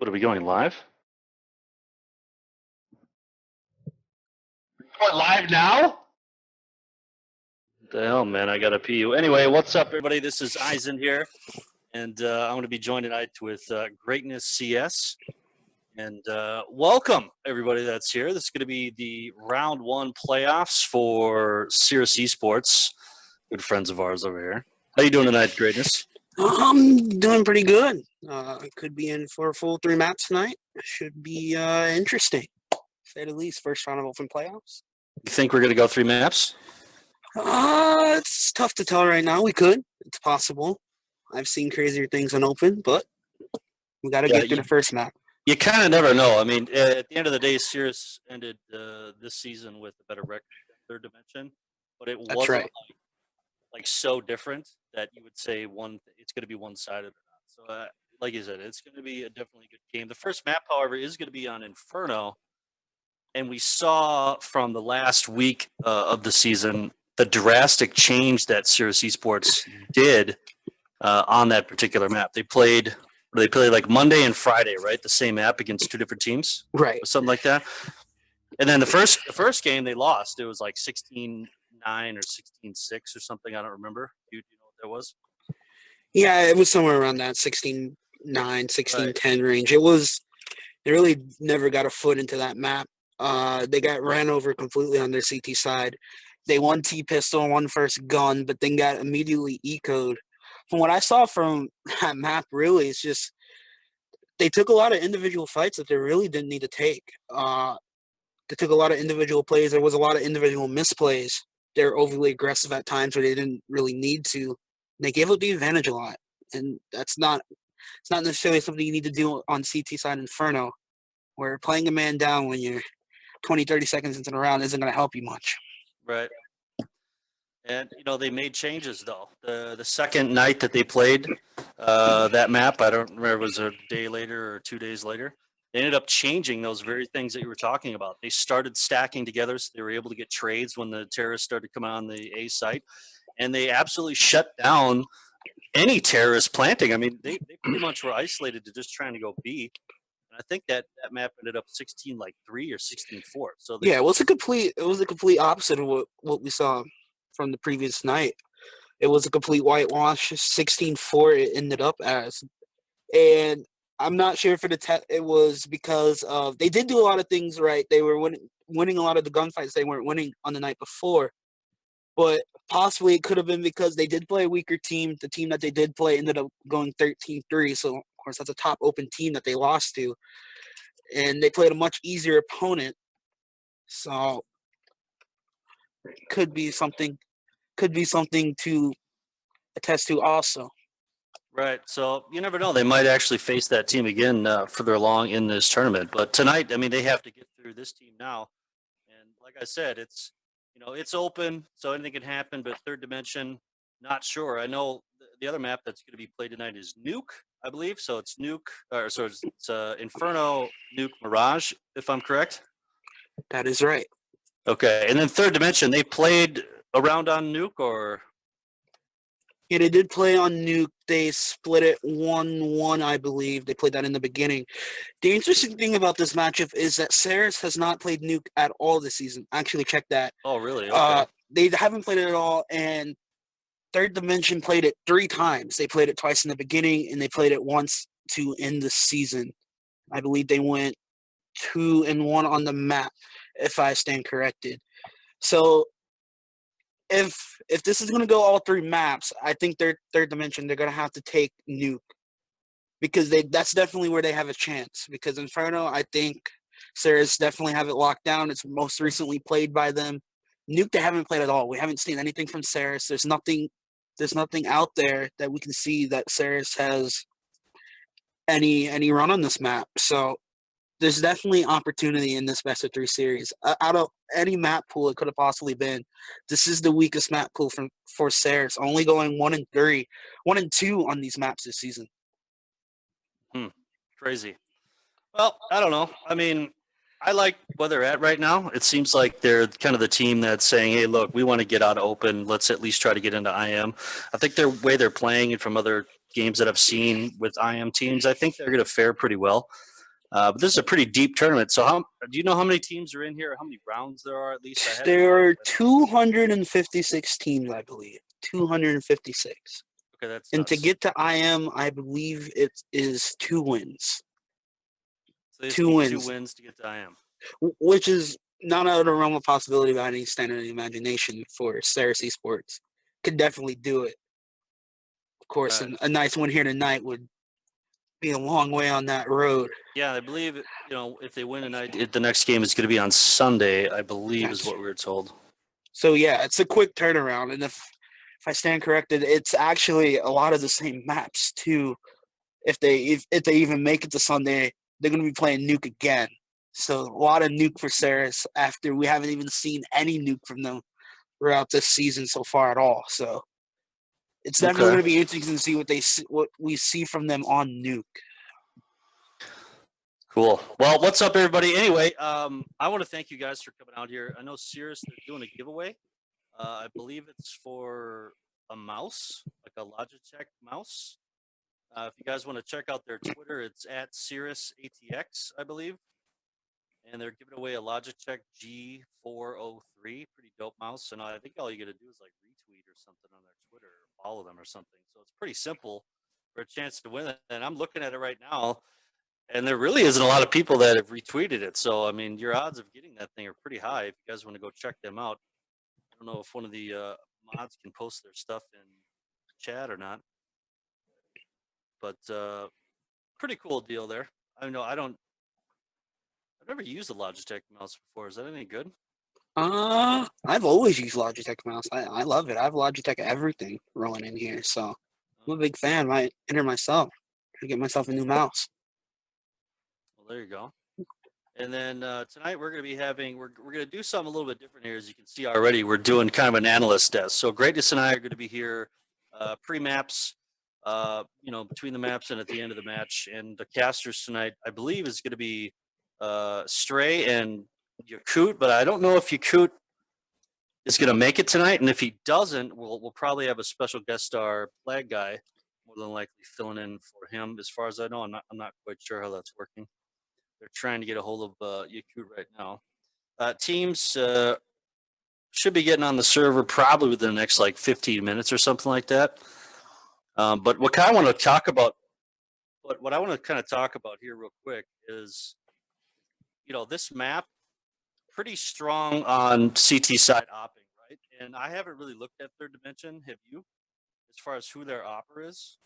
What are we going live? Going live now? What the hell, man? I gotta pee you. Anyway, what's up, everybody? This is Eisen here, and I'm going to be joined tonight with Greatness CS. And welcome, everybody that's here. This is going to be the round one playoffs for Cerus eSports. Good friends of ours over here. How you doing tonight, Greatness? I'm doing pretty good. I could be in for a full 3 maps tonight. Should be interesting, to say the least. First round of open playoffs. You think we're going to go 3 maps? It's tough to tell right now. We could. It's possible. I've seen crazier things on open, but we got to get through the first map. You kind of never know. I mean, at the end of the day, Cerus ended this season with a better record than Third Dimension, but it wasn't right. like so different that you would say it's going to be one-sided or not. So, like you said, it's going to be a definitely good game. The first map, however, is going to be on Inferno, and we saw from the last week of the season the drastic change that Cerus eSports did on that particular map. They played like Monday and Friday, right? The same map against 2 different teams, right? Or something like that. And then the first game they lost. It was like 16-9 or 16-6 or something. I don't remember. Do you know what that was? Yeah, it was somewhere around that 16-9, 16-10 range. They really never got a foot into that map. They got ran over completely on their CT side. They won T-Pistol, won first gun, but then got immediately eco'd. From what I saw from that map, really, it's just they took a lot of individual fights that they really didn't need to take. They took a lot of individual plays. There was a lot of individual misplays. They were overly aggressive at times where they didn't really need to. They gave up the advantage a lot, and it's not necessarily something you need to do on CT side Inferno, where playing a man down when you're 20, 30 seconds into the round isn't going to help you much. Right. And, they made changes, though. The second night that they played that map, I don't remember, it was a day later or 2 days later, they ended up changing those very things that you were talking about. They started stacking together, so they were able to get trades when the terrorists started coming on the A site. And they absolutely shut down any terrorist planting. I mean, they pretty much were isolated to just trying to go B. And I think that map ended up 16-3 or 16-4. So it was a complete opposite of what we saw from the previous night. It was a complete whitewash. 16-4 it ended up as. And I'm not sure if it was because of they did do a lot of things right. They were winning a lot of the gunfights they weren't winning on the night before. But possibly it could have been because they did play a weaker team. The team that they did play ended up going 13-3. So, of course, that's a top open team that they lost to. And they played a much easier opponent. So, could be something to attest to also. Right. So, you never know. They might actually face that team again further along in this tournament. But tonight, I mean, they have to get through this team now. And like I said, it's open, so anything can happen, but Third Dimension, not sure. I know the other map that's going to be played tonight is Nuke, I believe. So it's it's Inferno, Nuke, Mirage, if I'm correct. That is right. Okay, and then Third Dimension, they played around on Nuke, or? Yeah, they did play on Nuke. They split it 1-1, I believe. They played that in the beginning. The interesting thing about this matchup is that Cerus has not played Nuke at all this season. Actually, check that. Oh, really? Okay. They haven't played it at all, and Third Dimension played it 3 times. They played it twice in the beginning, and they played it once to end the season. I believe they went 2-1 on the map, if I stand corrected. So if this is going to go all 3 maps, I think Third Dimension, they're going to have to take Nuke because that's definitely where they have a chance. Because Inferno, I think Cerus definitely have it locked down. It's most recently played by them. Nuke, they haven't played at all. We haven't seen anything from Cerus. There's nothing out there that we can see that Cerus has any run on this map. So there's definitely opportunity in this best of 3 series. Out of any map pool it could have possibly been, this is the weakest map pool for Cerus, only going 1-3, 1-2 on these maps this season. Crazy. Well, I don't know. I mean, I like where they're at right now. It seems like they're kind of the team that's saying, hey, look, we want to get out of open. Let's at least try to get into IM. I think the way they're playing it from other games that I've seen with IM teams, I think they're going to fare pretty well. But this is a pretty deep tournament. So, do you know how many teams are in here? Or how many rounds there are? At least I had. There are 256 teams, I believe. 256. Okay, that's And to nuts. get to IM, I believe it is 2 wins. So they just 2 need 2 wins, wins to get to IM. which is not out of the realm of possibility by any standard of the imagination for Cerus eSports. Could definitely do it. Of course, Right. a nice win here tonight would be a long way on that road. Yeah, I believe if they win tonight, the next game is going to be on Sunday. I believe is That's what we were told. So yeah, it's a quick turnaround, and if I stand corrected, it's actually a lot of the same maps too. If they even make it to Sunday, they're going to be playing Nuke again. So a lot of Nuke for Cerus after we haven't even seen any Nuke from them throughout this season so far at all. So it's definitely Okay. going to be interesting to see what we see from them on Nuke. Cool. Well, what's up, everybody? Anyway, I want to thank you guys for coming out here. I know Cerus, they're doing a giveaway. I believe it's for a mouse, like a Logitech mouse. If you guys want to check out their Twitter, it's at CirrusATX, I believe. And they're giving away a Logitech G403, pretty dope mouse. And I think all you got to do is like retweet or something on their Twitter or follow them or something. So it's pretty simple for a chance to win it. And I'm looking at it right now, and there really isn't a lot of people that have retweeted it. So, I mean, your odds of getting that thing are pretty high if you guys want to go check them out. I don't know if one of the mods can post their stuff in chat or not, but pretty cool deal there. I know I've never used a Logitech mouse before. Is that any good? I've always used Logitech mouse. I love it. I have Logitech everything rolling in here, so I'm a big fan. Might enter myself to get myself a new mouse. Well, there you go. And then tonight we're going to be we're going to do something a little bit different here. As you can see already, we're doing kind of an analyst desk. So Greatness and I are going to be here pre-maps, between the maps and at the end of the match. And the casters tonight, I believe, is going to be Stray and Yakut, but I don't know if Yakut is going to make it tonight. And if he doesn't, we'll probably have a special guest star flag guy, more than likely filling in for him. As far as I know, I'm not quite sure how that's working. They're trying to get a hold of Yakut right now. Teams should be getting on the server probably within the next like 15 minutes or something like that. But what I want to talk about, what I want to kind of talk about here real quick is, this map pretty strong on CT side opping, right? And I haven't really looked at Third Dimension. Have you? As far as who their opper is?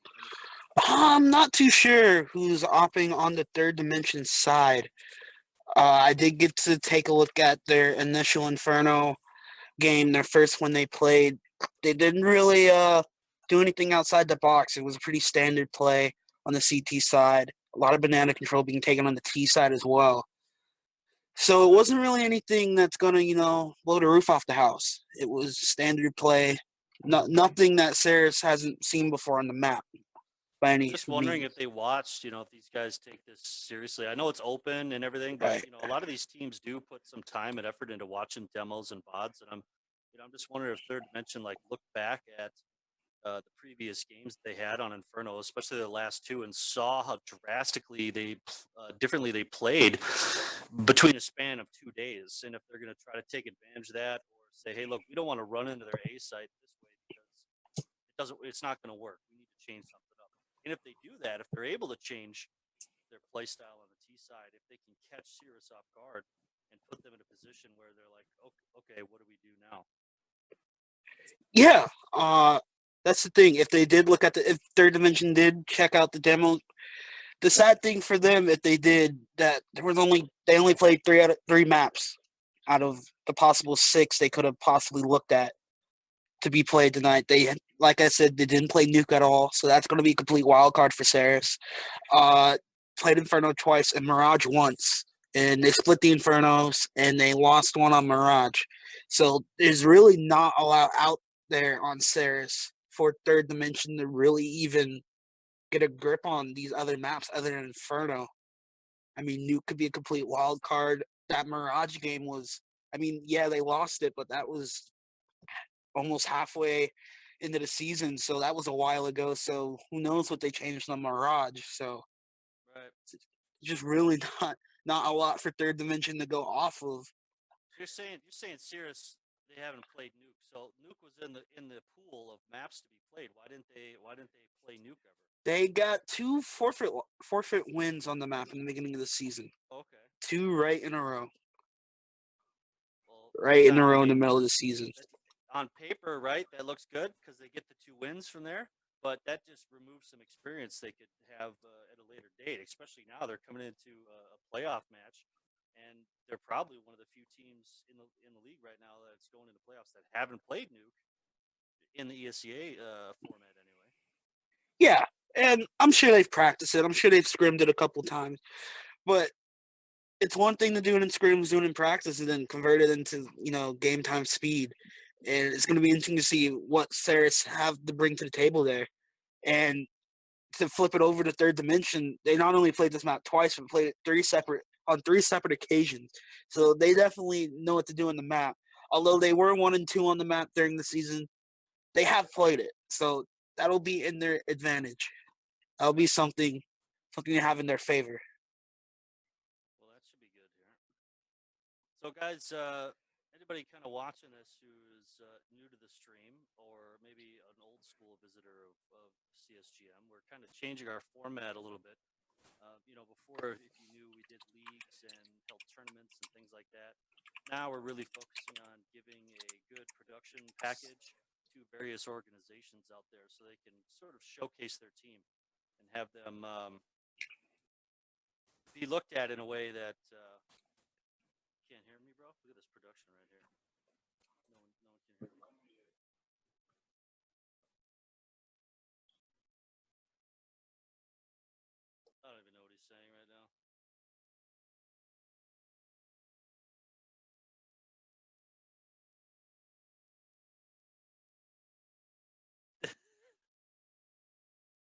I'm not too sure who's opping on the Third Dimension side. I did get to take a look at their initial Inferno game, their first one they played. They didn't really do anything outside the box. It was a pretty standard play on the CT side. A lot of banana control being taken on the T side as well. So it wasn't really anything that's gonna, blow the roof off the house. It was standard play, nothing that Cerus hasn't seen before on the map by any Just wondering means. if they watched, if these guys take this seriously. I know it's open and everything, but Right. a lot of these teams do put some time and effort into watching demos and VODs, and I'm just wondering if Third Dimension like looked back at the previous games they had on Inferno, especially the last two, and saw how drastically differently they played between a span of 2 days, and if they're going to try to take advantage of that or say, hey, look, we don't want to run into their A site this way because it's not going to work. We need to change something up. And if they do that, if they're able to change their play style on the T side, if they can catch Cerus off guard and put them in a position where they're like, okay, what do we do now? Yeah, that's the thing. If they did if Third Dimension did check out the demo, the sad thing for them, if they did that, they only played 3 maps out of the possible 6 they could have possibly looked at to be played tonight. Like I said, they didn't play Nuke at all, so that's going to be a complete wild card for Cerus. Played Inferno twice and Mirage once, and they split the Infernos and they lost one on Mirage. So there's really not a lot out there on Cerus for Third Dimension to really even get a grip on these other maps other than Inferno. I mean, Nuke could be a complete wild card. That Mirage game was, yeah, they lost it, but that was almost halfway into the season, so that was a while ago. So who knows what they changed on Mirage? So Right. just really not a lot for Third Dimension to go off of. You're saying Cerus they haven't played Nuke. So Nuke was in the pool of maps to be played. Why didn't they play Nuke ever? They got 2 forfeit wins on the map in the beginning of the season. Okay. 2 right in a row. Well, Right in yeah, a row I in the mean, middle of the season. on paper, right, that looks good because they get the 2 wins from there. But that just removes some experience they could have at a later date. Especially now they're coming into a playoff match, and they're probably one of the few teams in the league right now that's going into playoffs that haven't played Nuke in the ESCA format anyway. Yeah, and I'm sure they've practiced it. I'm sure they've scrimmed it a couple times. But it's one thing to do it in scrims, doing it in practice, and then convert it into, game time speed. And it's going to be interesting to see what Cerus have to bring to the table there. And to flip it over to Third Dimension, they not only played this map twice, but played it on three separate occasions. So they definitely know what to do on the map. Although they were 1-2 on the map during the season, they have played it. So that'll be in their advantage. That'll be something to have in their favor. Well, that should be good here. So, guys, anybody kind of watching this who is new to the stream or maybe an old school visitor of CSGM, we're kind of changing our format a little bit. Before, if you knew, we did leagues and held tournaments and things like that. Now we're really focusing on giving a good production package to various organizations out there so they can sort of showcase their team and have them be looked at in a way that can't hear me, bro. Look at this production right here. No one can hear me. I don't even know what he's saying right now.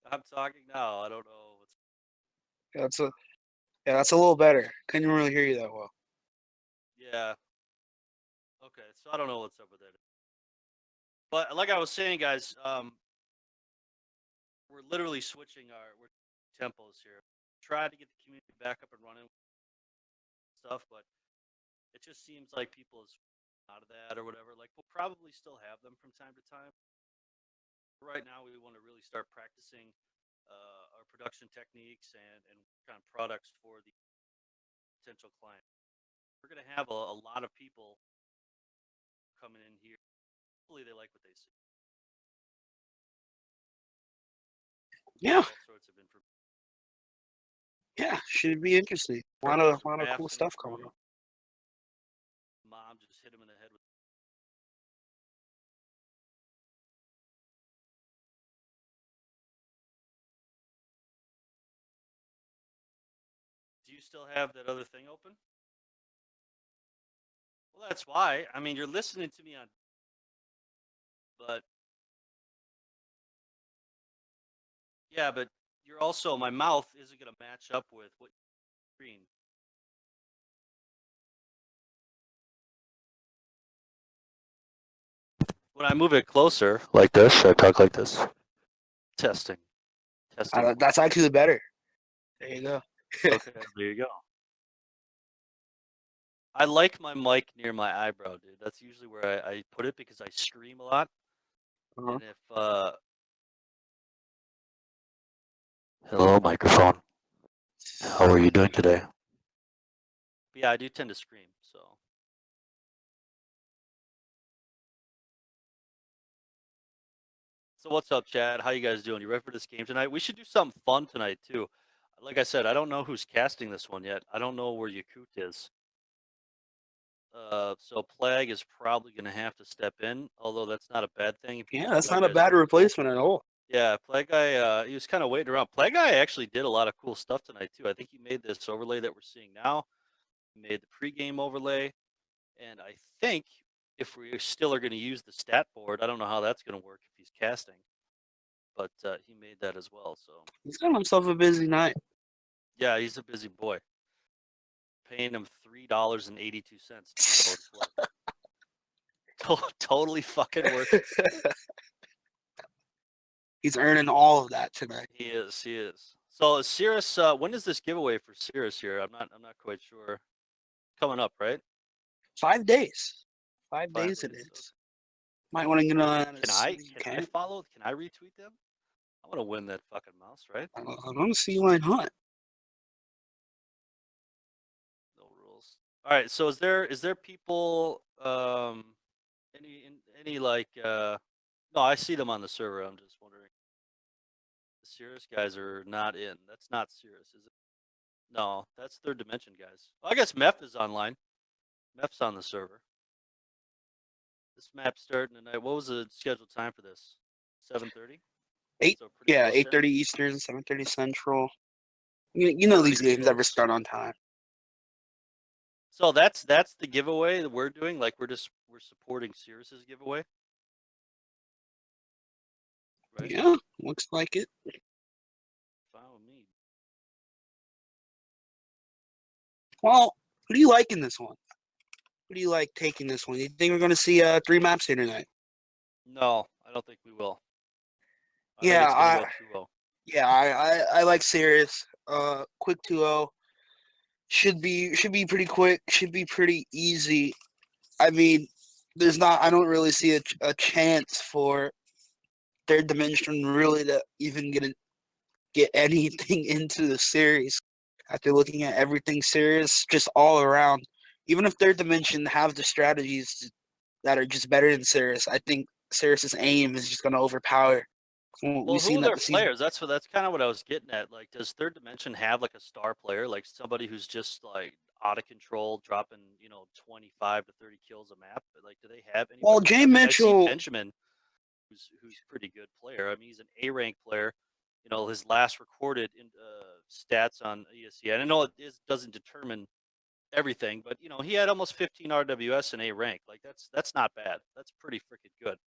I'm talking now. I don't know what's. That's a little better. Couldn't really hear you that well. Yeah. Okay. So I don't know what's up with that. But like I was saying, guys, we're literally switching our tempos here. Try to get the community back up and running stuff, but it just seems like people is out of that or whatever. Like we'll probably still have them from time to time. Right now, we want to really start practicing our production techniques and work on products for the potential client. We're going to have a lot of people coming in here. Hopefully, they like what they see. Yeah, All sorts of information. yeah, should be interesting. A lot of cool stuff coming up. Mom just hit him in the head with. Do you still have that other thing open? Well, that's why. I mean, you're listening to me on, but yeah, but you're also my mouth isn't going to match up with what screen. When I move it closer, like this, I talk like this. Testing. That's actually better. There you go. Okay, there you go. I like my mic near my eyebrow, dude. That's usually where I put it because I scream a lot. Uh-huh. And if hello, microphone. How are you doing today? But yeah, I do tend to scream, so. So what's up, Chad? How you guys doing? You ready for this game tonight? We should do something fun tonight too. Like I said, I don't know who's casting this one yet. I don't know where Yakut is. So Plague is probably going to have to step in, although that's not a bad thing. Yeah, that's not a bad replacement at all. Yeah, Plague Guy, he was kind of waiting around. Plague Guy actually did a lot of cool stuff tonight too. I think he made this overlay that we're seeing now. He made the pregame overlay, and I think if we still are going to use the stat board, I don't know how that's going to work if he's casting, but he made that as well. So he's got himself a busy night. Yeah, he's a busy boy. Paying him $3.82 to play. Totally fucking worth it. He's earning all of that tonight. He is. So Cerus, when is this giveaway for Cerus here? I'm not quite sure. Coming up, right? 5 days. 5 days it 5 days. Okay. is. Might want to get on as Can soon I as you can I can. follow? Can I retweet them? I want to win that fucking mouse, right? I don't see why not. No rules. All right. So is there people any like no, I see them on the server. I'm just wondering. The Cirrus guys are not in. That's not Cirrus, is it? No, that's Third Dimension guys. Well, I guess Meph is online. Meph's on the server. This map's starting tonight. What was the scheduled time for this? 7:30. Eight, So pretty yeah, close eight in. thirty Eastern, 7:30 Central. You know these Pretty games never close. start on time. So that's the giveaway that we're doing. Like we're supporting Cirrus's giveaway, right? Yeah, looks like it. Follow me. Well, who do you like in this one? Who do you like taking this one? You think we're going to see 3 maps here tonight? No, I don't think we will. I think Yeah, it's gonna go 2-0. I like Cerus. Quick 2-0 should be pretty quick. Should be pretty easy. I mean, there's not. I don't really see a chance for Third Dimension really to even get anything into the series after looking at everything serious just all around. Even if Third Dimension have the strategies that are just better than Cerus, I think Cerus's aim is just going to overpower. Well, We've who seen are that their the season. players? That's kind of what I was getting at. Like, does Third Dimension have like a star player, like somebody who's just like out of control, dropping 25 to 30 kills a map? Like, do they have Well, anybody? Jay I mean, I see Mitchell, Benjamin, who's pretty good player. I mean, he's an A rank player. His last recorded stats on ESCN. I know doesn't determine everything, but he had almost 15 RWS in A rank. Like that's not bad. That's pretty freaking good,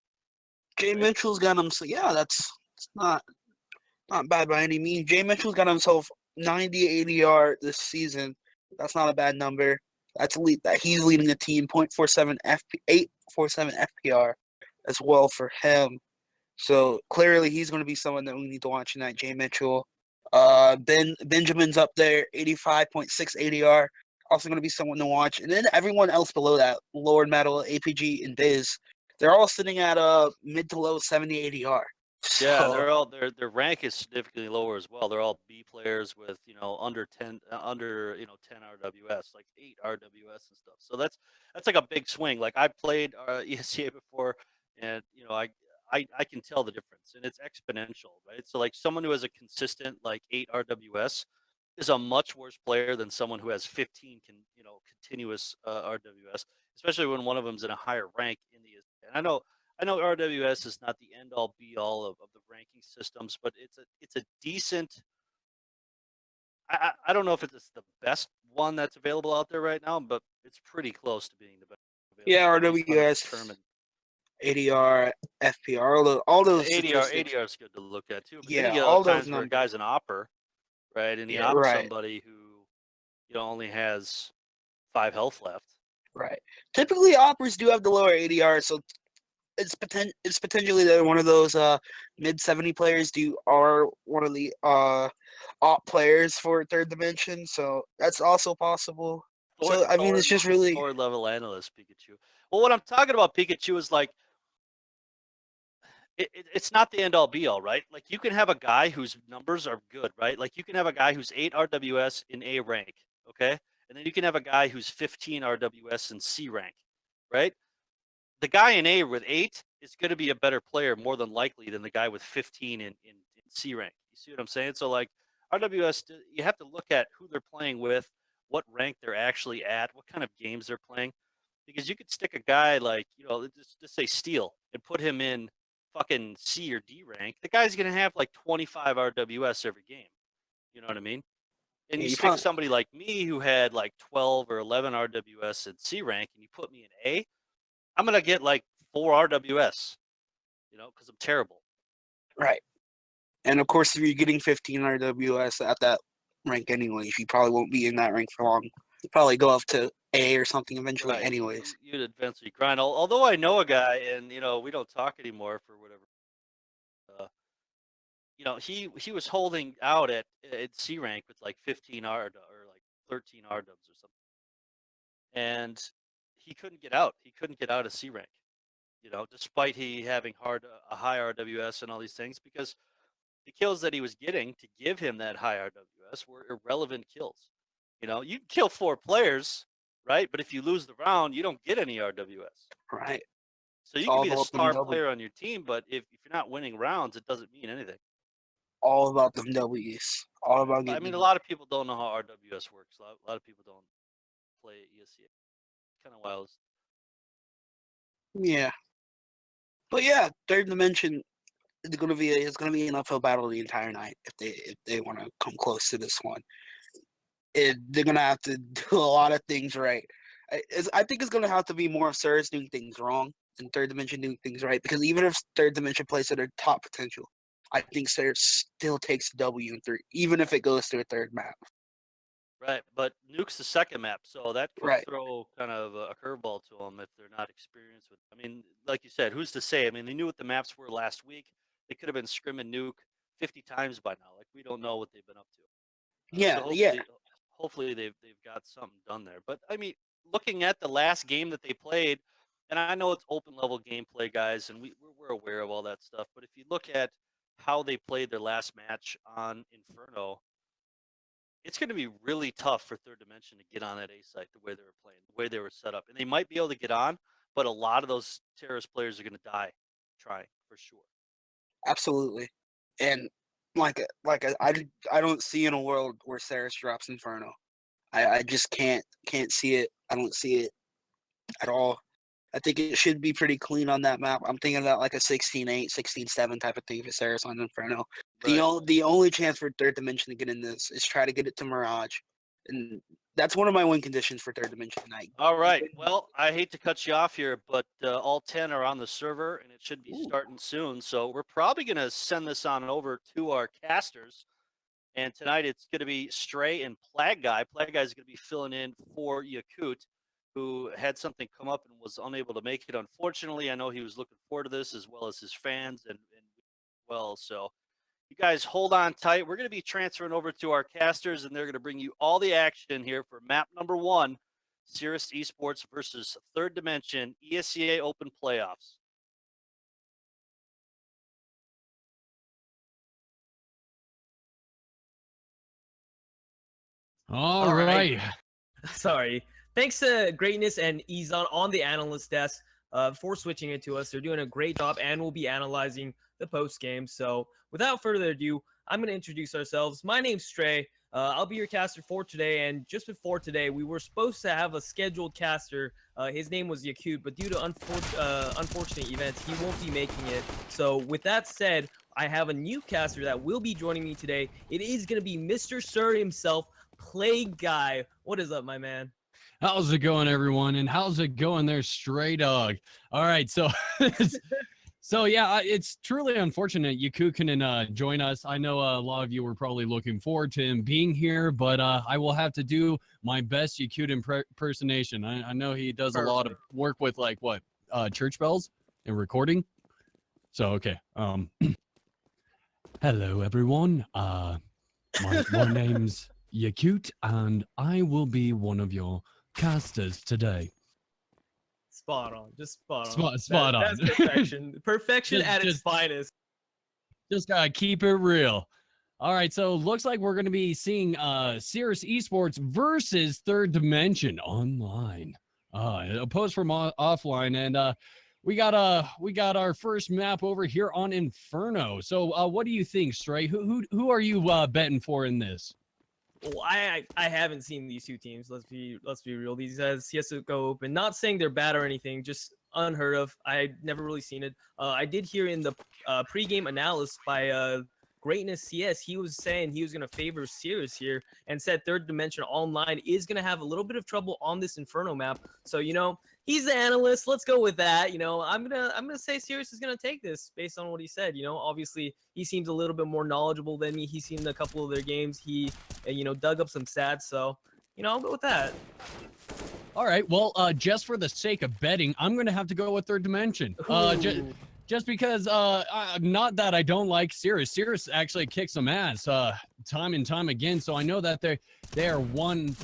Jay right? Mitchell's got him. So yeah, that's it's not bad by any means. Jay Mitchell's got himself 90 ADR this season. That's not a bad number. That's that he's leading the team. 0.47 FP 847 FPR as well for him. So clearly he's going to be someone that we need to watch tonight. Jay Mitchell. Benjamin's up there, 85.6 ADR. Also going to be someone to watch. And then everyone else below that, Lord Metal, APG, and Biz, they're all sitting at mid to low 70 ADR. Yeah, So they're all their rank is significantly lower as well. They're all B players with under 10 10 RWS, like 8 RWS and stuff. So that's like a big swing. Like I've played ESCA before, and I can tell the difference, and it's exponential, right? So like someone who has a consistent like 8 RWS is a much worse player than someone who has 15 continuous RWS, especially when one of them's in a higher rank in the. And I know RWS is not the end all be all of the ranking systems, but it's a decent. I don't know if it's the best one that's available out there right now, but it's pretty close to being the best yeah, available. I know you kind of RWS, determine ADR, FPR, all those ADR. statistics. ADR is good to look at too, but then you Yeah, get other all those times where a numbers. guy's an opper, right, and he Yeah, ops right, somebody who only has 5 health left. right. Typically, operas do have the lower ADR, so it's potentially they're one of those mid 70 players do are one of the op players for Third Dimension, so that's also possible. Thor So I mean, Thor it's just really Thor level analyst Pikachu. Well, what I'm talking about Pikachu is like it's not the end all be all, right? Like you can have a guy whose numbers are good, right? Like you can have a guy who's 8 RWS in A rank, okay? And then you can have a guy who's 15 RWS in C rank, right? The guy in A with 8 is going to be a better player more than likely than the guy with 15 in C rank. You see what I'm saying? So like RWS, you have to look at who they're playing with, what rank they're actually at, what kind of games they're playing, because you could stick a guy like just say Steel and put him in fucking C or D rank. The guy's going to have like 25 RWS every game. You know what I mean? And yeah, you you stick probably somebody like me who had like 12 or 11 RWS in C rank, and you put me in A, I'm gonna get like 4 RWS, because I'm terrible. right. And of course, if you're getting 15 RWS at that rank anyways, you probably won't be in that rank for long. You probably go up to A or something eventually Right. anyways. You'd eventually grind. Although I know a guy, and we don't talk anymore for whatever. Uh, he was holding out at C rank with like 15 R or like 13 R dubs or something, and he couldn't get out. He couldn't get out of C rank. Despite he having a high RWS and all these things, because the kills that he was getting to give him that high RWS were irrelevant kills. You can kill 4 players, right? But if you lose the round, you don't get any RWS. Right. So It's you can all be the about them star W. player on your team, but if you're not winning rounds, it doesn't mean anything. All about them W's. All about I getting. mean, a lot of people don't know how RWS works. A lot of people don't play ESCA. Kind of wild. Yeah. But yeah, Third Dimension is gonna be an uphill battle the entire night if they want to come close to this one. They're gonna have to do a lot of things right. I think it's gonna have to be more of Cerus doing things wrong and Third Dimension doing things right. Because even if Third Dimension plays to their top potential, I think Cerus still takes W in 3, even if it goes to a third map. Right, but Nuke's the second map, so that could Right. throw kind of a curveball to them if they're not experienced with. I mean, like you said, who's to say? I mean, they knew what the maps were last week. They could have been scrimming Nuke 50 times by now. Like, we don't know what they've been up to. So Yeah. Yeah. hopefully they've got something done there. But I mean, looking at the last game that they played, and I know it's open level gameplay, guys, and we're aware of all that stuff. But if you look at how they played their last match on Inferno, it's going to be really tough for Third Dimension to get on that A site the way they were playing, the way they were set up. And they might be able to get on, but a lot of those terrorist players are going to die trying for sure. Absolutely. And I don't see in a world where Cerus drops Inferno. I just can't see it. I don't see it at all. I think it should be pretty clean on that map. I'm thinking about like a 16-8, 16-7 type of thing for Cerus on Inferno. Right. The only chance for Third Dimension to get in this is try to get it to Mirage. And that's one of my win conditions for Third Dimension tonight. All right. Well, I hate to cut you off here, but all 10 are on the server, and it should be starting soon. So we're probably going to send this on over to our casters. And tonight it's going to be Stray and Plague Guy. Plague Guy is going to be filling in for Yakut, who had something come up and was unable to make it. Unfortunately, I know he was looking forward to this as well as his fans and well. So you guys hold on tight. We're going to be transferring over to our casters, and they're going to bring you all the action here for map number 1, Cerus eSports versus Third Dimension ESCA Open Playoffs. All right. Sorry. Thanks to Greatness and Ezon on the analyst desk for switching it to us. They're doing a great job, and we'll be analyzing the post game. So without further ado, I'm going to introduce ourselves. My name's Stray. I'll be your caster for today. And just before today, we were supposed to have a scheduled caster. His name was Yakut, but due to unfortunate events, he won't be making it. So with that said, I have a new caster that will be joining me today. It is going to be Mr. Sir himself, Plague Guy. What is up, my man? How's it going, everyone? And how's it going there, Stray Dog? All right, so so yeah, it's truly unfortunate Yakut couldn't join us. I know a lot of you were probably looking forward to him being here, but I will have to do my best Yakut impersonation. I know he does a lot of work with like what church bells and recording. So okay, hello everyone. My name's Yakut, and I will be one of your casters today. Spot on. Just spot on. Spot on. That's perfection. Perfection at its finest. Just gotta keep it real. All right, so looks like we're gonna be seeing Cerus eSports versus Third Dimension online. Opposed from offline, and we got our first map over here on Inferno. So what do you think, Stray? Who are you betting for in this? Well, I haven't seen these two teams. Let's be real. These guys CSGO Open. Not saying they're bad or anything, just unheard of. I never really seen it. I did hear in the pregame analysis by Greatness CS, he was saying he was gonna favor Cerus here, and said Third Dimension Online is gonna have a little bit of trouble on this Inferno map. So he's the analyst. Let's go with that. I'm gonna say Cerus is gonna take this based on what he said. Obviously he seems a little bit more knowledgeable than me. He's seen a couple of their games. He dug up some stats. So I'll go with that. All right. Well, just for the sake of betting, I'm gonna have to go with Third Dimension. just because not that I don't like Cerus. Cerus actually kicks some ass time and time again. So I know that they are one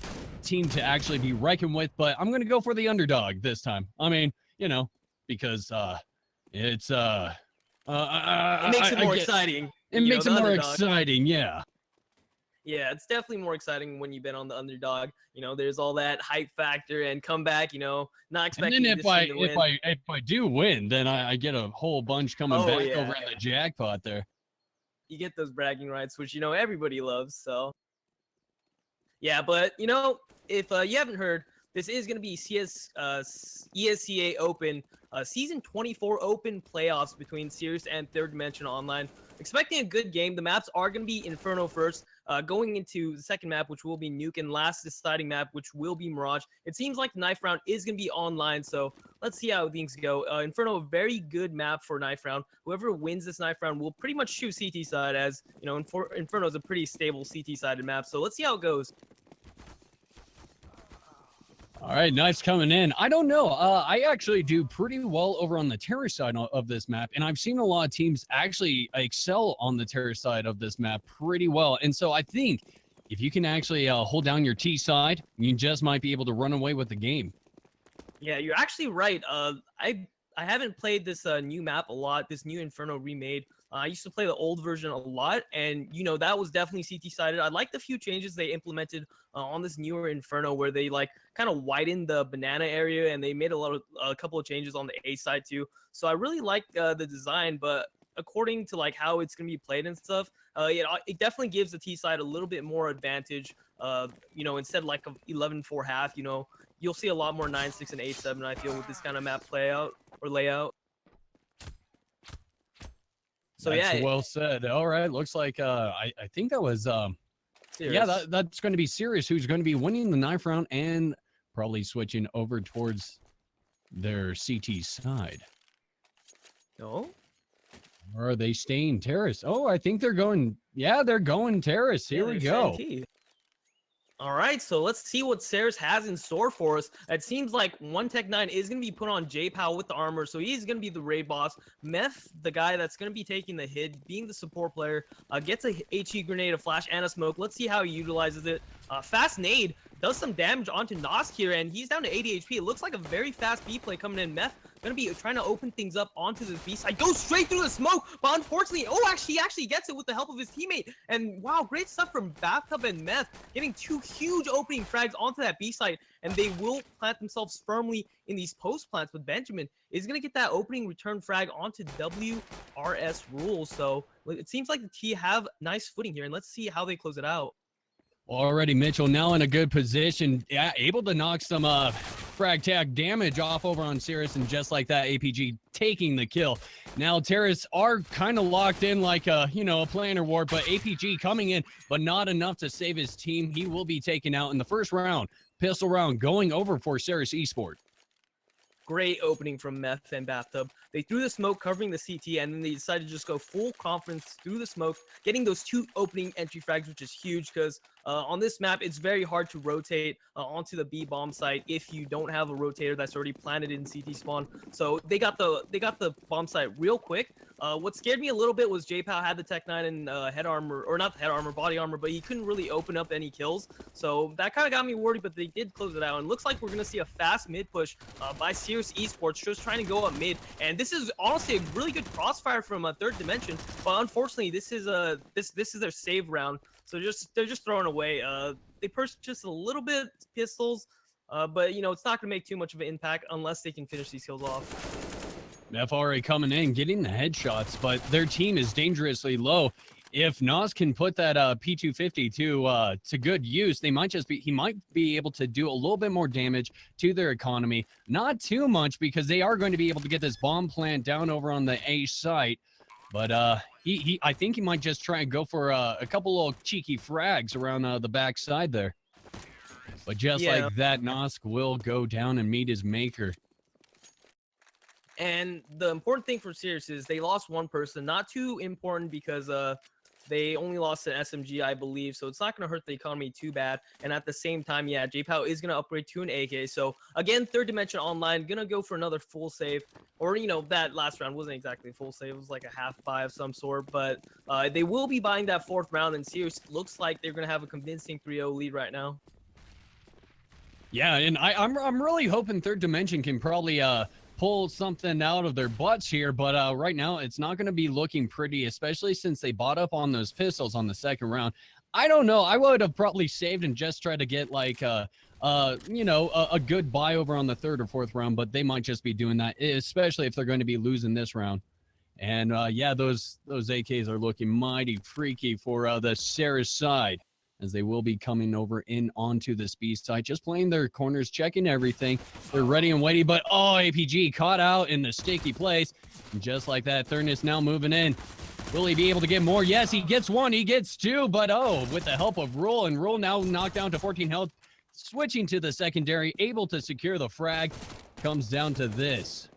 team to actually be reckoned with, but I'm gonna go for the underdog this time. I mean, because it's It makes it more exciting. It makes the it more underdog. exciting, yeah. Yeah, it's definitely more exciting when you've been on the underdog. There's all that hype factor and comeback. Not And expecting then this team to win. if I do win, then I get a whole bunch coming Oh, back yeah. over in the jackpot there. You get those bragging rights, which everybody loves. So yeah, but if you haven't heard, this is going to be ESCA Open Season 24 Open playoffs between Cerus and Third Dimension Online. Expecting a good game. The maps are going to be Inferno first, going into the second map, which will be Nuke, and last deciding map, which will be Mirage. It seems like the knife round is going to be online, so let's see how things go. Inferno, a very good map for knife round. Whoever wins this knife round will pretty much shoot CT side, as Inferno is a pretty stable CT sided map. So let's see how it goes. All right, knives coming in. I don't know. I actually do pretty well over on the terror side of this map, and I've seen a lot of teams actually excel on the terror side of this map pretty well. And so I think if you can actually hold down your T side, you just might be able to run away with the game. Yeah, you're actually right. I haven't played this new map a lot, this new Inferno remade. I used to play the old version a lot, and that was definitely CT sided. I like the few changes they implemented on this newer Inferno, where they kind of widened the banana area, and they made a couple of changes on the A side too. So I really like the design, but according to how it's gonna be played and stuff, it definitely gives the T side a little bit more advantage. Instead of a 11-4 half, you'll see a lot more 9-6 and 8-7. I feel with this kind of map layout. So That's well said. All right, looks like I think that was that's going to be Cerus who's going to be winning the knife round and probably switching over towards their CT side. No. Or are they staying terrace? Oh, I think they're going. Yeah, they're going terrace. Here we go. All right, so let's see what Cerus has in store for us. It seems like One Tech 9 is going to be put on J-Pow with the armor, so he's going to be the raid boss. Meth, the guy that's going to be taking the hit, being the support player, gets a HE grenade, a flash, and a smoke. Let's see how he utilizes it. Fast nade does some damage onto Nosk here, and he's down to 80 HP. It looks like a very fast B play coming in. Meth going to be trying to open things up onto the B side. Goes straight through the smoke, but unfortunately, he actually gets it with the help of his teammate. And wow, great stuff from Bathtub and Meth, getting two huge opening frags onto that B side, and they will plant themselves firmly in these post plants. But Benjamin is going to get that opening return frag onto WRS rules. So it seems like the T have nice footing here, and let's see how they close it out. Already Mitchell now in a good position, able to knock some frag tag damage off over on Cerus, and just like that, APG taking the kill. Now Terrace are kind of locked in like a planner war, but APG coming in, but not enough to save his team. He will be taken out in the first round. Pistol round going over for Cerus eSports. Great opening from Meth and Bathtub. They threw the smoke covering the CT, and then they decided to just go full confidence through the smoke, getting those two opening entry frags, which is huge because on this map, it's very hard to rotate onto the B bomb site if you don't have a rotator that's already planted in CT spawn. So they got the bomb site real quick. What scared me a little bit was J-Pow had the Tech 9 and head armor, or not head armor, body armor, but he couldn't really open up any kills. So that kind of got me worried, but they did close it out. And looks like we're going to see a fast mid push by Cerus eSports, just trying to go up mid. And this is honestly a really good crossfire from Third Dimension, but unfortunately, this is their save round. So they're just throwing away. They purchased a little bit pistols, but it's not going to make too much of an impact unless they can finish these kills off. FRA coming in, getting the headshots, but their team is dangerously low. If Nas can put that P250 to good use, he might be able to do a little bit more damage to their economy. Not too much, because they are going to be able to get this bomb plant down over on the A site. But I think he might just try and go for a couple little cheeky frags around the back side there. But just like that, Nosk will go down and meet his maker. And the important thing for Cerus is they lost one person. Not too important because They only lost an SMG, I believe, so it's not going to hurt the economy too bad. And at the same time, yeah, JPow is going to upgrade to an AK. So again, Third Dimension Online going to go for another full save. Or, you know, that last round wasn't exactly a full save. It was like a half buy of some sort. But they will be buying that 4th round. And Cerus looks like they're going to have a convincing 3-0 lead right now. Yeah, and I'm really hoping Third Dimension can probably pull something out of their butts here, but right now it's not going to be looking pretty, especially since they bought up on those pistols on the 2nd round. I don't know. I would have probably saved and just tried to get like a good buy over on the 3rd or 4th round, but they might just be doing that, especially if they're going to be losing this round. And yeah, those AKs are looking mighty freaky for the Cerus side, as they will be coming over in onto this B side, just playing their corners, checking everything. They're ready and waiting, but oh, APG caught out in the sticky place. And just like that, Thurness now moving in. Will he be able to get more? Yes, he gets 1, he gets 2, but oh, with the help of Rule, and Rule now knocked down to 14 health, switching to the secondary, able to secure the frag. Comes down to this.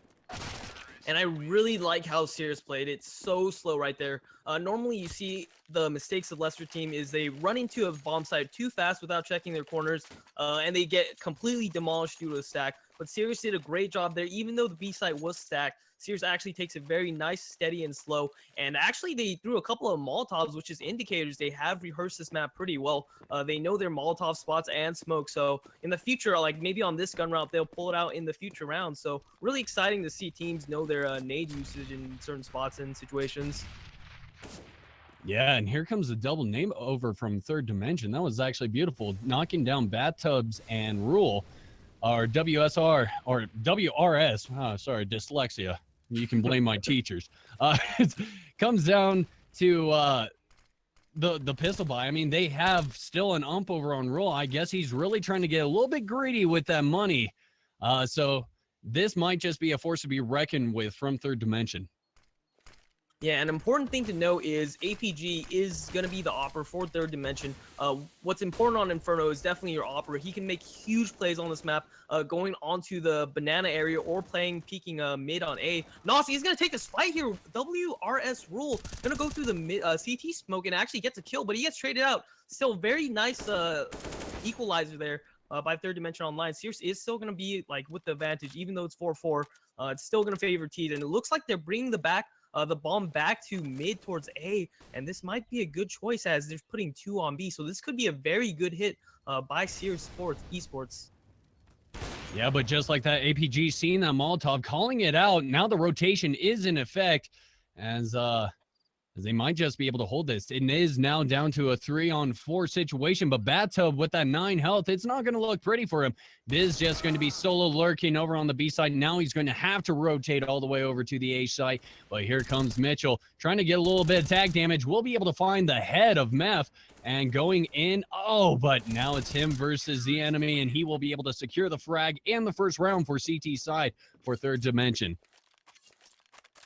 And I really like how Cerus played. It's so slow right there. Normally you see the mistakes of Leicester team is they run into a bomb site too fast without checking their corners, and they get completely demolished due to a stack. But Cerus did a great job there. Even though the B site was stacked, Cerus actually takes it very nice, steady, and slow. And actually, they threw a couple of Molotovs, which is indicators they have rehearsed this map pretty well. They know their Molotov spots and smoke. So in the future, like maybe on this gun route, they'll pull it out in the future rounds. So really exciting to see teams know their nade usage in certain spots and situations. Yeah, and here comes the double name over from Third Dimension. That was actually beautiful, knocking down Bathtubs and Rule, or WSR, or WRS. Oh, sorry, dyslexia. You can blame my teachers. It comes down to the pistol buy. I mean, they have still an ump over on Rule. I guess he's really trying to get a little bit greedy with that money. So this might just be a force to be reckoned with from Third Dimension. Yeah, an important thing to know is APG is going to be the opera for Third Dimension. What's important on Inferno is definitely your opera. He can make huge plays on this map, going onto the banana area or peeking mid on A. Nossi is going to take this fight here. WRS Rule going to go through the mid, CT smoke and actually gets a kill, but he gets traded out. Still very nice equalizer there by Third Dimension Online. Cerus is still going to be like with the advantage, even though it's 4-4. It's still going to favor Teed, and it looks like they're bringing the bomb back to mid towards A, and this might be a good choice as they're putting 2 on B. So this could be a very good hit by Cerus eSports. Yeah, but just like that, APG seeing that Molotov, calling it out. Now the rotation is in effect as they might just be able to hold this. It is now down to a 3-on-4 situation, but Bathtub with that 9 health, it's not going to look pretty for him. Biz just going to be solo lurking over on the B side. Now he's going to have to rotate all the way over to the A side, but here comes Mitchell trying to get a little bit of tag damage. We'll be able to find the head of Meth and going in. Oh, but now it's him versus the enemy, and he will be able to secure the frag and the first round for CT side for Third Dimension.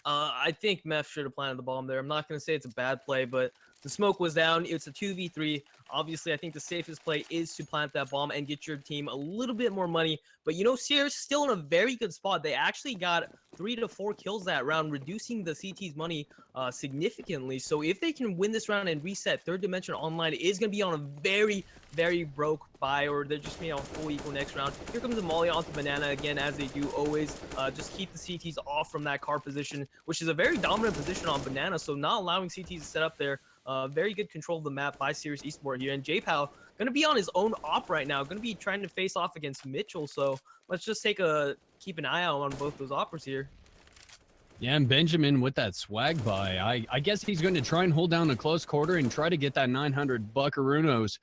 I think Meth should have planted the bomb there. I'm not going to say it's a bad play, but the smoke was down. It's a 2v3. Obviously, I think the safest play is to plant that bomb and get your team a little bit more money. But, you know, Cerus still in a very good spot. They actually got 3 to 4 kills that round, reducing the CT's money significantly. So if they can win this round and reset, Third Dimension Online is going to be on a very, very broke buy, or they're just going to be on full equal next round. Here comes the Molly onto Banana again, as they do always. Just keep the CTs off from that car position, which is a very dominant position on Banana. So not allowing CTs to set up there. Very good control of the map by Cerus eSport here. And JPow going to be on his own op right now. Going to be trying to face off against Mitchell. So let's just keep an eye out on both those operas here. Yeah, and Benjamin with that swag buy. I guess he's going to try and hold down a close quarter and try to get that 900 buckaroos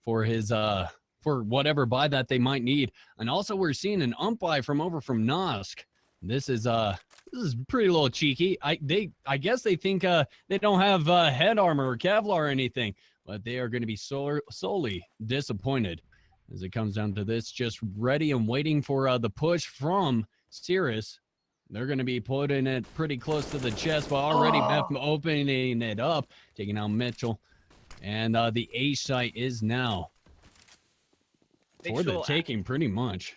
for his for whatever buy that they might need. And also we're seeing an ump buy from Nosk. This is pretty little cheeky. I guess they think they don't have head armor or Kevlar or anything, but they are going to be solely disappointed as it comes down to this. Just ready and waiting for the push from Cerus. They're going to be putting it pretty close to the chest, but already Beth opening it up, taking out Mitchell. And the A site is now for the taking pretty much.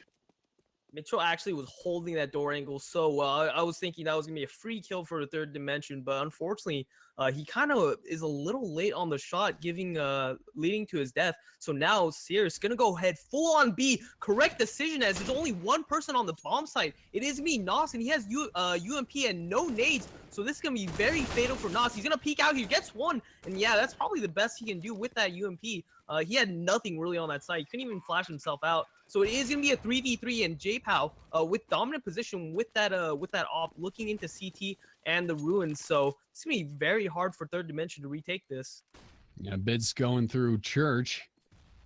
Mitchell actually was holding that door angle so well. I was thinking that was going to be a free kill for the third dimension, but unfortunately, he kind of is a little late on the shot, leading to his death. So now Cerus going to go ahead full on B. Correct decision, as there's only one person on the bomb site. It is me, Nos, and he has UMP and no nades. So this is going to be very fatal for Nos. He's going to peek out here, gets one. And yeah, that's probably the best he can do with that UMP. He had nothing really on that site. He couldn't even flash himself out. So it is going to be a 3v3, and JPow with dominant position with that op looking into CT and the ruins. So it's going to be very hard for Third Dimension to retake this. Yeah, Bid's going through Church.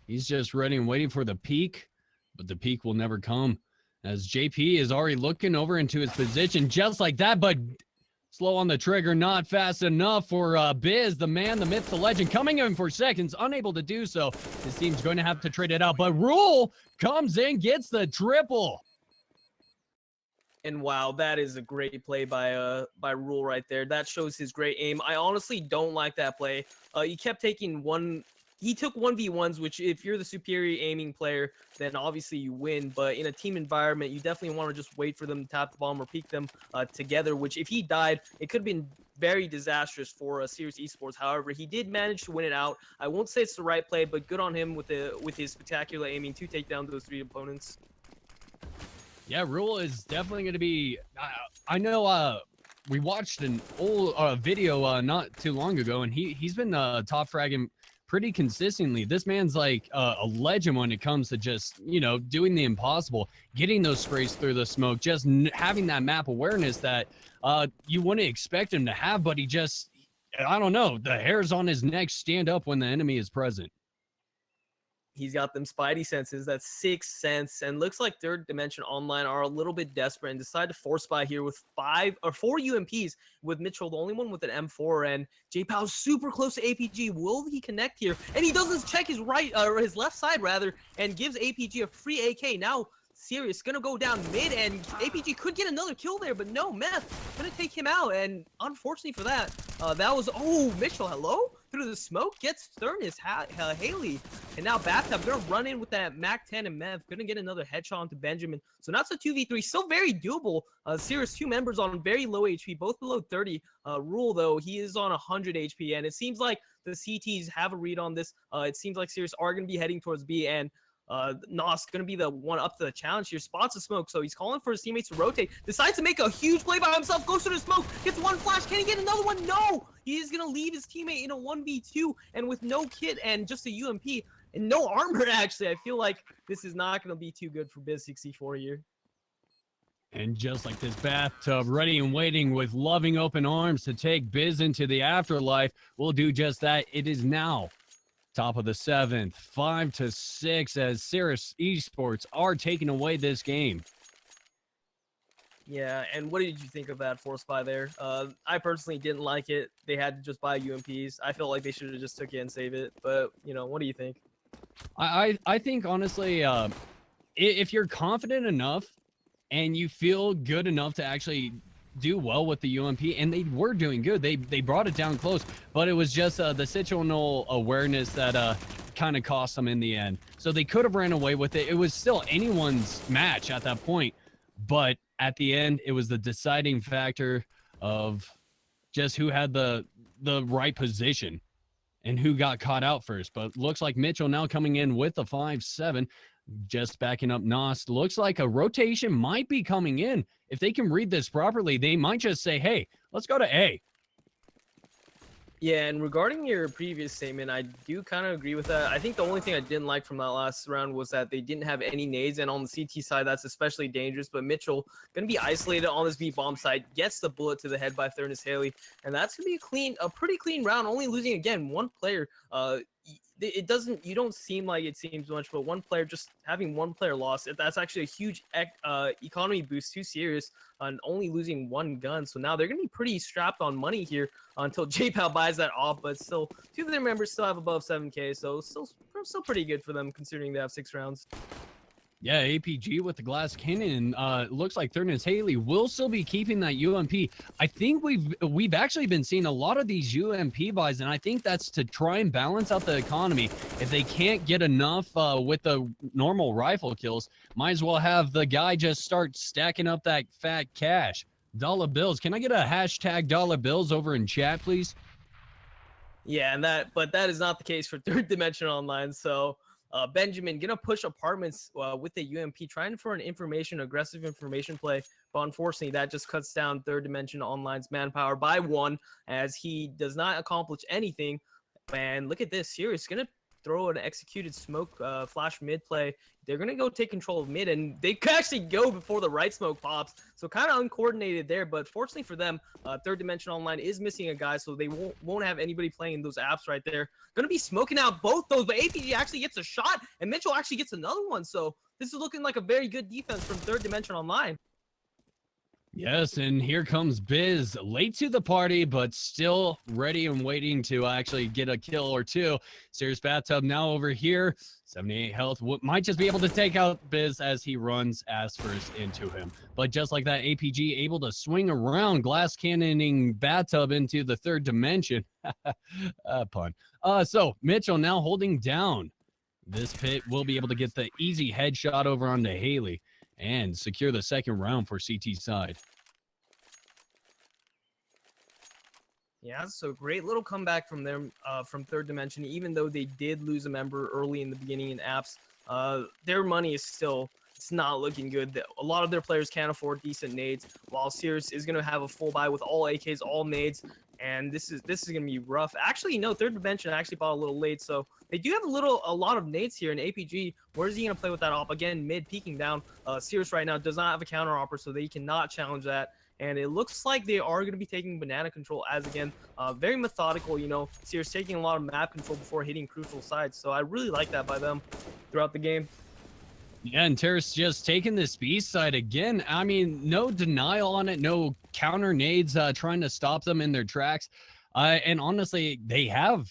He's just ready and waiting for the peak, but the peak will never come, as JP is already looking over into his position just like that, but slow on the trigger, not fast enough for Biz, the man, the myth, the legend, coming in for seconds, unable to do so. His team's going to have to trade it out, but Rule comes in, gets the triple. And wow, that is a great play by Rule right there. That shows his great aim. I honestly don't like that play. He kept taking he took 1v1s, which if you're the superior aiming player, then obviously you win. But in a team environment, you definitely want to just wait for them to tap the bomb or peek them together, which if he died, it could have been very disastrous for Cerus eSports. However, he did manage to win it out. I won't say it's the right play, but good on him with his spectacular aiming to take down those three opponents. Yeah, Rule is definitely going to be, I know we watched an old video not too long ago, and he's been top fragging pretty consistently. This man's like a legend when it comes to just, doing the impossible, getting those sprays through the smoke, just having that map awareness that you wouldn't expect him to have, but he just, I don't know, the hairs on his neck stand up when the enemy is present. He's got them spidey senses, that sixth sense, and looks like Third Dimension Online are a little bit desperate and decide to force spy here with 4 UMPs, with Mitchell the only one with an M4, and JPow's super close to APG. Will he connect here? And he doesn't check his his left side rather, and gives APG a free AK. Now Cerus gonna go down mid, and APG could get another kill there, but no, Meth gonna take him out, and unfortunately for that, that was, Mitchell, hello? Through the smoke, gets Thurnis, Haley, and now Bathtub gonna run in with that MAC-10, and Mev gonna get another headshot onto Benjamin. So now it's a 2v3, still very doable. Cerus, 2 members on very low HP, both below 30. Rule, though, he is on 100 HP, and it seems like the CTs have a read on this. It seems like Cerus are gonna be heading towards B, and Nos gonna be the one up to the challenge here. Spots the smoke, so he's calling for his teammates to rotate. Decides to make a huge play by himself. Goes to the smoke, gets one flash. Can he get another one? No. He is gonna leave his teammate in a 1v2, and with no kit and just a UMP and no armor. Actually, I feel like this is not gonna be too good for Biz64 here. And just like this, Bathtub ready and waiting with loving open arms to take Biz into the afterlife. We'll do just that. It is now top of the 7th, 5-6, as Cerus eSports are taking away this game. Yeah, and what did you think of that force buy there? I personally didn't like it. They had to just buy UMPs. I felt like they should have just took it and save it. But, what do you think? I think, honestly, if you're confident enough and you feel good enough to actually do well with the UMP, and they were doing good. They brought it down close, but it was just the situational awareness that kind of cost them in the end. So they could have ran away with it. It was still anyone's match at that point, but at the end, it was the deciding factor of just who had the right position and who got caught out first. But looks like Mitchell now coming in with the 5-7. Just backing up Nos. Looks like a rotation might be coming in. If they can read this properly, they might just say, hey, let's go to A. Yeah, and regarding your previous statement, I do kind of agree with that. I think the only thing I didn't like from that last round was that they didn't have any nades, and on the CT side, that's especially dangerous. But Mitchell going to be isolated on this B bomb side, gets the bullet to the head by Thurnis Haley, and that's going to be a pretty clean round, only losing, again, one player. You don't seem like it seems much, but one player, just having one player lost, that's actually a huge economy boost to Cerus on only losing one gun. So now they're going to be pretty strapped on money here until JPal buys that off, but still 2 of their members still have above 7K, so still pretty good for them considering they have 6 rounds. Yeah, APG with the glass cannon. Looks like Thurnis Haley will still be keeping that UMP. I think we've actually been seeing a lot of these UMP buys, and I think that's to try and balance out the economy. If they can't get enough with the normal rifle kills, might as well have the guy just start stacking up that fat cash. Dollar bills. Can I get a hashtag dollar bills over in chat, please? Yeah, but that is not the case for Third Dimension Online. So Benjamin gonna push apartments with the UMP, trying for an aggressive information play. But unfortunately, that just cuts down Third Dimension Online's manpower by 1, as he does not accomplish anything. And look at this, Cerus gonna throw an executed smoke flash mid play. They're gonna go take control of mid, and they could actually go before the right smoke pops. So kind of uncoordinated there, but fortunately for them, Third Dimension Online is missing a guy, so they won't have anybody playing those apps right there. Gonna be smoking out both those, but APG actually gets a shot, and Mitchell actually gets another one. So this is looking like a very good defense from Third Dimension Online. Yes, and here comes Biz, late to the party, but still ready and waiting to actually get a kill or two. Cerus Bathtub now over here, 78 health, might just be able to take out Biz as he runs ass first into him. But just like that, APG able to swing around, glass cannoning Bathtub into the Third Dimension. Pun. So Mitchell now holding down this pit, will be able to get the easy headshot over onto Haley and secure the second round for CT side. Yeah, so great little comeback from them, from Third Dimension. Even though they did lose a member early in the beginning in apps, their money is still, it's not looking good. A lot of their players can't afford decent nades, while Cerus is going to have a full buy with all AKs, all nades, and this is going to be rough. Actually, no, Third Dimension actually bought a little late, so they do have a lot of nades here in APG. Where is he going to play with that op? Again, mid peeking down. Cerus right now does not have a counter opper, so they cannot challenge that. And it looks like they are going to be taking banana control, as again, very methodical. You know, Cerus taking a lot of map control before hitting crucial sites. So I really like that by them throughout the game. Yeah, and Cerus just taking this B side again. I mean, no denial on it, no counter nades trying to stop them in their tracks. And honestly, they have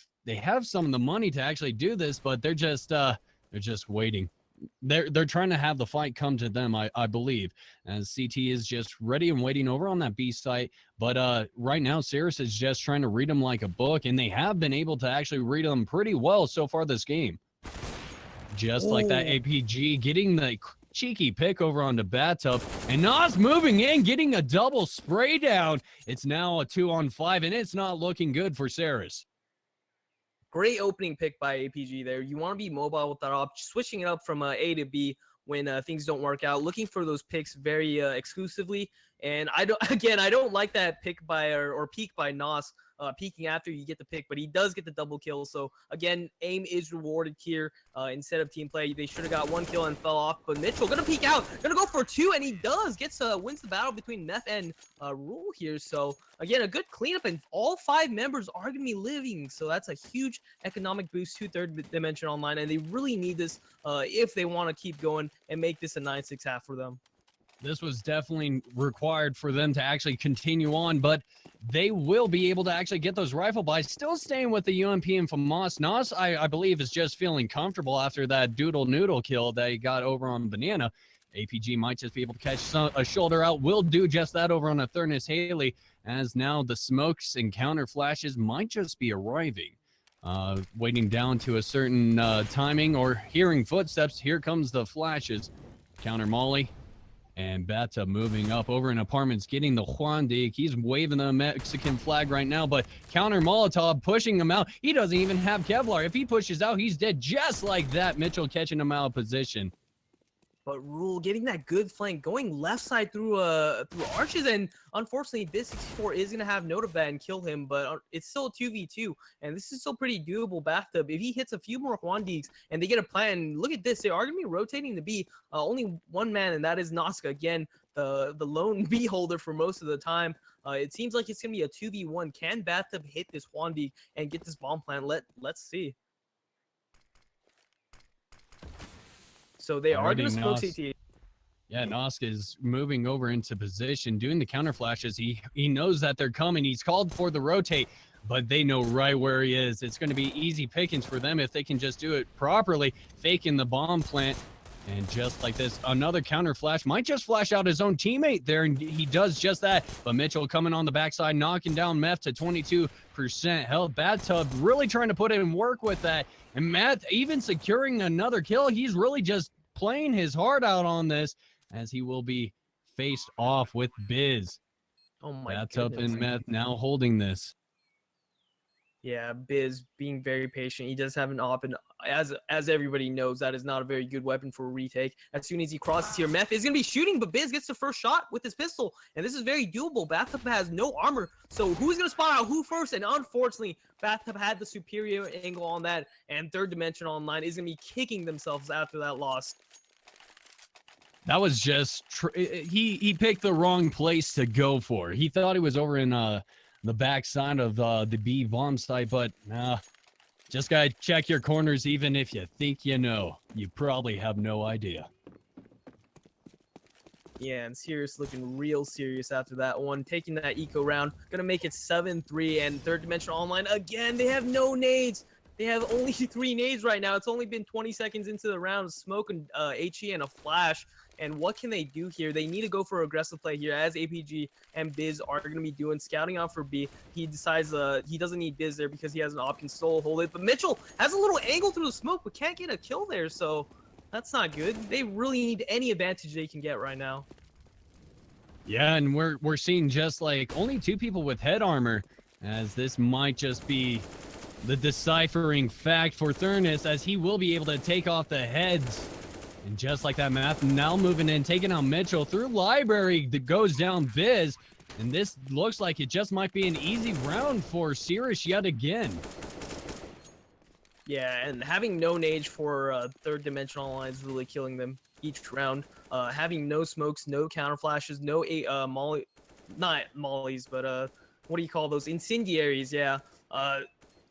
some of the money to actually do this, but they're just waiting. They're trying to have the fight come to them, I believe, as CT is just ready and waiting over on that B site. But right now, Cerus is just trying to read them like a book, and they have been able to actually read them pretty well so far this game. Just like that, APG getting the cheeky pick over onto Bathtub, and Nas moving in, getting a double spray down. It's now a 2-on-5, and it's not looking good for Cerus. Great opening pick by APG there. You want to be mobile with that op, switching it up from A to B when things don't work out, looking for those picks very exclusively. And I don't like that pick by or peek by Nos, peeking after you get the pick, but he does get the double kill. So again, aim is rewarded here instead of team play. They should have got 1 kill and fell off, but Mitchell gonna peek out, gonna go for 2, and he does, wins the battle between Meth and Rule here. So again, a good cleanup, and all 5 members are gonna be living. So that's a huge economic boost to Third Dimension Online, and they really need this if they want to keep going and make this a 9-6 half for them. This was definitely required for them to actually continue on, but they will be able to actually get those rifle buys. Still staying with the UMP and FAMAS. Nas, I believe, is just feeling comfortable after that doodle noodle kill that he got over on Banana. APG might just be able to catch a shoulder out. Will do just that over on a Thurnis Haley, as now the smokes and counter flashes might just be arriving. Waiting down to a certain timing or hearing footsteps. Here comes the flashes. Counter Molly. And Bathtub moving up over in apartments, getting the Juan Dig. He's waving the Mexican flag right now, but counter Molotov pushing him out. He doesn't even have Kevlar. If he pushes out, he's dead just like that. Mitchell catching him out of position. But Rule getting that good flank, going left side through arches, and unfortunately, Biz 64 is gonna have note of that and kill him. But it's still a 2v2, and this is still pretty doable. Bathtub, if he hits a few more Juan Digs and they get a plan, look at this. They are gonna be rotating the B. Only one man, and that is Noska. Again, the lone B holder for most of the time. It seems like it's gonna be a 2v1. Can Bathtub hit this Juan Dig and get this bomb plan? Let's see. So they are going to smoke CT. Yeah, Noska is moving over into position, doing the counter flashes. He knows that they're coming. He's called for the rotate, but they know right where he is. It's going to be easy pickings for them if they can just do it properly, faking the bomb plant. And just like this, another counter flash might just flash out his own teammate there, and he does just that. But Mitchell coming on the backside, knocking down Meth to 22% health. Bathtub really trying to put in work with that. And Meth even securing another kill. He's really just playing his heart out on this, as he will be faced off with Biz. Oh my Bathtub goodness. and Meth now holding this. Yeah, Biz being very patient. He does have an op, and as everybody knows, that is not a very good weapon for a retake. As soon as he crosses here, Meth is going to be shooting, but Biz gets the first shot with his pistol, and this is very doable. Bathtub has no armor, so who's going to spot out who first? And unfortunately, Bathtub had the superior angle on that, and Third Dimension Online is going to be kicking themselves after that loss. That was just he picked the wrong place to go for. He thought he was over in the backside of the B bomb site, but just gotta check your corners. Even if you think you know, you probably have no idea. Yeah, and Cerus looking real serious after that one, taking that eco round, gonna make it 7-3. And Third Dimension Online again, they have no nades. They have only 3 nades right now. It's only been 20 seconds into the round. Smoke and HE and a flash. And what can they do here? They need to go for aggressive play here, as APG and Biz are going to be doing. Scouting out for B. He decides he doesn't need Biz there because he has an op, can solo hold it. But Mitchell has a little angle through the smoke, but can't get a kill there. So that's not good. They really need any advantage they can get right now. Yeah, and we're seeing just like only 2 people with head armor, as this might just be the deciphering fact for Thurnis, as he will be able to take off the heads. And just like that, Math now moving in, taking out Mitchell through library that goes down Biz. And this looks like it just might be an easy round for Cerus yet again. Yeah, and having no nade for Third Dimension Online is really killing them each round. Having no smokes, no counter flashes, no not mollies, but what do you call those? Incendiaries, yeah.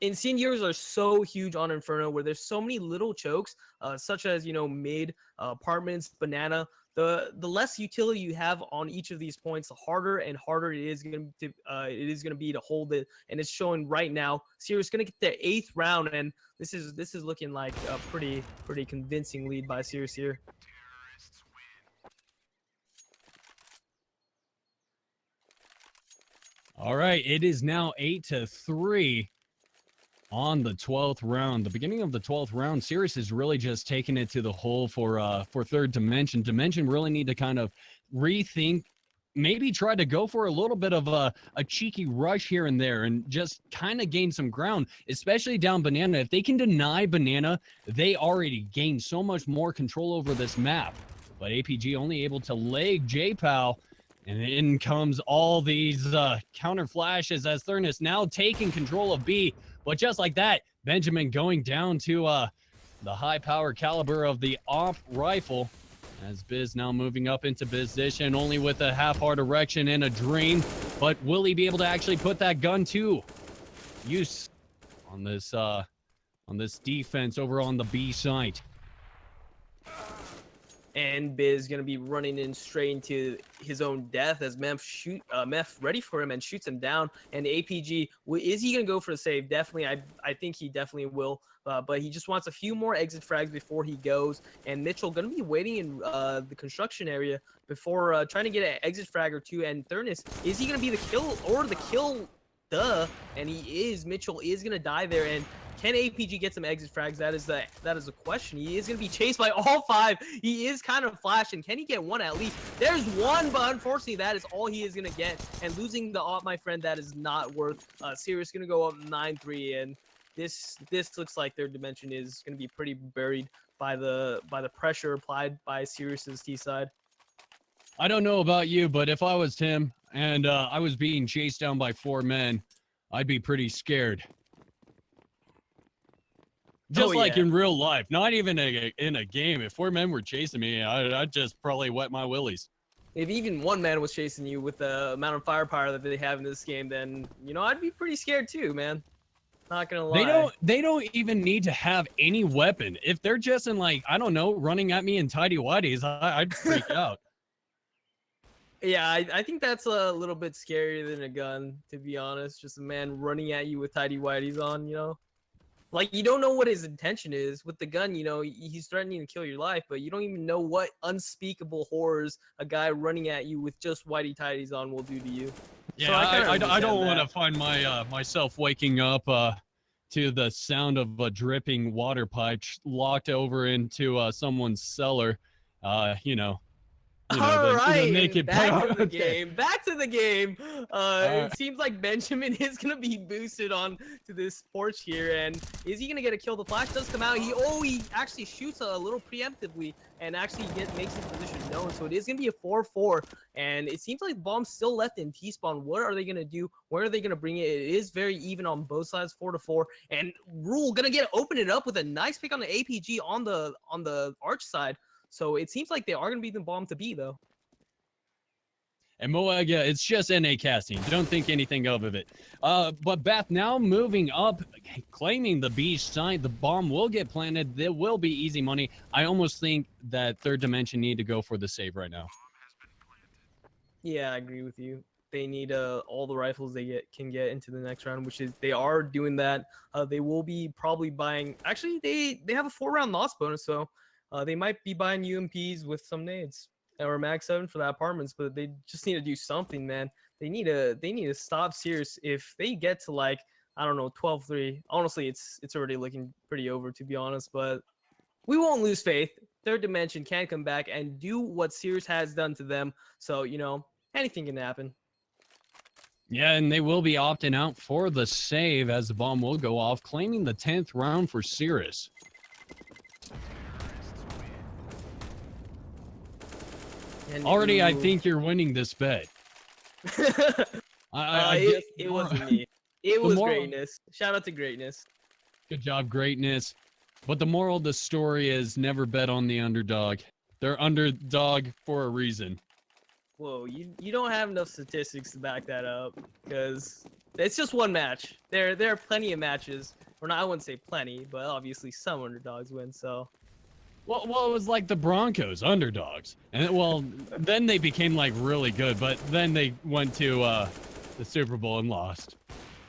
Incendiaries are so huge on Inferno, where there's so many little chokes, such as, mid, apartments, banana. The less utility you have on each of these points, the harder and harder it is going to be to hold it. And it's showing right now. Cerus going to get their 8th round, and this is looking like a pretty convincing lead by Cerus here. All right, it is now 8-3 on the 12th round. The beginning of the 12th round, Cerus is really just taking it to the hole for Third Dimension. Dimension really need to kind of rethink, maybe try to go for a little bit of a cheeky rush here and there and just kind of gain some ground, especially down Banana. If they can deny Banana, they already gain so much more control over this map. But APG only able to leg J-Pow. And in comes all these counter flashes as Thurnis now taking control of B. But just like that, Benjamin going down to the high power caliber of the op rifle. As Biz now moving up into position, only with a half-heart erection and a dream. But will he be able to actually put that gun to use on this defense over on the B site? And Biz gonna be running in straight into his own death as Meth ready for him and shoots him down. And APG, is he gonna go for the save? Definitely, I think he definitely will. But he just wants a few more exit frags before he goes. And Mitchell gonna be waiting in the construction area before trying to get an exit frag or 2. And Thurnis, is he gonna be the kill or the kill? Duh. And he is. Mitchell is gonna die there. And can APG get some exit frags? That is the question. He is going to be chased by all 5. He is kind of flashing. Can he get one at least? There's one, but unfortunately, that is all he is going to get. And losing the op, my friend, that is not worth. Cerus going to go up 9-3, and this looks like Third Dimension is going to be pretty buried by the pressure applied by Cerus's T side. I don't know about you, but if I was Tim and I was being chased down by 4 men, I'd be pretty scared. Just like in real life, not even in a game. If 4 men were chasing me, I'd just probably wet my willies. If even 1 man was chasing you with the amount of firepower that they have in this game, then, I'd be pretty scared too, man. Not gonna lie. They don't even need to have any weapon. If they're just in, like, I don't know, running at me in tidy whities, I'd freak out. Yeah, I think that's a little bit scarier than a gun, to be honest. Just a man running at you with tidy whities on, Like, you don't know what his intention is with the gun. You know, he's threatening to kill your life, but you don't even know what unspeakable horrors a guy running at you with just whitey tighties on will do to you. Yeah, So I kinda don't want to understand find my myself waking up to the sound of a dripping water pipe locked over into someone's cellar. You know, All the right, naked back to the Okay. game. Back to the game. right. It seems like Benjamin is gonna be boosted on to this porch here, and is he gonna get a kill? The flash does come out. He actually shoots a little preemptively and actually makes his position known. So it is gonna be a 4-4, and it seems like the bomb's still left in T-spawn. What are they gonna do? Where are they gonna bring it? It is very even on both sides, 4-4, and Rule gonna open it up with a nice pick on the APG on the arch side. So it seems like they are going to be the bomb to be, though. And Moega, it's just NA casting. Don't think anything of it. But Bath now moving up, claiming the B side. The bomb will get planted. There will be easy money. I almost think that Third Dimension need to go for the save right now. Yeah, I agree with you. They need all the rifles they can get into the next round, which is they are doing that. They will be probably buying. Actually, they have a 4-round loss bonus, so they might be buying UMPs with some nades or Mag 7 for the apartments, but they just need to do something, man. They need to stop Cerus. If they get to like, I don't know, 12-3, honestly, it's already looking pretty over, to be honest, but we won't lose faith. Third Dimension can come back and do what Cerus has done to them. So, you know, anything can happen. Yeah, and they will be opting out for the save as the bomb will go off, claiming the 10th round for Cerus. Already, I think you're winning this bet. I guess it wasn't me. It was greatness. Shout out to greatness. Good job, greatness. But the moral of the story is never bet on the underdog. They're underdog for a reason. Whoa, you don't have enough statistics to back that up, because it's just one match. There are plenty of matches. Or not, I wouldn't say plenty, but obviously some underdogs win. So. Well, it was like the Broncos, underdogs. And well, then they became like really good, but then they went to the Super Bowl and lost.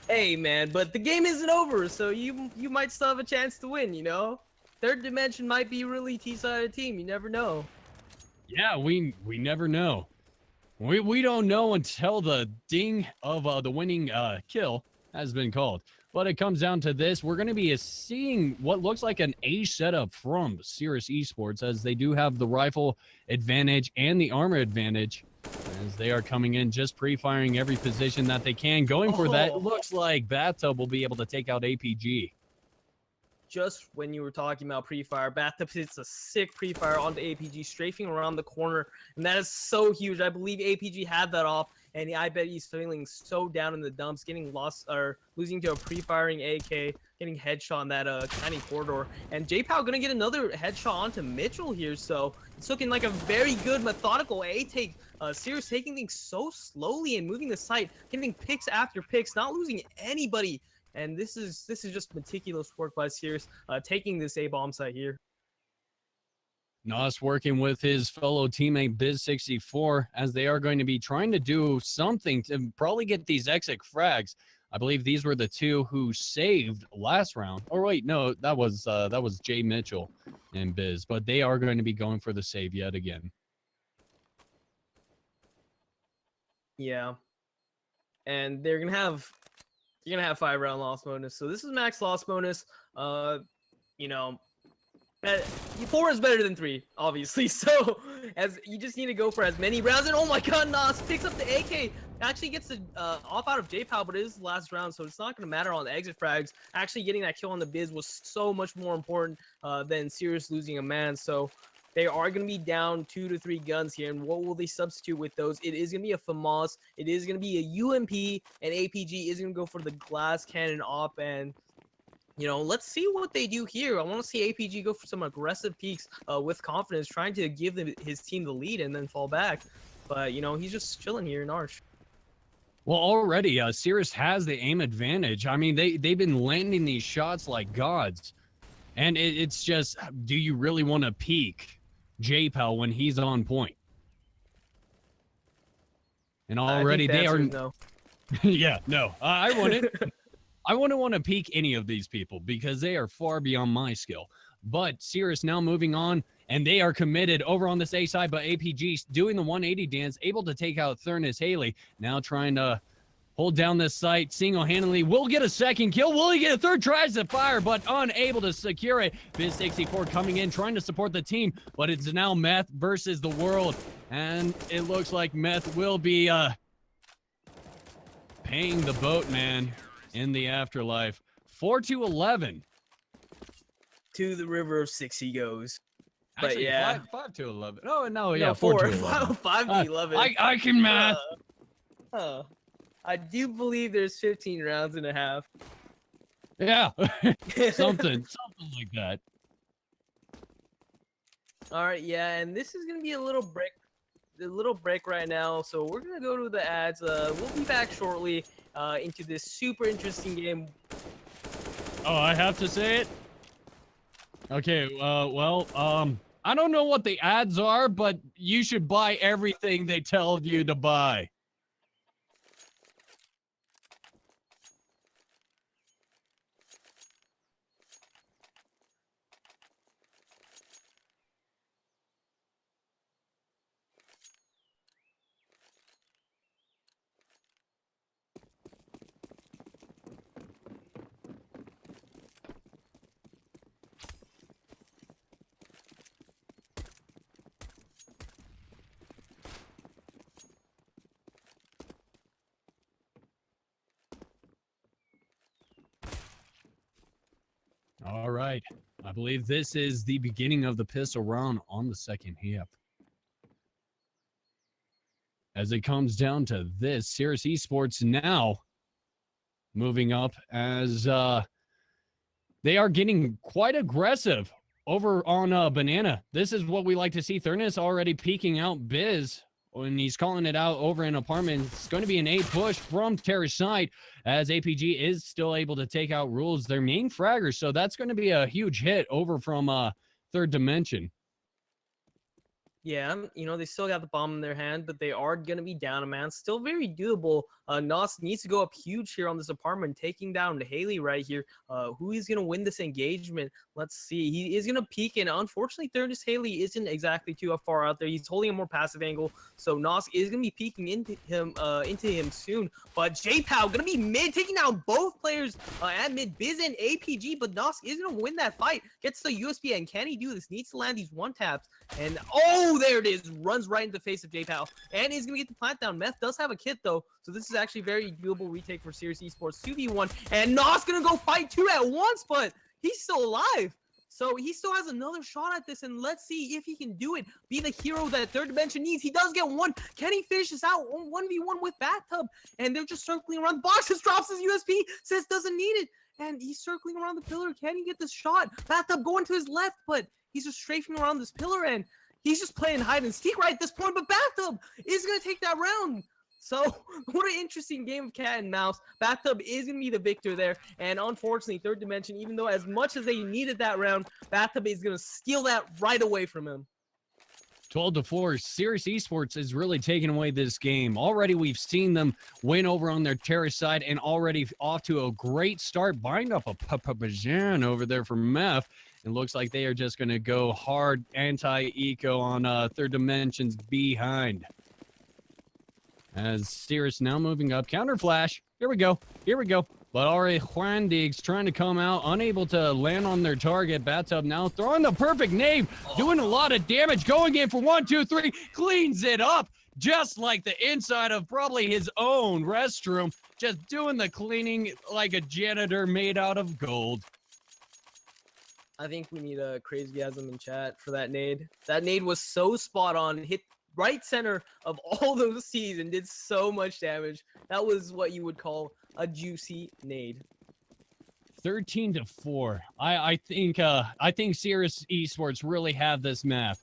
Hey man, but the game isn't over, so you might still have a chance to win, you know? Third Dimension might be a really T-sided team, you never know. Yeah, we never know. We don't know until the ding of the winning kill has been called. But it comes down to this. We're going to be seeing what looks like an A setup from Cerus eSports, as they do have the rifle advantage and the armor advantage, as they are coming in just pre-firing every position that they can. Going for that, it looks like Bathtub will be able to take out APG. Just when you were talking about pre-fire, Bathtub hits a sick pre-fire onto APG, strafing around the corner, and that is so huge. I believe APG had that off, and I bet he's feeling so down in the dumps, getting lost or losing to a pre-firing AK, getting headshot on that tiny corridor. And J-Pow gonna get another headshot onto Mitchell here, so it's looking like a very good methodical A take. Cerus taking things so slowly and moving the site, getting picks after picks, not losing anybody. And this is just meticulous work by Cerus, taking this A bomb site here. Nos working with his fellow teammate Biz64, as they are going to be trying to do something to probably get these exit frags. I believe these were the two who saved last round. Or wait, no, that was Jay Mitchell and Biz, but they are going to be going for the save yet again. Yeah, and they're gonna have 5-round loss bonus. So this is max loss bonus. You know, 4 is better than 3, obviously. So as you just need to go for as many rounds. And oh my God, Nas picks up the AK. Actually gets the off out of J-Pow, but it is the last round, so it's not going to matter on the exit frags. Actually getting that kill on the Biz was so much more important than Cerus losing a man. So they are going to be down 2 to 3 guns here, and what will they substitute with those? It is going to be a FAMAS, it is going to be a UMP, and APG is going to go for the glass cannon op. And you know, let's see what they do here. I want to see APG go for some aggressive peaks with confidence, trying to give his team the lead and then fall back. But you know, he's just chilling here in Arch. Well, already, Cerus has the aim advantage. I mean, they've been landing these shots like gods. And it's just, do you really want to peek J-Pow when he's on point? And already I think they are... No. Yeah, no, I want it. I wouldn't want to peek any of these people because they are far beyond my skill. But Cerus now moving on, and they are committed over on this A side, but APG doing the 180 dance, able to take out Thurnis Haley, now trying to hold down this site single-handedly. Will get a second kill. Will he get a third? Tries to fire, but unable to secure it. Biz64 coming in, trying to support the team, but it's now Meth versus the world. And it looks like Meth will be paying the boatman in the afterlife. 4-11. To the river of 6 he goes. But Actually, yeah. 5-11. Oh, no, yeah, No, 4-11. 5 to 11. I can math. I do believe there's 15 rounds and a half. Yeah, something like that. All right, yeah, and this is gonna be a little break right now. So we're gonna go to the ads. We'll be back shortly into this super interesting game. Oh, I have to say it? Okay, well, I don't know what the ads are, but you should buy everything they tell you to buy. All right. I believe this is the beginning of the pistol round on the second half. As it comes down to this, Cerus eSports now moving up as they are getting quite aggressive over on Banana. This is what we like to see. Thurnis already peeking out Biz when he's calling it out over in apartment. It's going to be an 8 push from Terra's side as APG is still able to take out Rules, their main fragger. So that's going to be a huge hit over from Third Dimension. Yeah, they still got the bomb in their hand, but they are going to be down a man. Still very doable. Nos needs to go up huge here on this apartment, taking down Haley right here. Who is going to win this engagement? Let's see. He is going to peek, and unfortunately, Thurnis Haley isn't exactly too far out there. He's holding a more passive angle, so Nos is going to be peeking into him soon. But J-Pow going to be mid, taking down both players at mid, Biz and APG, but Nos is going to win that fight. Gets the USB, and can he do this? Needs to land these one taps, and there it is. Runs right into the face of J-Pow, and he's going to get the plant down. Meth does have a kit, though, so this is actually very doable retake for Cerus eSports. 2v1, and Nos going to go fight 2 at once, but he's still alive. So he still has another shot at this, and let's see if he can do it. Be the hero that Third Dimension needs. He does get one. Can he finish this out? 1v1 with Bathtub, and they're just circling around the box. Just drops his USP, says doesn't need it, and he's circling around the pillar. Can he get this shot? Bathtub going to his left, but he's just strafing around this pillar, and he's just playing hide and seek right at this point, but Bathtub is going to take that round. So, what an interesting game of cat and mouse. Bathtub is going to be the victor there, and unfortunately, Third Dimension, even though as much as they needed that round, Bathtub is going to steal that right away from him. 12-4, Cerus eSports is really taking away this game. Already we've seen them win over on their terrace side and already off to a great start. Bind up a Papajan over there for Meth. It looks like they are just going to go hard anti-eco on Third Dimension's behind. As Cerus now moving up. Counter flash. Here we go. But already Juan Diggs trying to come out, unable to land on their target. Bathtub now throwing the perfect nade, doing a lot of damage, going in for 1, 2, 3, cleans it up, just like the inside of probably his own restroom, just doing the cleaning like a janitor made out of gold. I think we need a crazygasm in chat for that nade. That nade was so spot on, hit right center of all those C's and did so much damage. That was what you would call a juicy nade. 13-4. I think Cerus eSports really have this map.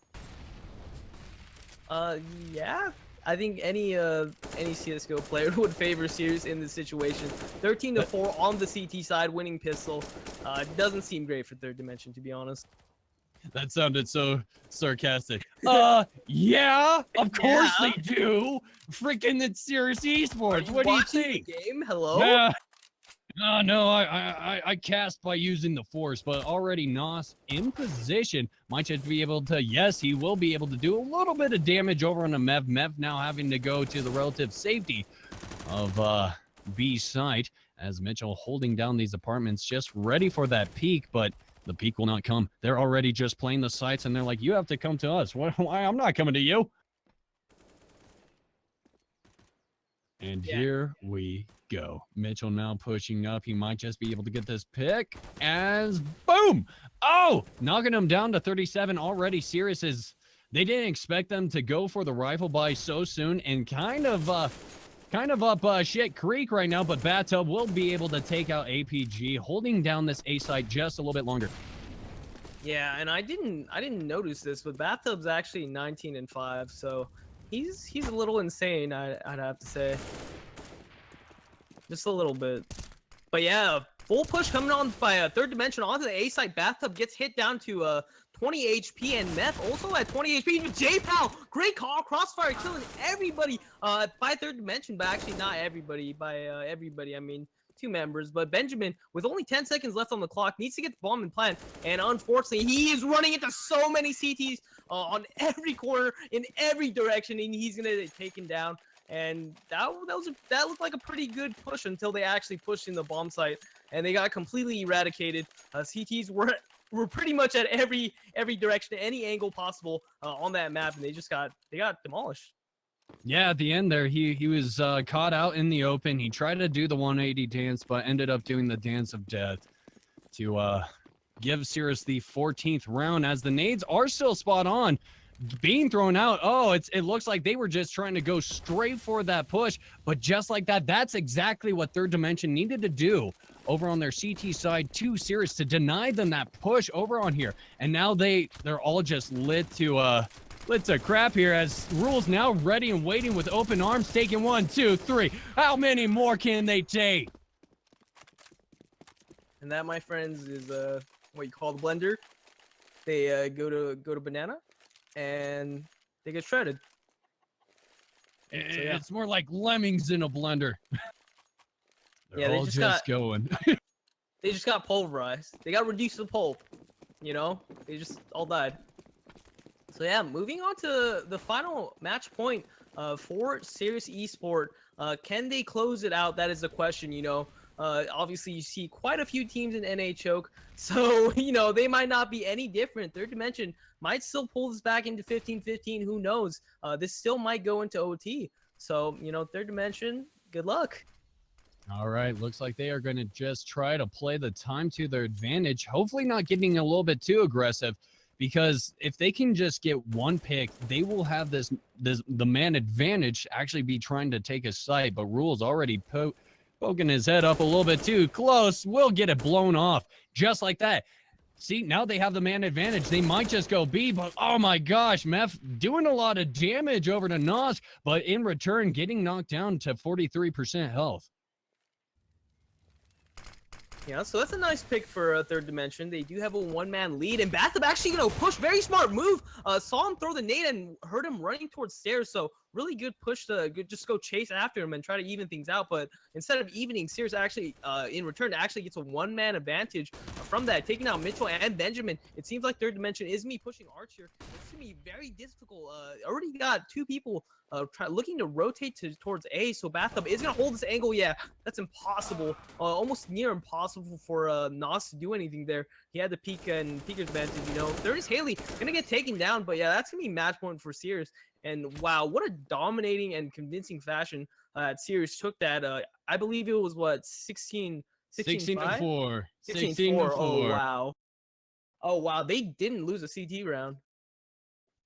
Yeah. I think any CS:GO player would favor Cerus in this situation. 13-4 on the CT side, winning pistol. Doesn't seem great for Third Dimension, to be honest. That sounded so sarcastic. Yeah, of course they do. Freaking it's Cerus eSports. What do you think? The game? Hello? Yeah. Oh, no, I cast by using the force, but already Nos in position might just be able to, yes, he will be able to do a little bit of damage over on the Mev. Mev now having to go to the relative safety of B site as Mitchell holding down these apartments, just ready for that peak, but the peak will not come. They're already just playing the sites, and they're like, you have to come to us. Why? I'm not coming to you. And Yeah. here we go. Mitchell now pushing up. He might just be able to get this pick as boom. Oh, knocking him down to 37 already. Cerus is, they didn't expect them to go for the rifle buy so soon and kind of up shit creek right now, but Bathtub will be able to take out APG, holding down this A site just a little bit longer. Yeah, and I didn't notice this, but Bathtub's actually 19-5, so he's a little insane. I'd have to say, just a little bit. But yeah, full push coming on by Third Dimension onto the A side. Bathtub gets hit down to 20 HP, and Meth also at 20 HP. J-Pal, great call, crossfire killing everybody by Third Dimension, but actually not everybody. By everybody, I mean 2 members. But Benjamin, with only 10 seconds left on the clock, needs to get the bomb and plant. And unfortunately, he is running into so many CTs on every corner, in every direction, and he's gonna get taken down. And that looked like a pretty good push until they actually pushed in the bomb site, and they got completely eradicated. CTs were pretty much at every direction, any angle possible on that map, and they got demolished. Yeah, at the end there, he was caught out in the open. He tried to do the 180 dance, but ended up doing the dance of death to give Cerus the 14th round, as the nades are still spot on being thrown out. Oh, it looks like they were just trying to go straight for that push, but just like that, that's exactly what Third Dimension needed to do over on their CT side to Cerus to deny them that push over on here. And now they're all just lit to crap here, as Rules now ready and waiting with open arms, taking 1, 2, 3. How many more can they take? And that, my friends, is what you call the blender. They go to banana, and they get shredded. yeah. It's more like lemmings in a blender. Yeah, they all just going. They just got pulverized. They got reduced to pulp. You know, they just all died. So yeah, moving on to the final match point for Cerus eSport. Can they close it out? That is the question. You know, obviously you see quite a few teams in NA choke, so you know they might not be any different. Third Dimension might still pull this back into 15-15. Who knows? This still might go into OT. So you know, Third Dimension, good luck. All right, looks like they are going to just try to play the time to their advantage, hopefully not getting a little bit too aggressive, because if they can just get one pick, they will have the man advantage, actually be trying to take a site. But Rule's already poking his head up a little bit too close, will get it blown off just like that. See, now they have the man advantage. They might just go B, but oh my gosh, Meth doing a lot of damage over to Nos, but in return getting knocked down to 43% health. Yeah, so that's a nice pick for Third Dimension. They do have a one-man lead, and Bathtub actually gonna push. Very smart move. Saw him throw the nade and heard him running towards stairs. So really good push to just go chase after him and try to even things out. But instead of evening, Cerus actually, in return, actually gets a one-man advantage from that, taking out Mitchell and Benjamin. It seems like Third Dimension is me pushing Arch here. It's gonna be very difficult. Already got 2 people looking to rotate towards A, so Bathtub is gonna hold this angle. Yeah, that's impossible, almost near impossible for Nos to do anything there. He had the peek and peeker's advantage, you know. There is Haley gonna get taken down, but yeah, that's gonna be match point for Cerus. And wow, what a dominating and convincing fashion Cerus took that. I believe it was what 16 to 4. 16-4. Oh wow, they didn't lose a CT round.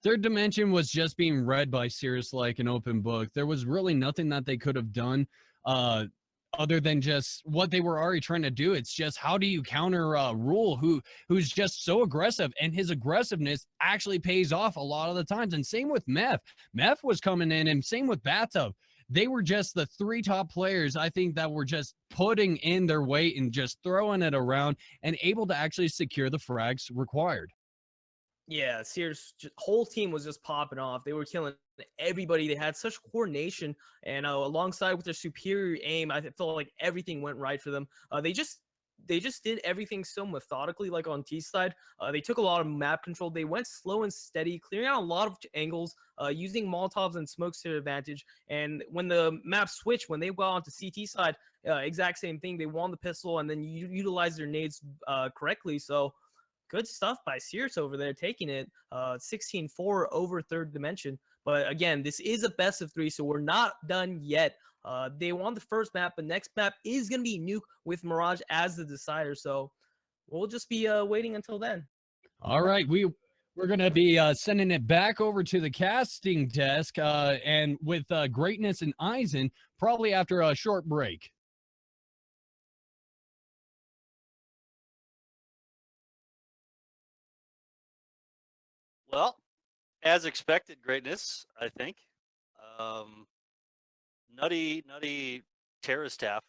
Third Dimension was just being read by Cerus like an open book. There was really nothing that they could have done other than just what they were already trying to do. It's just, how do you counter Rule, who's just so aggressive, and his aggressiveness actually pays off a lot of the times. And same with Meth. Meth was coming in, and same with Bathtub. They were just the 3 top players, I think, that were just putting in their weight and just throwing it around and able to actually secure the frags required. Yeah, Cerus' whole team was just popping off. They were killing everybody. They had such coordination, and alongside with their superior aim, I felt like everything went right for them. They just did everything so methodically, like on T side. They took a lot of map control. They went slow and steady, clearing out a lot of angles, using Molotovs and smokes to their advantage. And when the map switched, when they got onto CT side, exact same thing. They won the pistol and then utilized their nades correctly. So good stuff by Cerus over there, taking it 16-4 over third dimension. But again, this is a best of 3, so we're not done yet. They won the first map. The next map is going to be Nuke with Mirage as the decider. So we'll just be waiting until then. All right, we're gonna be sending it back over to the casting desk, and with Greatness and Eisen, probably after a short break. Well, as expected, Greatness, I think. Um, nutty terror staff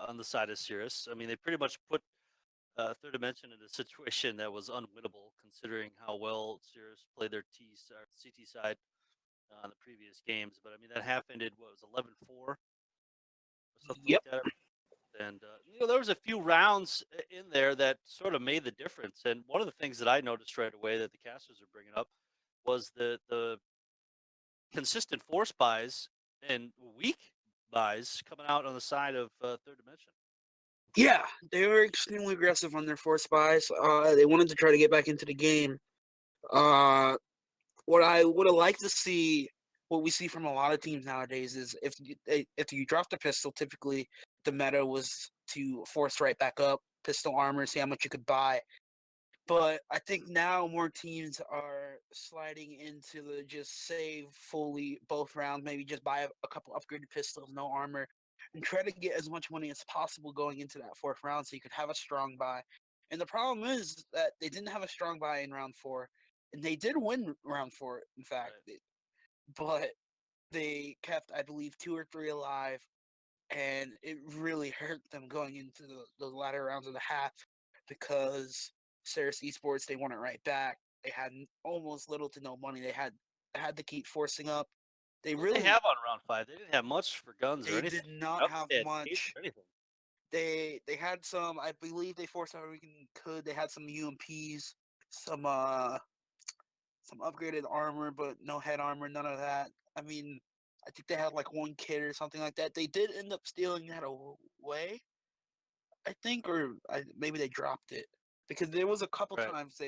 on the side of Cirrus. I mean, they pretty much put Third Dimension in a situation that was unwinnable, considering how well Cirrus played their CT side on the previous games. But I mean, that half ended, what was 11-4 or something Yep. like that. And there was a few rounds in there that sort of made the difference. And one of the things that I noticed right away that the casters are bringing up was the consistent force buys and weak buys coming out on the side of Third Dimension. Yeah, they were extremely aggressive on their force buys. They wanted to try to get back into the game. What I would have liked to see, what we see from a lot of teams nowadays, is if you drop the pistol, typically the meta was to force right back up, pistol armor, see how much you could buy. But I think now more teams are sliding into the just save fully both rounds, maybe just buy a couple upgraded pistols, no armor, and try to get as much money as possible going into that fourth round so you could have a strong buy. And the problem is that they didn't have a strong buy in round 4, and they did win round 4, in fact, but they kept, I believe, 2 or 3 alive, and it really hurt them going into the latter rounds of the half because Cerus eSports, they won it right back. They had almost little to no money. They had to keep forcing up. They What did really they have on round 5? They didn't have much for guns or they anything. did I not don't think have they had nades much. or anything. They had some. I believe they forced everything they could. They had some UMPs, some upgraded armor, but no head armor, none of that. I mean, I think they had like 1 kit or something like that. They did end up stealing that away, I think, or maybe they dropped it because there was a couple Right. times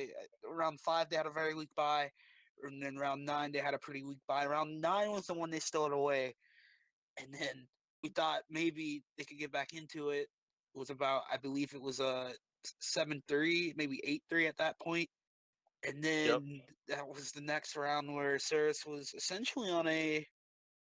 round 5 they had a very weak buy, and then round 9 they had a pretty weak buy. Round 9 was the one they stole it away, and then we thought maybe they could get back into it. It was about, I believe it was a 7-3, maybe 8-3 at that point. And Yep. then that was the next round where Cerus was essentially on a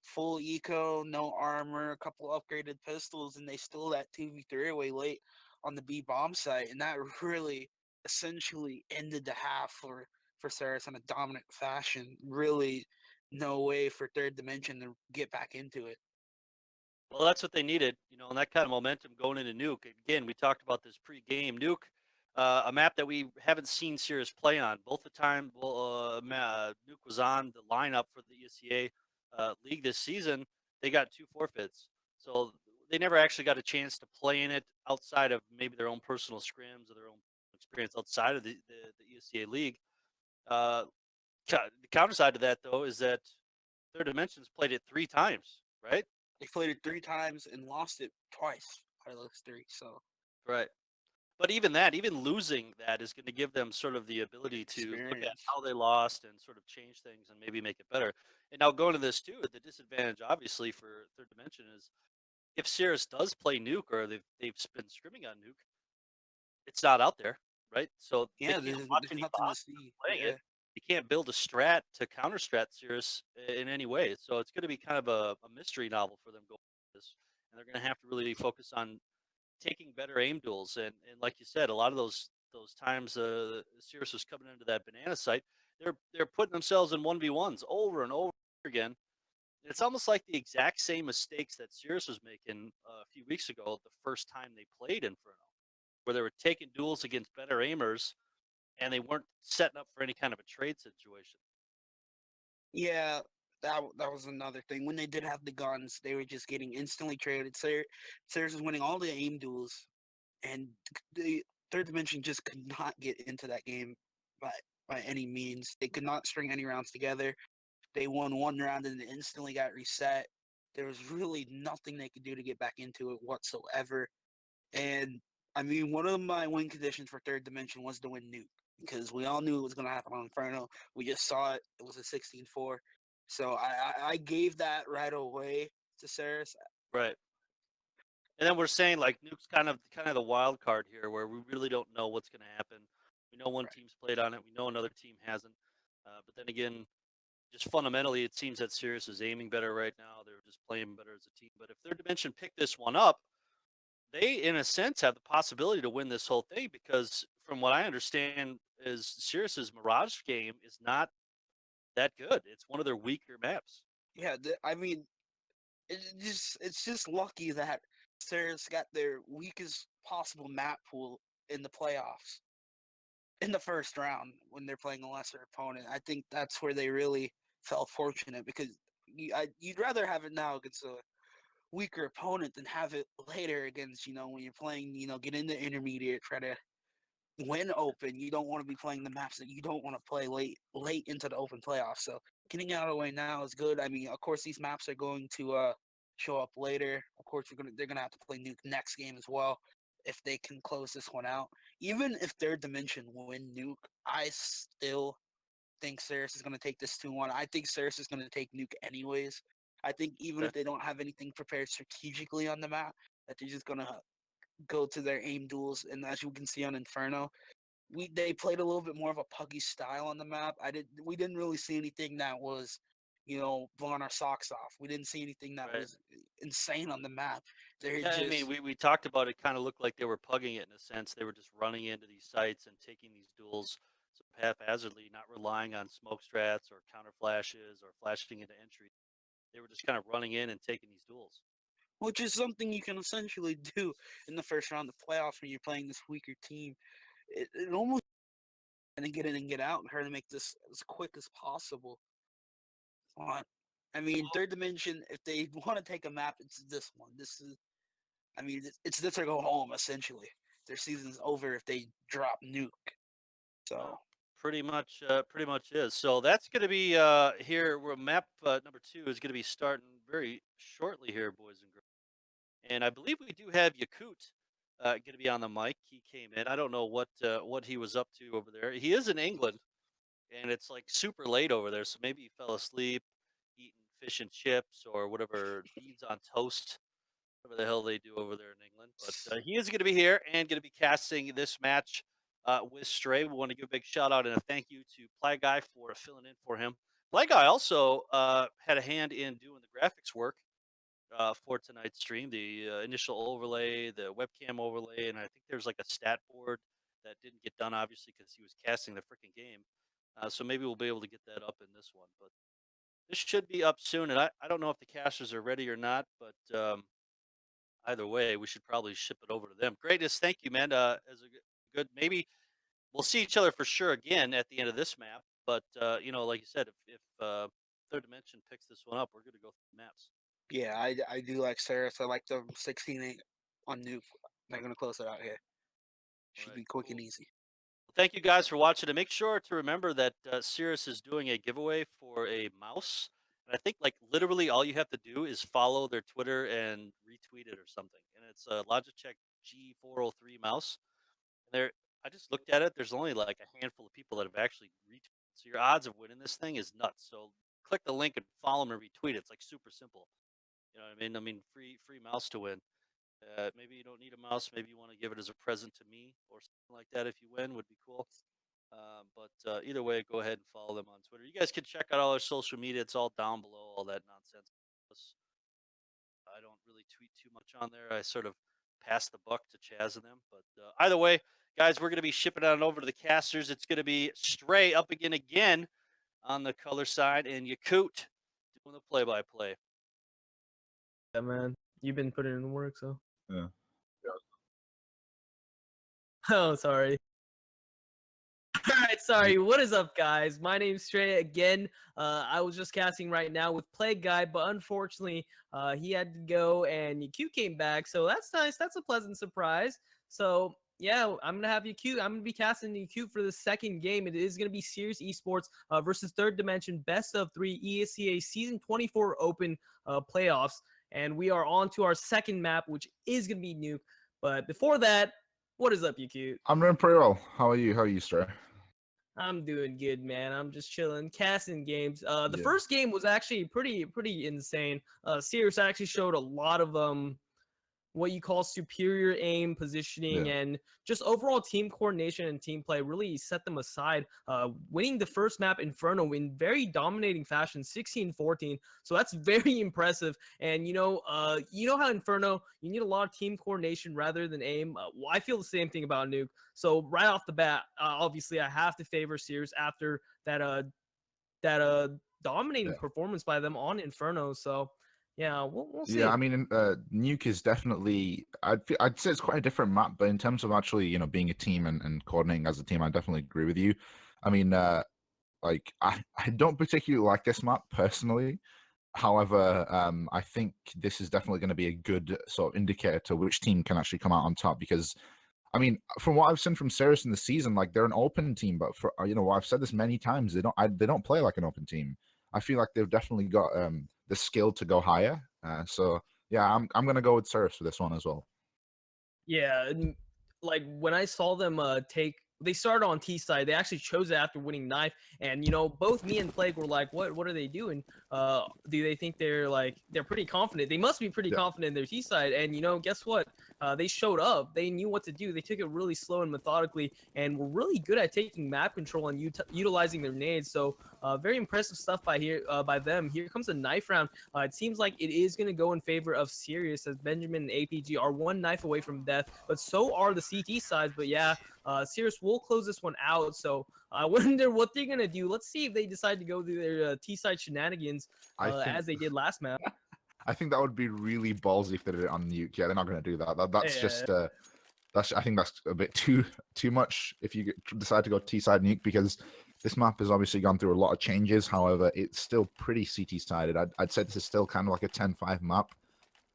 full eco, no armor, a couple upgraded pistols, and they stole that 2v3 away late on the B bomb site, and that really essentially ended the half for Cerus in a dominant fashion. Really, no way for Third Dimension to get back into it. Well, that's what they needed, and that kind of momentum going into Nuke. Again, we talked about this pre-game. Nuke, a map that we haven't seen Cirrus play on. Both the time Nuke was on the lineup for the ESCA league this season, they got 2 forfeits. So they never actually got a chance to play in it outside of maybe their own personal scrims or their own experience outside of the ESCA league. The counter side to that, though, is that Third Dimensions played it 3 times, right? They played it 3 times and lost it twice out of those 3. So Right. But even that, even losing that is going to give them sort of the ability to look at experience. how they lost and sort of change things and maybe make it better. And now going to this too, the disadvantage obviously for Third Dimension is if Cirrus does play Nuke or they've been scrimming on Nuke, it's not out there, right? So they Yeah, can't there's, watch there's any nothing to bots see. playing Yeah. it. You can't build a strat to counter strat Cirrus in any way. So it's going to be kind of a mystery novel for them going through this, and they're going to have to really focus on taking better aim duels. And like you said, a lot of those times Cirrus was coming into that banana site, they're putting themselves in 1v1s over and over again. And it's almost like the exact same mistakes that Cirrus was making a few weeks ago, the first time they played Inferno, where they were taking duels against better aimers and they weren't setting up for any kind of a trade situation. Yeah, that was another thing. When they did have the guns, they were just getting instantly traded. Cerus was winning all the aim duels, and the Third Dimension just could not get into that game by by any means. They could not string any rounds together. They won one round and then instantly got reset. There was really nothing they could do to get back into it whatsoever. And I mean, one of my win conditions for Third Dimension was to win Nuke because we all knew it was going to happen on Inferno. We just saw it. It was a 16-4. So I gave that right away to Cerus. Right. And then we're saying like Nuke's kind of the wild card here, where we really don't know what's going to happen. We know one Right. team's played on it. We know another team hasn't. But then again, just fundamentally, it seems that Cerus is aiming better right now. They're just playing better as a team. But if Third Dimension picked this one up, they, in a sense, have the possibility to win this whole thing because, from what I understand, is Cerus's Mirage game is not that good. It's one of their weaker maps. Yeah, I mean, it's just lucky that Cerus got their weakest possible map pool in the playoffs in the first round when they're playing a lesser opponent. I think that's where they really felt fortunate because you'd rather have it now against a weaker opponent than have it later against, when you're playing, get into intermediate, try to win open. You don't want to be playing the maps that you don't want to play late into the open playoffs. So getting out of the way now is good. I mean, of course, these maps are going to show up later. Of course, they're gonna have to play Nuke next game as well if they can close this one out. Even if Third Dimension win Nuke, I still think Cerus is going to take this 2-1. I think Cerus is going to take Nuke anyways. I think even Okay. if they don't have anything prepared strategically on the map, that they're just going to go to their aim duels. And as you can see on Inferno, they played a little bit more of a puggy style on the map. We didn't really see anything that was, blowing our socks off. We didn't see anything that Right. was insane on the map. They're Yeah, I just mean, we talked about it. Kind of looked like they were pugging it in a sense. They were just running into these sites and taking these duels sort of haphazardly, not relying on smoke strats or counter flashes or flashing into entry. They were just kind of running in and taking these duels. which is something you can essentially do in the first round of playoffs when you're playing this weaker team. It almost and then get in and get out and try to make this as quick as possible. But, I mean, Third Dimension, if they want to take a map, it's this one. This is, I mean, it's this or go home, essentially. Their season's over if they drop Nuke. So, Pretty much is. So that's going to be here. Where map number 2 is going to be starting very shortly here, boys and girls. And I believe we do have Yakut going to be on the mic. He came in. I don't know what he was up to over there. He is in England, and it's like super late over there. So maybe he fell asleep eating fish and chips or whatever beans on toast, whatever the hell they do over there in England. But he is going to be here and going to be casting this match with Stray. We want to give a big shout out and a thank you to Play Guy for filling in for him. Play Guy also had a hand in doing the graphics work for tonight's stream, the initial overlay, the webcam overlay, and I think there's like a stat board that didn't get done, obviously, because he was casting the freaking game. So maybe we'll be able to get that up in this one. But this should be up soon, and I don't know if the casters are ready or not, but either way, we should probably ship it over to them. Greatness, thank you, man. As a good, maybe we'll see each other for sure again at the end of this map. But like you said, if Third Dimension picks this one up, we're going to go through the maps. yeah, I do like Cerus. I like the 16-8 on Nuke. They're going to close it out here. Should Right, be quick cool. and easy. Well, thank you guys for watching. And make sure to remember that Cerus is doing a giveaway for a mouse. And I think like literally all you have to do is follow their Twitter and retweet it or something. And it's a Logitech G403 mouse. And I just looked at it. There's only like a handful of people that have actually retweeted. So your odds of winning this thing is nuts. So click the link and follow them and retweet it. It's like super simple. You know what I mean? I mean, free mouse to win. Maybe you don't need a mouse. Maybe you want to give it as a present to me or something like that. If you win, would be cool. But either way, go ahead and follow them on Twitter. You guys can check out all their social media. It's all down below, all that nonsense. I don't really tweet too much on there. I sort of pass the buck to Chaz and them. But either way, guys, we're going to be shipping on over to the casters. It's going to be Stray up again on the color side, and Yakut doing the play-by-play. Yeah, man. You've been putting in the work, so. Yeah. Oh, sorry. All right, sorry. What is up, guys? My name's Trey again. I was just casting right now with Plague Guy, but unfortunately, he had to go and Q came back. So that's nice. That's a pleasant surprise. So yeah, I'm gonna have Q. I'm gonna be casting Q for the second game. It is gonna be Cerus eSports versus Third Dimension Best of 3 ESCA Season 24 Open playoffs, and we are on to our second map, which is gonna be Nuke. But before that, what is up, Q? I'm doing pretty well. How are you? How are you, Stray? I'm doing good, man. I'm just chilling, casting games. The Yeah. first game was actually pretty insane. Cerus actually showed a lot of what you call superior aim, positioning, Yeah. and just overall team coordination and team play really set them aside, winning the first map Inferno in very dominating fashion, 16-14. So that's very impressive. And you know how Inferno, you need a lot of team coordination rather than aim. Well, I feel the same thing about Nuke. So right off the bat, obviously I have to favor Cerus after that dominating Yeah. performance by them on Inferno. So yeah, we'll see. Yeah, I mean, Nuke is definitely. I'd say it's quite a different map, but in terms of actually, being a team and coordinating as a team, I definitely agree with you. I mean, like I don't particularly like this map personally. However, I think this is definitely going to be a good sort of indicator to which team can actually come out on top because. I mean, from what I've seen from Cerus in the season, like they're an open team, but for I've said this many times, they don't play like an open team. I feel like they've definitely got the skill to go higher. So yeah, I'm gonna go with Cerus for this one as well. Yeah, and like when I saw them they started on T side. They actually chose it after winning knife, and both me and Plague were like, "What are they doing? Do they think they're pretty confident? They must be pretty Yeah. confident in their T side." And guess what? They showed up. They knew what to do. They took it really slow and methodically, and were really good at taking map control and utilizing their nades. So very impressive stuff by them. Here comes a knife round. It seems like it is going to go in favor of Cerus as Benjamin and APG are one knife away from death, but so are the CT sides. But yeah, Cerus will close this one out. So I wonder what they're going to do. Let's see if they decide to go through their T-side shenanigans as they did last map. I think that would be really ballsy if they did it on Nuke. Yeah, they're not going to do that. That's Yeah. just I think that's a bit too much if you decide to go T-side Nuke because this map has obviously gone through a lot of changes. However, it's still pretty CT-sided. I'd say this is still kind of like a 10-5 map.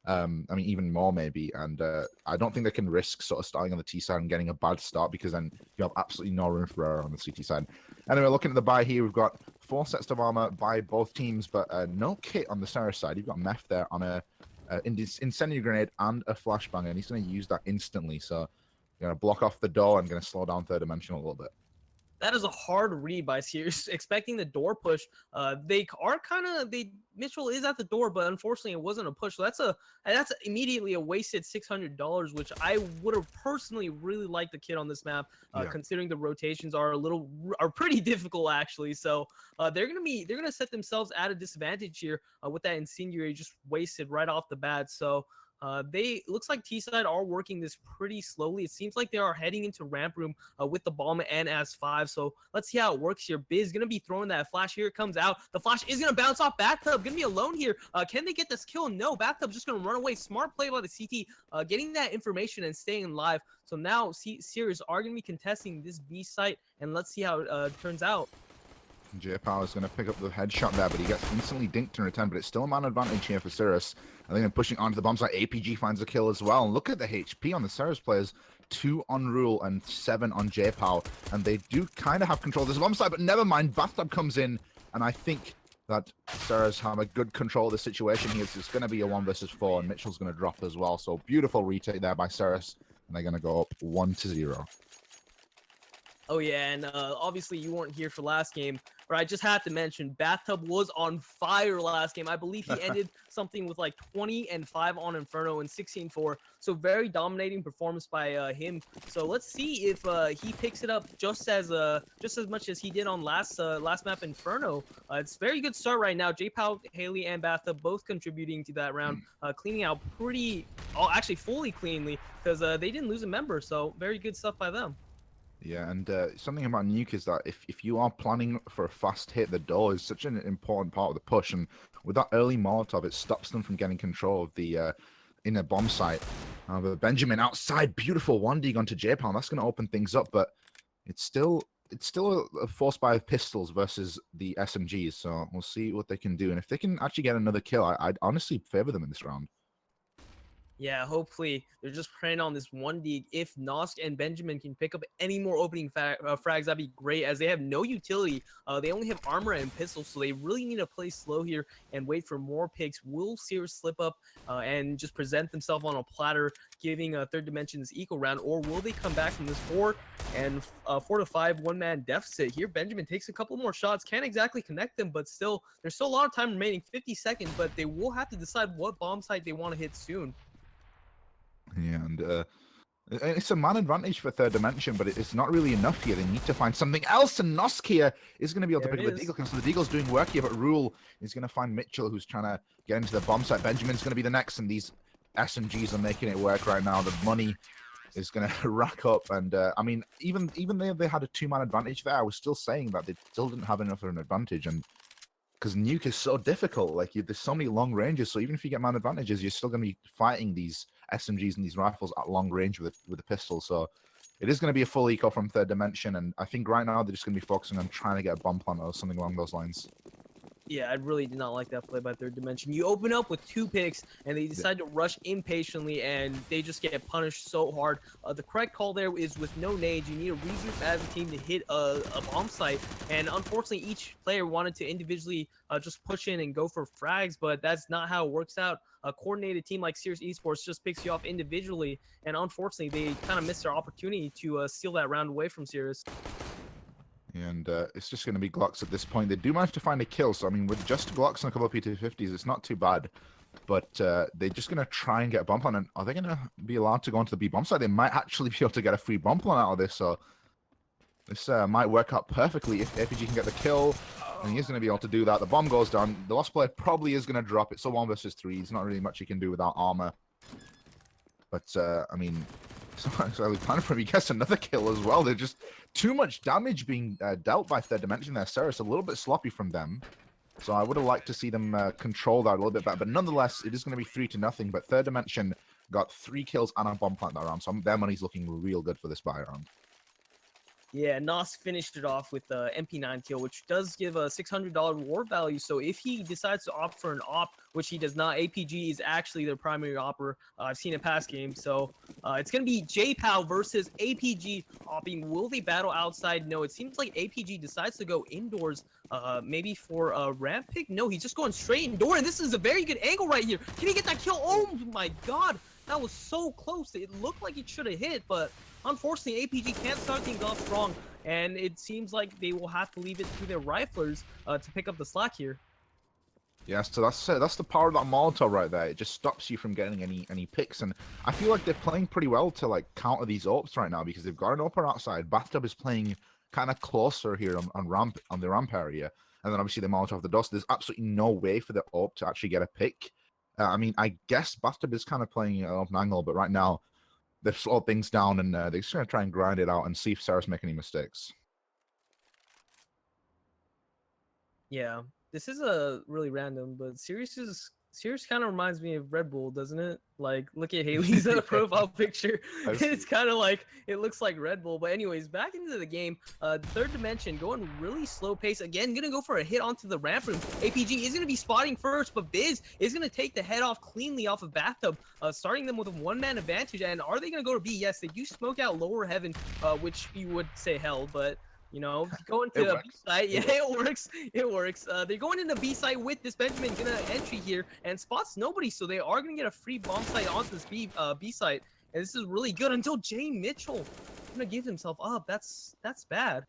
I mean, even more maybe. And I don't think they can risk sort of starting on the T side and getting a bad start because then you have absolutely no room for error on the CT side. Anyway, looking at the buy here, we've got 4 sets of armor by both teams, but no kit on the Cerus side. You've got Meth there on a incendiary grenade and a flashbang, and he's going to use that instantly. So, going to block off the door and going to slow down Third Dimension a little bit. That is a hard read by Cerus, expecting the door push. Mitchell is at the door, but unfortunately it wasn't a push. So that's immediately a wasted $600, which I would have personally really liked the kit on this map, considering the rotations are pretty difficult actually. So they're gonna set themselves at a disadvantage here with that incendiary just wasted right off the bat. So. Looks like T-side are working this pretty slowly. It seems like they are heading into ramp room with the bomb and as5. So let's see how it works here. Biz gonna be throwing that flash. Here it comes out. The flash is gonna bounce off Bathtub. Gonna be alone here. Can they get this kill? No. Bathtub just gonna run away. Smart play by the CT. Getting that information and staying alive. So now Cerus are gonna be contesting this B site, and let's see how it turns out. J-Power is going to pick up the headshot there, but he gets instantly dinked in return. But it's still a man advantage here for Cerus. I think they're pushing onto the bomb site. APG finds a kill as well. And look at the HP on the Cerus players. 2 on Rule and 7 on J-Power. And they do kind of have control of this bomb site, but never mind. Bathtub comes in, and I think that Cerus have a good control of the situation here. It's going to be a 1 versus 4, and Mitchell's going to drop as well. So beautiful retake there by Cerus, and they're going to go up 1-0. Oh yeah, and obviously you weren't here for last game, but I just had to mention Bathtub was on fire last game. I believe he ended something with like 20-5 on Inferno and 16-4. So very dominating performance by him. So let's see if he picks it up just as much as he did on last map Inferno. It's a very good start right now. J-Pow, Haley, and Bathtub both contributing to that round, cleaning out actually fully cleanly because they didn't lose a member. So very good stuff by them. Yeah, and something about Nuke is that if you are planning for a fast hit, the door is such an important part of the push, and with that early Molotov, it stops them from getting control of the inner bomb site. Benjamin outside, beautiful 1D onto J-Pound. That's going to open things up, but it's still it's still a force by pistols versus the SMGs, so we'll see what they can do. And if they can actually get another kill, I'd honestly favor them in this round. Yeah, hopefully they're just preying on this 1D. If Nosk and Benjamin can pick up any more opening frags, that'd be great, as they have no utility. They only have armor and pistols, so they really need to play slow here and wait for more picks. Will Cerus slip up and just present themselves on a platter, giving Third Dimension this eco round, or will they come back from this 4 to 5 one-man deficit? Here, Benjamin takes a couple more shots, can't exactly connect them, but still, there's still a lot of time remaining, 50 seconds, but they will have to decide what bomb site they want to hit soon. Yeah, and it's a man advantage for Third Dimension, but it's not really enough here. They need to find something else, and Nosk here is going to be able to pick up the Deagle, so the Deagle's doing work here, but Rule is going to find Mitchell, who's trying to get into the bomb site. Benjamin's going to be the next, and these SMGs are making it work right now. The money is going to rack up, and I mean, even though they had a 2-man advantage there, I was still saying that they still didn't have enough of an advantage, and because Nuke is so difficult, like there's so many long ranges, so even if you get man advantages, you're still going to be fighting these SMGs and these rifles at long range with the pistol. So it is going to be a full eco from Third Dimension, and I think right now they're just going to be focusing on trying to get a bomb plant or something along those lines. Yeah, I really did not like that play by Third Dimension. You open up with 2 picks, and they decide to rush impatiently, and they just get punished so hard. The correct call there is with no nades. You need a regroup as a team to hit a bomb site, and unfortunately, each player wanted to individually just push in and go for frags, but that's not how it works out. A coordinated team like Cerus eSports just picks you off individually, and unfortunately, they kind of missed their opportunity to steal that round away from Cerus. And it's just going to be Glocks at this point. They do manage to find a kill, so I mean, with just Glocks and a couple of P250s, it's not too bad. But they're just going to try and get a bomb plant. And are they going to be allowed to go into the B bomb site? They might actually be able to get a free bomb plant out of this. So this might work out perfectly if APG can get the kill. And he is going to be able to do that. The bomb goes down. The lost player probably is going to drop. It's a 1 versus 3. There's not really much he can do without armor. But I mean, it's not exactly planned for him. He gets another kill as well. There's just too much damage being dealt by Third Dimension there. Cerus a little bit sloppy from them. So I would have liked to see them control that a little bit better. But nonetheless, it is going to be 3-0. But Third Dimension got 3 kills and a bomb plant that round. So their money's looking real good for this buy round. Yeah, Nos finished it off with the MP9 kill, which does give a $600 reward value. So if he decides to opt for an op, which he does not, APG is actually their primary opper. I've seen in past games. So it's going to be JPOW versus APG opping. Will they battle outside? No, it seems like APG decides to go indoors, maybe for a ramp pick. No, he's just going straight indoor, and this is a very good angle right here. Can he get that kill? Oh my God, that was so close. It looked like it should have hit, but unfortunately, APG can't start things off strong, and it seems like they will have to leave it to their riflers to pick up the slack here. Yeah, so that's the power of that Molotov right there. It just stops you from getting any picks, and I feel like they're playing pretty well to like counter these AWPs right now because they've got an AWPer outside. Bathtub is playing kind of closer here on the ramp area, and then obviously the Molotov the dust. There's absolutely no way for the AWP to actually get a pick. I mean, I guess Bathtub is kind of playing an open angle, but right now they've slowed things down, and they're just going to try and grind it out and see if Cerus make any mistakes. Yeah, this is a really random, but Cerus kind of reminds me of Red Bull, doesn't it? Like, look at Haley's profile picture. It's kind of like, it looks like Red Bull. But anyways, back into the game. Third Dimension going really slow pace. Again, going to go for a hit onto the ramp room. APG is going to be spotting first, but Biz is going to take the head off cleanly off of Bathtub, starting them with a 1-man advantage. And are they going to go to B? Yes, they do smoke out lower heaven, which you would say hell, but you know, going to the B site, yeah, it works. It works. They're going into B site with this Benjamin gonna entry here and spots nobody, so they are gonna get a free bomb site onto this B site, and this is really good until Jay Mitchell gonna give himself up. That's bad.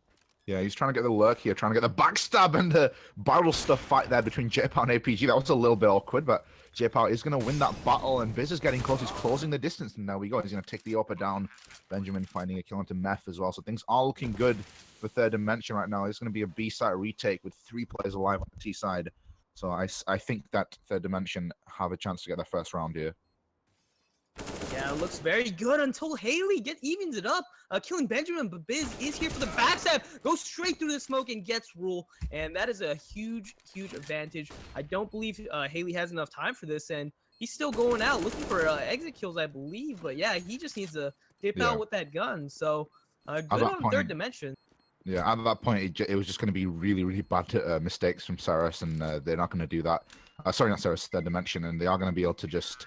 Yeah, he's trying to get the lurk here, trying to get the backstab and the barrel stuff fight there between JPOW and APG. That was a little bit awkward, but JPOW is going to win that battle, and Biz is getting close. He's closing the distance, and there we go. He's going to take the upper down. Benjamin finding a kill onto Meth as well. So things are looking good for Third Dimension right now. It's going to be a B side retake with 3 players alive on the T side. So I think that Third Dimension have a chance to get their first round here. Yeah, it looks very good until Haley evens it up, killing Benjamin, but Biz is here for the backstab, goes straight through the smoke and gets Rule, and that is a huge advantage. I don't believe Haley has enough time for this, and he's still going out looking for exit kills, I believe, but yeah, he just needs to dip out with that gun, so good on Third Dimension. Yeah, at that point, it was just going to be really, really bad mistakes from Cerus, and they're not going to do that. Sorry, not Cerus, the Dimension, and they are going to be able to just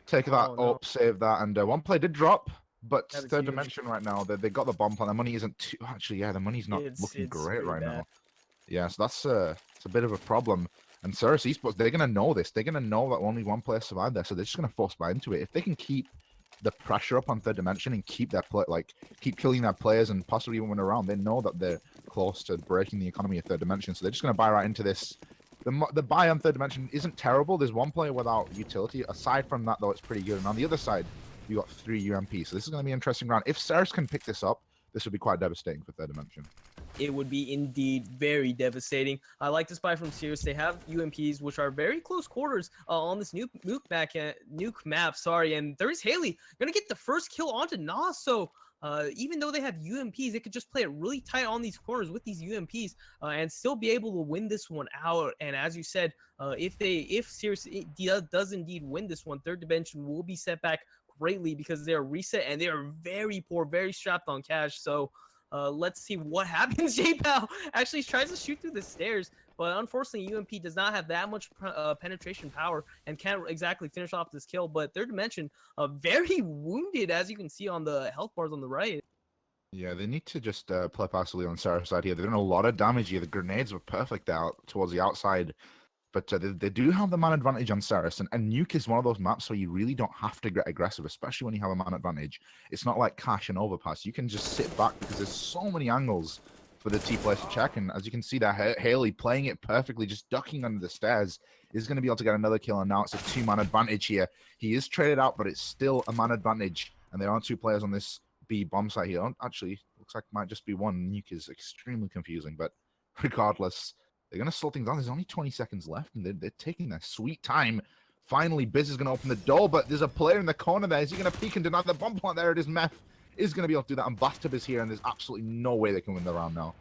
take that Oh, no. up, save that, and one play did drop, but That is Third huge. Dimension right now, they got the bomb plan. The money isn't too, actually, yeah, the money's not looking great pretty right bad. now. Yeah, so that's it's a bit of a problem. And Cerus eSports, they're going to know this. They're going to know that only one player survived there, so they're just going to force buy into it. If they can keep the pressure up on Third Dimension and keep their keep killing their players and possibly even win around, they know that they're close to breaking the economy of Third Dimension. So they're just going to buy right into this. The buy on Third Dimension isn't terrible. There's one player without utility. Aside from that, though, it's pretty good. And on the other side, you got 3 UMPs. So this is going to be an interesting round. If Cerus can pick this up, this would be quite devastating for Third Dimension. It would be indeed very devastating. I like this buy from Cerus. They have UMPs, which are very close quarters on this nuke map. Sorry, and there's Haley gonna get the first kill onto Nas. So even though they have UMPs, they could just play it really tight on these corners with these UMPs and still be able to win this one out. And as you said, if Cerus does indeed win this one, Third Dimension will be set back greatly because they are reset and they are very poor, very strapped on cash. So. Let's see what happens. J-Pal actually tries to shoot through the stairs, but unfortunately UMP does not have that much penetration power and can't exactly finish off this kill. But Third Dimension, very wounded, as you can see on the health bars on the right. Yeah, they need to just play passively on Cerus side here. They're doing a lot of damage here. The grenades were perfect out towards the outside. But they do have the man advantage on Cerus, and Nuke is one of those maps where you really don't have to get aggressive, especially when you have a man advantage. It's not like Cash and Overpass. You can just sit back because there's so many angles for the T players to check. And as you can see there, Haley playing it perfectly, just ducking under the stairs, is going to be able to get another kill. And now it's a 2-man advantage here. He is traded out, but it's still a man advantage. And there are 2 players on this B bomb site here. Actually, looks like it might just be one. Nuke is extremely confusing, but regardless, they're going to slow things down. There's only 20 seconds left, and they're taking their sweet time. Finally, Biz is going to open the door, but there's a player in the corner there. Is he going to peek and deny the bomb plant? There it is. Meth is going to be able to do that, and Bathtub is here, and there's absolutely no way they can win the round now.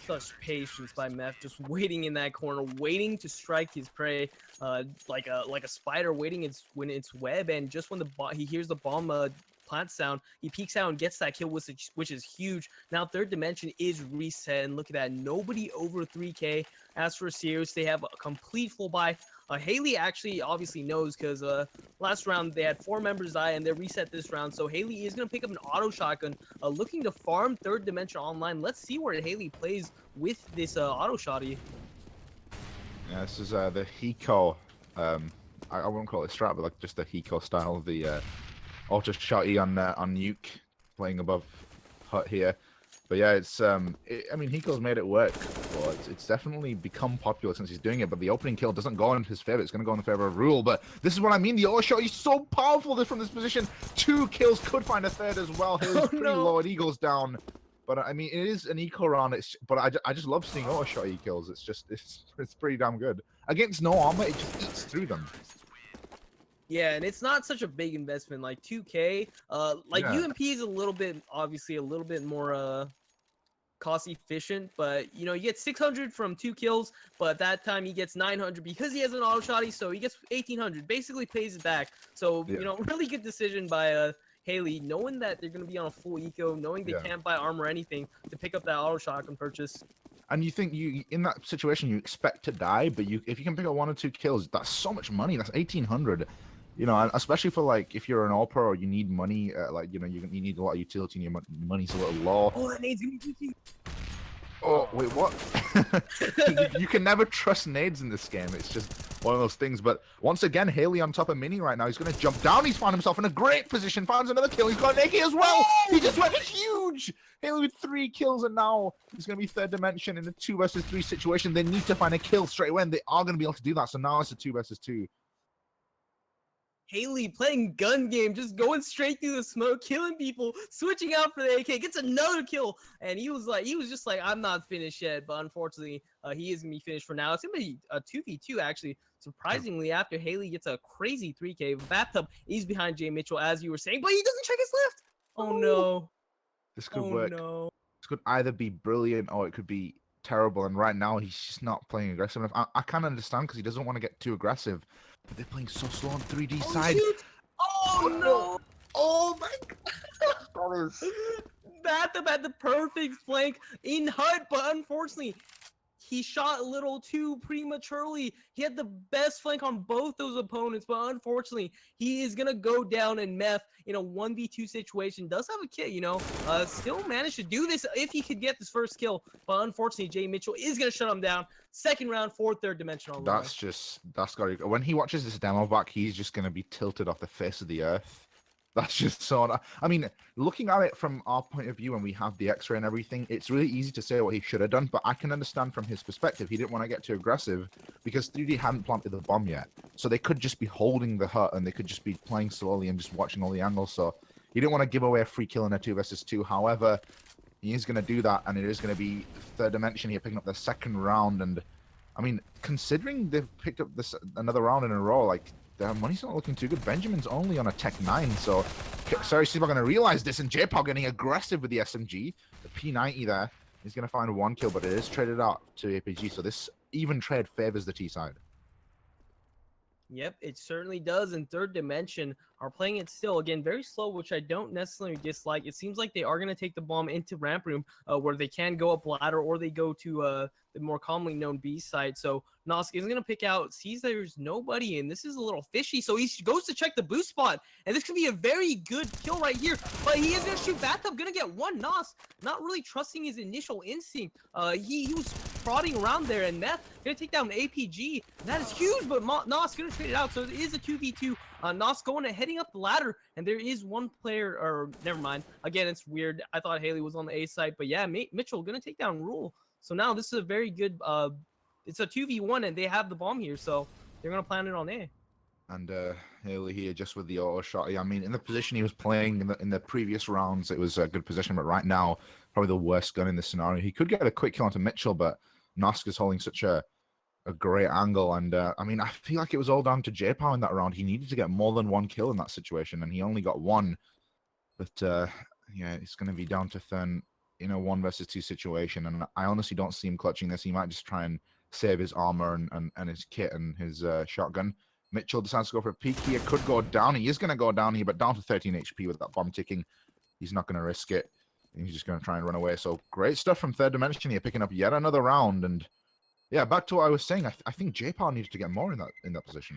Such patience by Meth, just waiting in that corner, waiting to strike his prey, like a spider waiting when its web, and just when he hears the bomb plant sound, he peeks out and gets that kill, which is huge. Now Third Dimension is reset, and look at that, nobody over 3K. As for Cerus, they have a complete full buy. Haley actually obviously knows because last round they had 4 members die and they reset this round. So Haley is going to pick up an auto shotgun, looking to farm Third Dimension online. Let's see where Haley plays with this auto shotty. Yeah, this is the Hiko. I won't call it strat, but like just the Hiko style of the auto shotty on Nuke, playing above Hut here. But yeah, it's I mean, Hiko's made it work, but it's definitely become popular since he's doing it. But the opening kill doesn't go in his favor; it's going to go in the favor of Rule. But this is what I mean. The auto shot is so powerful from this position. 2 kills, could find a third as well. He's pretty low, and Eagle's down. But I mean, it is an eco round. But I just love seeing auto shot kills. It's pretty damn good against no armor. It just eats through them. Yeah, and it's not such a big investment, like 2K. Like Yeah. UMP is obviously a little bit more cost efficient, but you know, you get 600 from 2 kills, but that time he gets 900 because he has an auto shotty, so he gets 1800. Basically pays it back. So Yeah. you know, really good decision by Haley, knowing that they're gonna be on a full eco, knowing they can't buy armor or anything to pick up that auto shotgun purchase. And you think in that situation you expect to die, but if you can pick up 1 or 2 kills, that's so much money. That's 1800. You know, and especially for like if you're an all pro or you need money, like you know, you need a lot of utility and your money's a little low. Oh, that nade's gonna be Oh wait, what? you can never trust nades in this game. It's just one of those things. But once again, Haley on top of Mini right now. He's going to jump down. He's found himself in a great position. Finds another kill. He's got an AK as well. He just went huge. Haley with 3 kills, and now he's going to be Third Dimension in a 2 versus 3 situation. They need to find a kill straight away, and they are going to be able to do that. So now it's a 2 versus 2. Haley playing gun game, just going straight through the smoke, killing people, switching out for the AK, gets another kill, and he was just like, I'm not finished yet, but unfortunately, he is gonna be finished for now. It's gonna be a 2v2 actually. Surprisingly, after Haley gets a crazy 3K, Bathtub is behind Jay Mitchell, as you were saying, but he doesn't check his left. Oh no! This could Oh work. no! This could either be brilliant or it could be terrible. And right now, he's just not playing aggressive enough. I can understand because he doesn't want to get too aggressive. But they're playing so slow on 3D side. Shoot. Oh no! Oh my God! Bathtub had the perfect flank in HUD, but unfortunately, he shot a little too prematurely. He had the best flank on both those opponents, but unfortunately, he is gonna go down in meth in a 1v2 situation. Does have a kit, still managed to do this if he could get this first kill, but unfortunately, Jay Mitchell is gonna shut him down. Second round for third dimension on the way. That's got to, when he watches this demo back, he's just going to be tilted off the face of the earth. That's just so. I mean, looking at it from our point of view, when we have the X-ray and everything, it's really easy to say what he should have done. But I can understand from his perspective, he didn't want to get too aggressive because 3D hadn't planted the bomb yet. So they could just be holding the hut and they could just be playing slowly and just watching all the angles. So he didn't want to give away a free kill in a 2 versus 2. However, he is going to do that, and it is going to be third dimension here picking up the second round. And I mean, considering they've picked up another round in a row, like, their money's not looking too good. Benjamin's only on a Tech 9, so Cerus is not going to realize this, and J-Pog getting aggressive with the SMG. The P90 there is going to find 1 kill, but it is traded out to APG, so this even trade favors the T side. Yep, it certainly does. And third dimension are playing it still. Again, very slow, which I don't necessarily dislike. It seems like they are going to take the bomb into ramp room where they can go up ladder or they go to the more commonly known B side. So Nosk is going to pick out, sees there's nobody, and this is a little fishy. So he goes to check the boost spot, and this could be a very good kill right here. But he is going to shoot Bathtub, going to get one. Nosk not really trusting his initial instinct. He was prodding around there, and Meth going to take down APG. That is huge, but Nos going to trade it out. So it is a 2v2. Nos going and heading up the ladder, and there is one player, or never mind. Again, it's weird. I thought Haley was on the A side, but yeah, Mitchell going to take down Rule. So now this is a very good, it's a 2v1, and they have the bomb here, so they're going to plan it on A. And Haley here just with the auto shot. I mean, in the position he was playing in the previous rounds, it was a good position, but right now, probably the worst gun in this scenario. He could get a quick kill onto Mitchell, but Nosk is holding such a great angle. And I mean, I feel like it was all down to J-Pow in that round. He needed to get more than 1 kill in that situation, and he only got 1. But yeah, it's going to be down to Thurn in a 1 versus 2 situation. And I honestly don't see him clutching this. He might just try and save his armor and his kit and his shotgun. Mitchell decides to go for a peek here. Could go down. He is going to go down here, but down to 13 HP with that bomb ticking. He's not going to risk it. He's just going to try and run away. So great stuff from third dimension here, picking up yet another round. And yeah, back to what I was saying. I think J-Pow needs to get more in that position.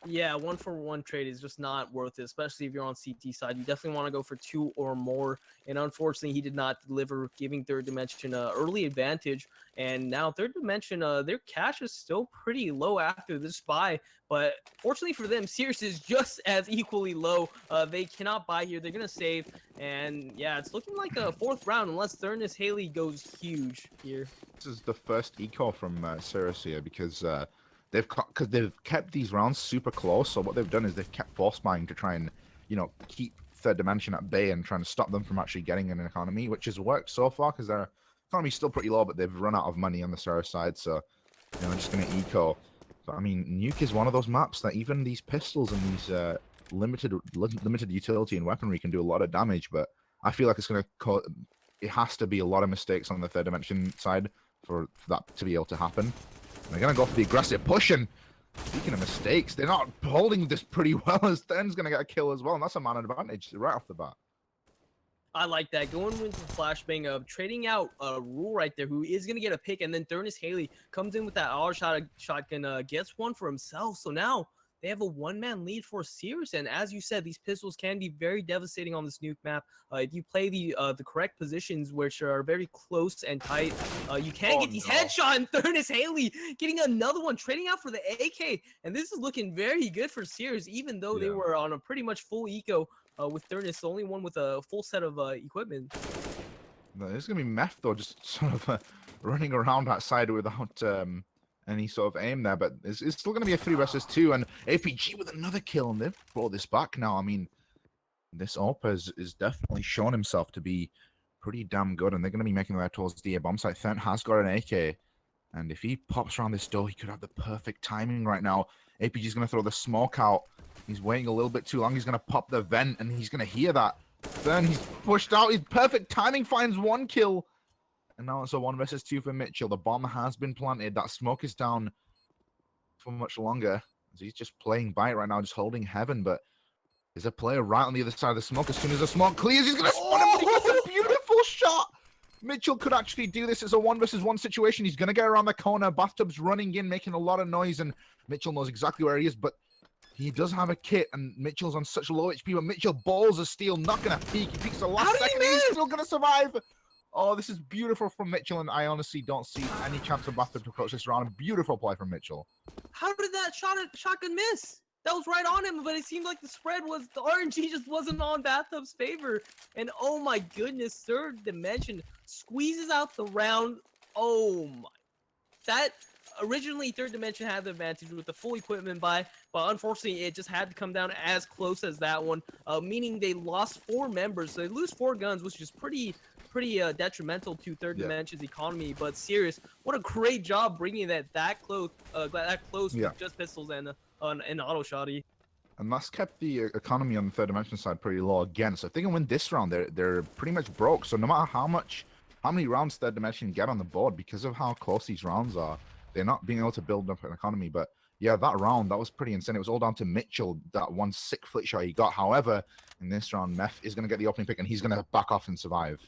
Yeah, 1-for-1 trade is just not worth it, especially if you're on CT side. You definitely want to go for 2 or more. And unfortunately, he did not deliver, giving third dimension early advantage. And now third dimension, their cash is still pretty low after this buy. But fortunately for them, Cerus is just as equally low. They cannot buy here. They're going to save. And yeah, it's looking like a 4th round unless Thurnis Haley goes huge here. This is the first eco from Cerus here because they've kept these rounds super close. So what they've done is they've kept force buying to try and, keep third dimension at bay and trying to stop them from actually getting an economy, which has worked so far because their economy's still pretty low, but they've run out of money on the Cerus side. So, I'm just going to eco. So, I mean, Nuke is one of those maps that even these pistols and these limited utility and weaponry can do a lot of damage, but I feel like it's going to it has to be a lot of mistakes on the third dimension side for that to be able to happen. And they're going to go for the aggressive push, and speaking of mistakes, they're not holding this pretty well, as Thurn's going to get a kill as well, and that's a man advantage right off the bat. I like that. Going with the flashbang of trading out Rule right there, who is going to get a pick, and then Thurnis Haley comes in with that auto shotgun, gets one for himself. So now they have a 1-man lead for Cerus, and as you said, these pistols can be very devastating on this nuke map. If you play the correct positions, which are very close and tight, you can get these headshots. And Thurnis Haley getting another one, trading out for the AK, and this is looking very good for Cerus, even though they were on a pretty much full eco with Thurnis, the only one with a full set of equipment. There's going to be Meth, though, just sort of running around outside without any sort of aim there, but it's still going to be a 3 versus 2, and APG with another kill, and they've brought this back now. I mean, this AWP is definitely shown himself to be pretty damn good, and they're going to be making their way towards the A bomb site. Thurn has got an AK, and if he pops around this door, he could have the perfect timing right now. APG's going to throw the smoke out. He's waiting a little bit too long. He's going to pop the vent, and he's going to hear that. Thurn, he's pushed out. His perfect timing finds 1 kill. And now it's a 1 versus 2 for Mitchell. The bomb has been planted. That smoke is down for much longer. He's just playing by it right now, just holding heaven. But There's a player right on the other side of the smoke. As soon as the smoke clears, he's going to spawn him, but he gets a beautiful shot. Mitchell could actually do this. It's a 1-versus-1 situation. He's going to get around the corner. Bathtub's running in, making a lot of noise, and Mitchell knows exactly where he is, but he does have a kit, and Mitchell's on such low HP, but Mitchell balls a steal, not going to peek. He peeks the last second, and he's still going to survive. Oh, this is beautiful from Mitchell, and I honestly don't see any chance of Bathtub to approach this round. A beautiful play from Mitchell. How did that shotgun miss? That was right on him, but it seemed like the RNG just wasn't on Bathtub's favor. And oh my goodness, Third Dimension squeezes out the round. Oh my. That originally Third Dimension had the advantage with the full equipment buy, but unfortunately it just had to come down as close as that one, meaning they lost 4 members. So they lose 4 guns, which is pretty detrimental to Third Dimension's economy. But Cerus, what a great job bringing that close with just pistols and an auto shotty. And that's kept the economy on the Third Dimension side pretty low again. So if they can win this round, they're pretty much broke. So no matter how many rounds Third Dimension get on the board, because of how close these rounds are, they're not being able to build up an economy. But yeah, that round, that was pretty insane. It was all down to Mitchell, that one sick flick shot he got. However, in this round, Meth is going to get the opening pick, and he's going to back off and survive.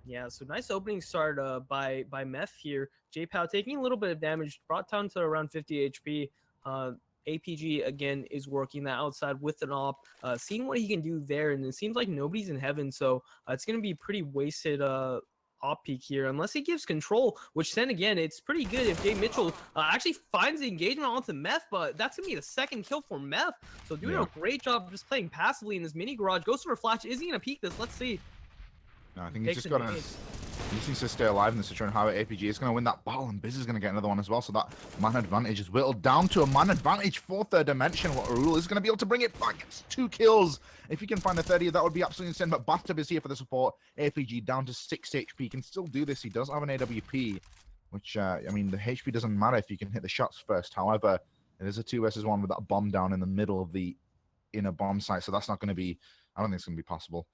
Yeah, so nice opening start by Meth here. J-Pow taking a little bit of damage, brought down to around 50 HP. APG, again, is working that outside with an op, seeing what he can do there, and it seems like nobody's in heaven, so it's going to be pretty wasted op peak here, unless he gives control, which then again, it's pretty good if Jay Mitchell actually finds the engagement onto Meth, but that's going to be the second kill for Meth, so doing a great job just playing passively in this mini garage. Goes for a flash. Is he going to peek this? Let's see. No, I think he's just got to... He just needs to stay alive in this situation. How APG is going to win that ball, and Biz is going to get another one as well. So that man advantage is whittled down to a man advantage for Third Dimension. What Arul is going to be able to bring it back. It's 2 kills. If he can find a 30, that would be absolutely insane. But Bathtub is here for the support. APG down to 6 HP. He can still do this. He does have an AWP, which, I mean, the HP doesn't matter if you can hit the shots first. However, it is a 2-versus-1 with that bomb down in the middle of the inner bomb site. So that's not going to be, I don't think it's going to be possible.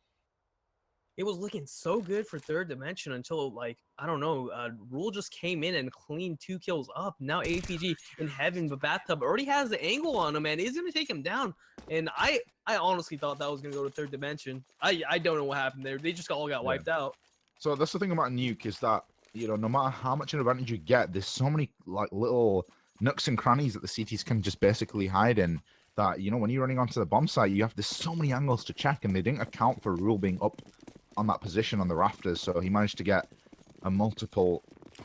It was looking so good for Third Dimension until, like, I don't know, Rule just came in and cleaned 2 kills up. Now APG in heaven, but Bathtub already has the angle on him and is going to take him down. And I honestly thought that was going to go to Third Dimension. I don't know what happened there. They just all got wiped out. So that's the thing about Nuke is that, you know, no matter how much an advantage you get, there's so many, like, little nooks and crannies that the CTs can just basically hide in. That, you know, when you're running onto the bomb site, there's so many angles to check, and they didn't account for Rule being up on that position on the rafters, so he managed to get a multiple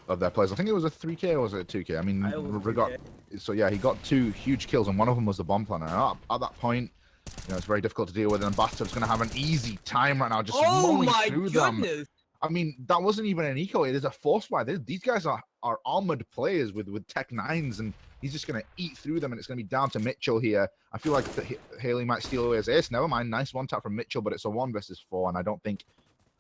of their players. I think it was a 3K or was it a 2K? I mean, so yeah, he got 2 huge kills, and one of them was the bomb planner. At that point, you know, it's very difficult to deal with, and Bathtub's going to have an easy time right now, just mowing through them. I mean, that wasn't even an eco; it is a force buy. These guys are armored players with Tech 9s, and he's just going to eat through them, and it's going to be down to Mitchell here. I feel like Haley might steal away his ace. Never mind, nice one tap from Mitchell, but it's a 1-versus-4, and I don't think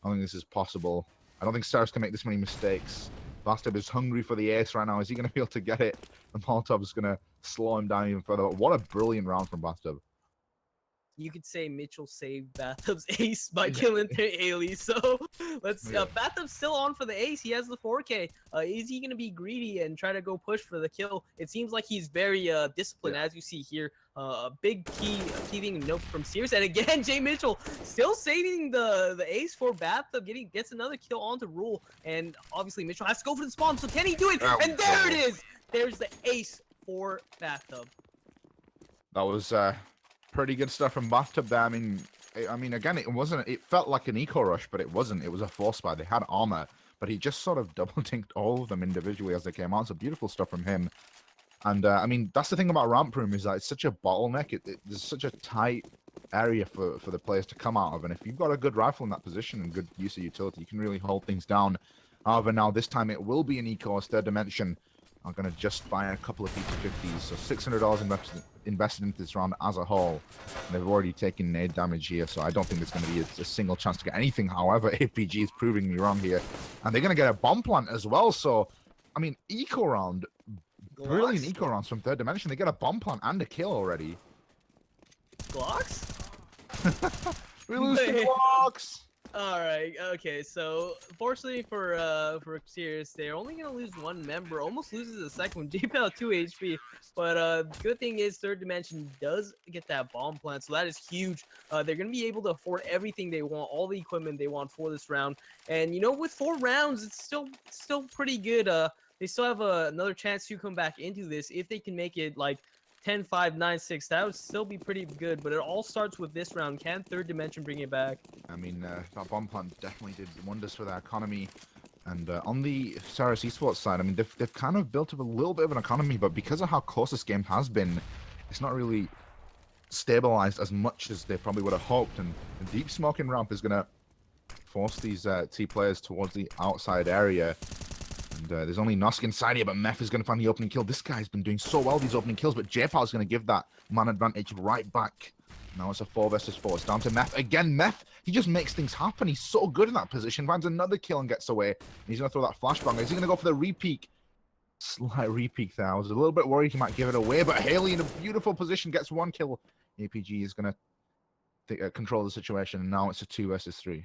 this is possible. I don't think Cerus can make this many mistakes. Bathtub is hungry for the ace right now. Is he going to be able to get it? The Molotov is going to slow him down even further. But what a brilliant round from Bathtub. You could say Mitchell saved Bathtub's ace by killing Haley. So let's see. Bathtub's still on for the ace. He has the 4K. Is he going to be greedy and try to go push for the kill? It seems like he's very disciplined, as you see here. A big keying note from Cerus. And again, Jay Mitchell still saving the ace for Bathtub. Gets another kill onto Rule. And obviously Mitchell has to go for the spawn. So can he do it? And there it is. There's the ace for Bathtub. That was pretty good stuff from Bathtub there. I mean, again, it felt like an eco rush, but it wasn't. It was a force buy. They had armor, but he just sort of double tinked all of them individually as they came out. So beautiful stuff from him. And I mean, that's the thing about ramp room is that it's such a bottleneck. There's such a tight area for the players to come out of. And if you've got a good rifle in that position and good use of utility, you can really hold things down. However, now this time it will be an eco as Third Dimension. I'm going to just buy a couple of P250s. So $600 invested into this round as a whole. And they've already taken nade damage here, so I don't think there's going to be a single chance to get anything. However, APG is proving me wrong here. And they're going to get a bomb plant as well. So, I mean, eco round. Brilliant eco rounds from Third Dimension. They get a bomb plant and a kill already. Glocks? We lose to Glocks! All right. Okay. So, fortunately for Cerus, they're only gonna lose one member. Almost loses the second one. JPL 2 HP. But good thing is Third Dimension does get that bomb plant, so that is huge. They're gonna be able to afford everything they want, all the equipment they want for this round. And you know, with 4 rounds, it's still pretty good. They still have another chance to come back into this if they can make it like 10-5, 9-6. That would still be pretty good. But it all starts with this round. Can Third Dimension bring it back? I mean, that bomb plant definitely did wonders for their economy. And on the Cerus eSports side, I mean, they've kind of built up a little bit of an economy, but because of how close this game has been, it's not really stabilized as much as they probably would have hoped. And the deep smoking ramp is going to force these T players towards the outside area. And there's only Nosk inside here, but Meth is going to find the opening kill. This guy's been doing so well, these opening kills, but J-Pow is going to give that man advantage right back. Now it's a 4 versus 4. It's down to Meth. Again, Meth, he just makes things happen. He's so good in that position. Finds another kill and gets away. And he's going to throw that flashbang. Is he going to go for the repeak? Slight repeak there. I was a little bit worried he might give it away, but Haley in a beautiful position gets 1 kill. APG is going to control the situation, and now it's a 2 versus 3.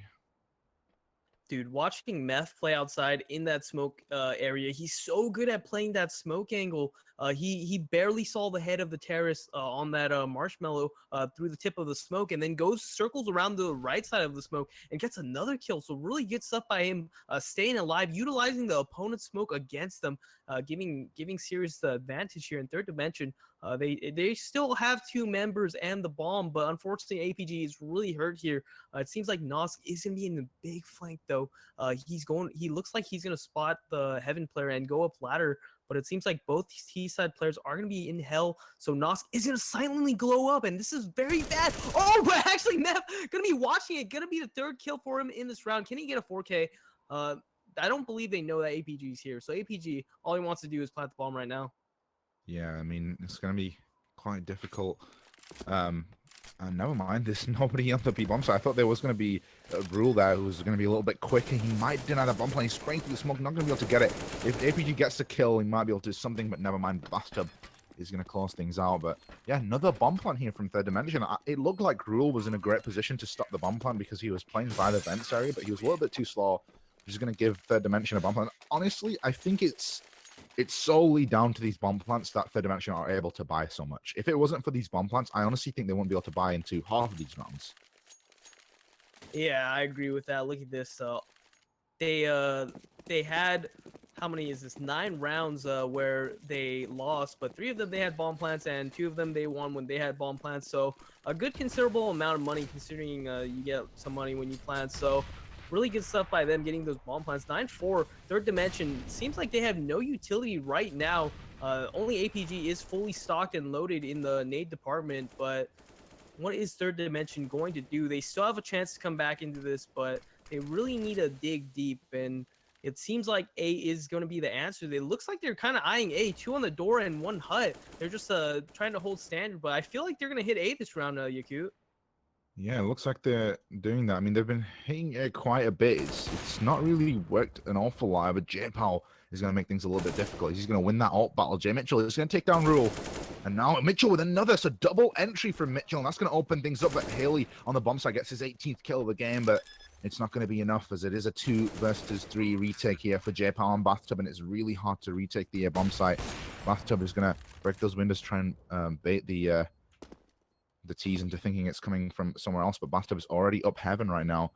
Dude, watching Meth play outside in that smoke area, he's so good at playing that smoke angle. He barely saw the head of the terrorist on that marshmallow through the tip of the smoke, and then circles around the right side of the smoke and gets another kill. So really good stuff by him, staying alive, utilizing the opponent's smoke against them, giving Cerus the advantage here in Third Dimension. They still have 2 members and the bomb, but unfortunately APG is really hurt here. It seems like Nosk is gonna be in the big flank though. He looks like he's gonna spot the Heaven player and go up ladder, but it seems like both T-side players are gonna be in hell. So Nosk is gonna silently glow up, and this is very bad. Oh, but actually Meth gonna be watching it, gonna be the 3rd kill for him in this round. Can he get a 4K? I don't believe they know that APG is here. So APG, all he wants to do is plant the bomb right now. Yeah, I mean, it's going to be quite difficult. And never mind, there's nobody on the B bomb side. I thought there was going to be a rule there who was going to be a little bit quicker. He might deny the bomb plan. He's spraying through the smoke, not going to be able to get it. If APG gets the kill, he might be able to do something, but never mind. Bathtub is going to close things out. But yeah, another bomb plant here from Third Dimension. It looked like Rule was in a great position to stop the bomb plant because he was playing by the vents area, but he was a little bit too slow. He's going to give Third Dimension a bomb plant. Honestly, I think it's solely down to these bomb plants that Third Dimension are able to buy so much. If it wasn't for these bomb plants, I honestly think they wouldn't be able to buy into half of these rounds. Yeah, I agree with that. Look at this. They had, how many is this? 9 rounds where they lost, but 3 of them they had bomb plants, and 2 of them they won when they had bomb plants. So a good considerable amount of money, considering you get some money when you plant. So really good stuff by them getting those bomb plants. 9-4, Third Dimension seems like they have no utility right now. Only APG is fully stocked and loaded in the nade department, but what is Third Dimension going to do? They still have a chance to come back into this, but they really need to dig deep, and it seems like A is going to be the answer. It looks like they're kind of eyeing A, 2 on the door and 1 hut. They're just trying to hold standard, but I feel like they're going to hit A this round, Yakut. Yeah, it looks like they're doing that. I mean, they've been hitting it quite a bit. It's not really worked an awful lot, but J-Pow is going to make things a little bit difficult. He's going to win that ult battle. Jay Mitchell is going to take down Rule. And now Mitchell with another, so double entry from Mitchell, and that's going to open things up. But Haley on the bomb side gets his 18th kill of the game, but it's not going to be enough as it is a 2 versus 3 retake here for J-Pow on Bathtub, and it's really hard to retake the bomb site. Bathtub is going to break those windows, try and bait the T's into thinking it's coming from somewhere else, but Bathtub is already up heaven right now.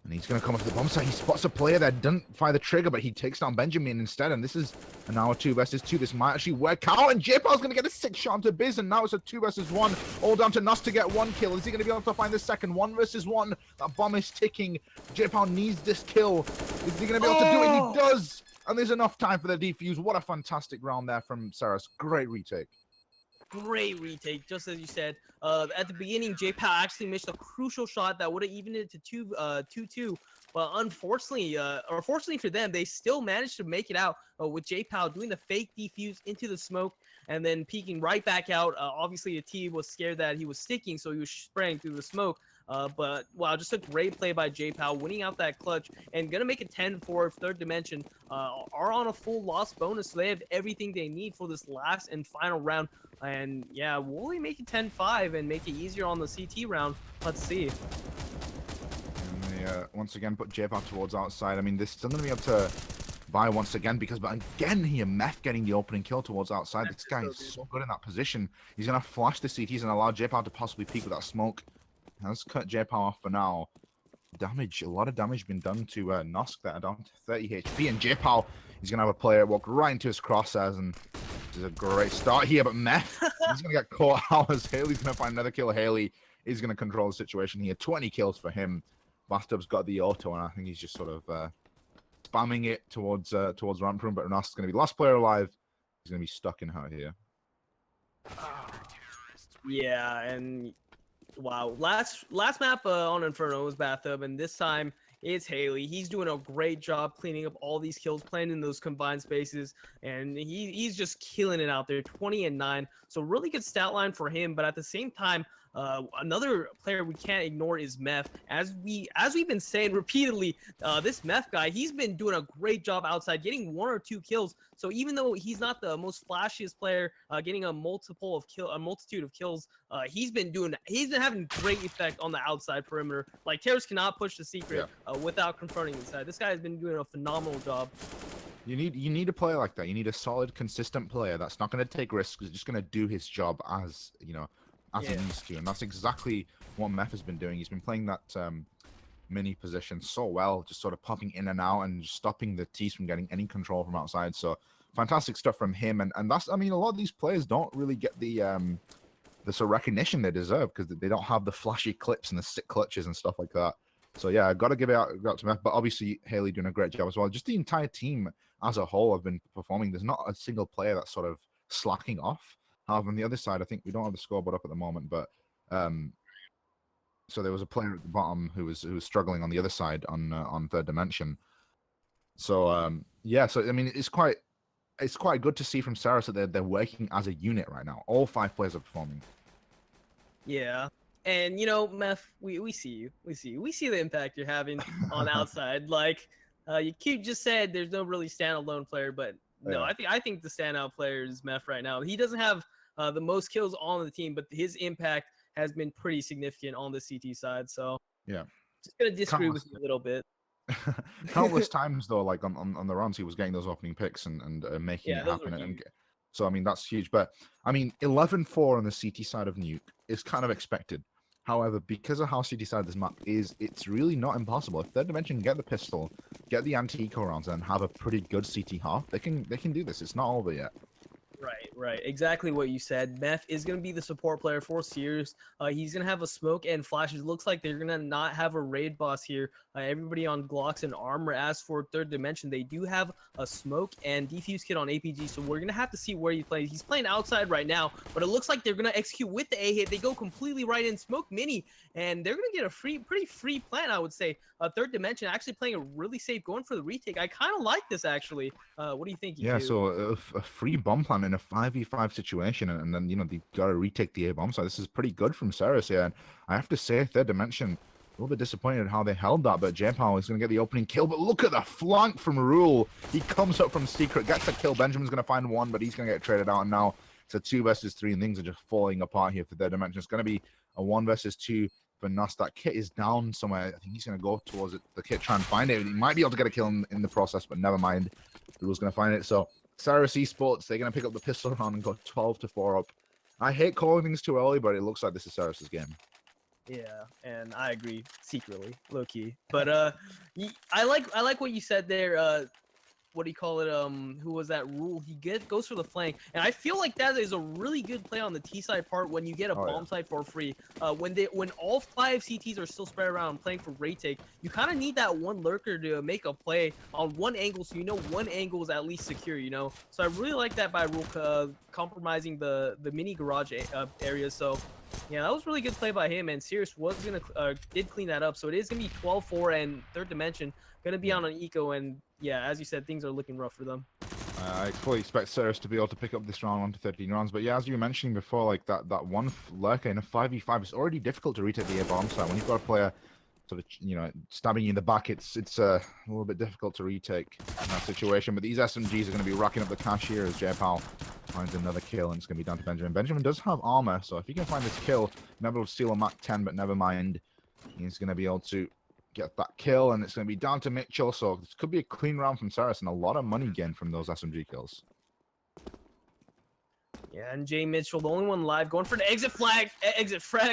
And he's going to come up to the bomb site. He spots a player that doesn't fire the trigger, but he takes down Benjamin instead. And this is an hour 2 versus 2. This might actually work out. And J-Pow's going to get a 6 shot to Biz. And now it's a 2 versus 1. All down to Nos to get 1 kill. Is he going to be able to find the second? 1 versus 1. That bomb is ticking. J-Pow needs this kill. Is he going to be able to do it? He does. And there's enough time for the defuse. What a fantastic round there from Cerus. Great retake. Great retake, just as you said. At the beginning, J-Pow actually missed a crucial shot that would have evened it to 2-2. But unfortunately, or fortunately for them, they still managed to make it out with J-Pow doing the fake defuse into the smoke and then peeking right back out. Obviously, the T was scared that he was sticking, so he was spraying through the smoke. But wow, just a great play by J-Pow, winning out that clutch and gonna make it 10-4. Third Dimension are on a full loss bonus, so they have everything they need for this last and final round. And yeah, will they make it 10-5 and make it easier on the CT round? Let's see. And they once again put J-Pow towards outside. I mean, they're still going to be able to buy once again because, but again here, Meth getting the opening kill towards outside. This guy is so good in that position. He's going to flash the CTs and allow J-Pow to possibly peek with that smoke. Let's cut J-Pow off for now. Damage, a lot of damage been done to Nosk there, down to 30 HP. And J-Pow, he's going to have a player walk right into his crosshairs. And this is a great start here, but Meth, he's going to get caught out as Haley's going to find another kill. Haley is going to control the situation here. 20 kills for him. Bastard's got the auto, and I think he's just sort of spamming it towards ramp room. But Nosk's going to be the last player alive. He's going to be stuck in her here. Yeah, and wow, last map on Inferno was Bathtub, and this time it's Haley. He's doing a great job cleaning up all these kills, playing in those combined spaces, and he's just killing it out there. 20 and 9, so really good stat line for him. But at the same time, another player we can't ignore is Meth. As we've been saying repeatedly, this Meth guy, he's been doing a great job outside, getting 1 or 2 kills. So even though he's not the most flashiest player, getting a multitude of kills, he's been having great effect on the outside perimeter. Like Cerus cannot push the secret without confronting inside. This guy has been doing a phenomenal job. You need a player like that. You need a solid, consistent player that's not going to take risks. Is just going to do his job as he needs to, and that's exactly what Meth has been doing. He's been playing that mini position so well, just sort of popping in and out and just stopping the T's from getting any control from outside. So fantastic stuff from him, and that's, I mean, a lot of these players don't really get the sort of recognition they deserve because they don't have the flashy clips and the sick clutches and stuff like that. So yeah, I've got to give it out to Meth, but obviously Haley doing a great job as well. Just the entire team as a whole have been performing. There's not a single player that's sort of slacking off. However, on the other side, I think we don't have the scoreboard up at the moment, but so there was a player at the bottom who was struggling on the other side on Third Dimension. So yeah, so I mean, it's quite good to see from Cerus that they're working as a unit right now. All 5 players are performing. Yeah. And Meth, we see you. We see the impact you're having on outside. Like you just said, there's no really standalone player, but no, I think the standout player is Meth right now. He doesn't have the most kills on the team, but his impact has been pretty significant on the CT side. So yeah, just gonna disagree with you a little bit. Countless times though, like on the runs, he was getting those opening picks and making it happen. And so I mean, that's huge. But I mean, 11-4 on the CT side of Nuke is kind of expected. However, because of how CT side of this map is, it's really not impossible. If Third Dimension get the pistol, get the anti-eco rounds, and have a pretty good CT half, they can do this. It's not over yet. Right. Exactly what you said. Meth is going to be the support player for Cerus. He's going to have a smoke and flashes. Looks like they're going to not have a raid boss here. Everybody on Glocks and armor. As for Third Dimension, they do have a smoke and defuse kit on APG, so we're going to have to see where he plays. He's playing outside right now, but it looks like they're going to execute with the A hit. They go completely right in smoke mini, and they're going to get a pretty free plan, I would say. Third Dimension actually playing a really safe, going for the retake. I kind of like this, actually. What do you think? Yeah, so a free bomb plan in a 5v5 situation, and then they got to retake the A bomb. So this is pretty good from Cerus here, and I have to say, Third Dimension a little bit disappointed in how they held that, but J-Pow is going to get the opening kill. But look at the flank from Rule. He comes up from secret, gets a kill. Benjamin's going to find one, but he's going to get traded out, and now it's a 2 versus 3, and things are just falling apart here for Third Dimension. It's going to be a 1 versus 2 for Nos. That kit is down somewhere. I think he's going to go towards it, the kit, try and find it. He might be able to get a kill in the process, but never mind. Rule's going to find it. So Cerus eSports, they're going to pick up the pistol round and go 12-4 up. I hate calling things too early, but it looks like this is Cerus's game. Yeah, and I agree secretly, low key. But I like what you said there. What do you call it? Who was that? Rule. He goes for the flank, and I feel like that is a really good play on the T side part when you get a bomb side for free. When all 5 CTs are still spread around playing for raid take, you kind of need that one lurker to make a play on one angle, so one angle is at least secure. So I really like that by Rule, compromising the mini garage area. So yeah, that was really good play by him, and Cerus did clean that up. So it is gonna be 12-4, and Third Dimension gonna be on an eco, and yeah, as you said, things are looking rough for them. I fully expect Cerus to be able to pick up this round 1 to 13 rounds, but yeah, as you were mentioning before, like that one lurker in a 5v5 is already difficult to retake the A bomb site. When you've got a player sort of stabbing you in the back, it's a little bit difficult to retake in that situation. But these SMGs are going to be racking up the cash here as J-Pow finds another kill, and it's going to be down to Benjamin. Benjamin does have armor, so if he can find this kill, never will steal a Mach 10, but never mind. He's going to be able to get that kill, and it's going to be down to Mitchell. So this could be a clean round from Cerus and a lot of money gained from those SMG kills. Yeah, and Jay Mitchell, the only one live, going for the exit frag.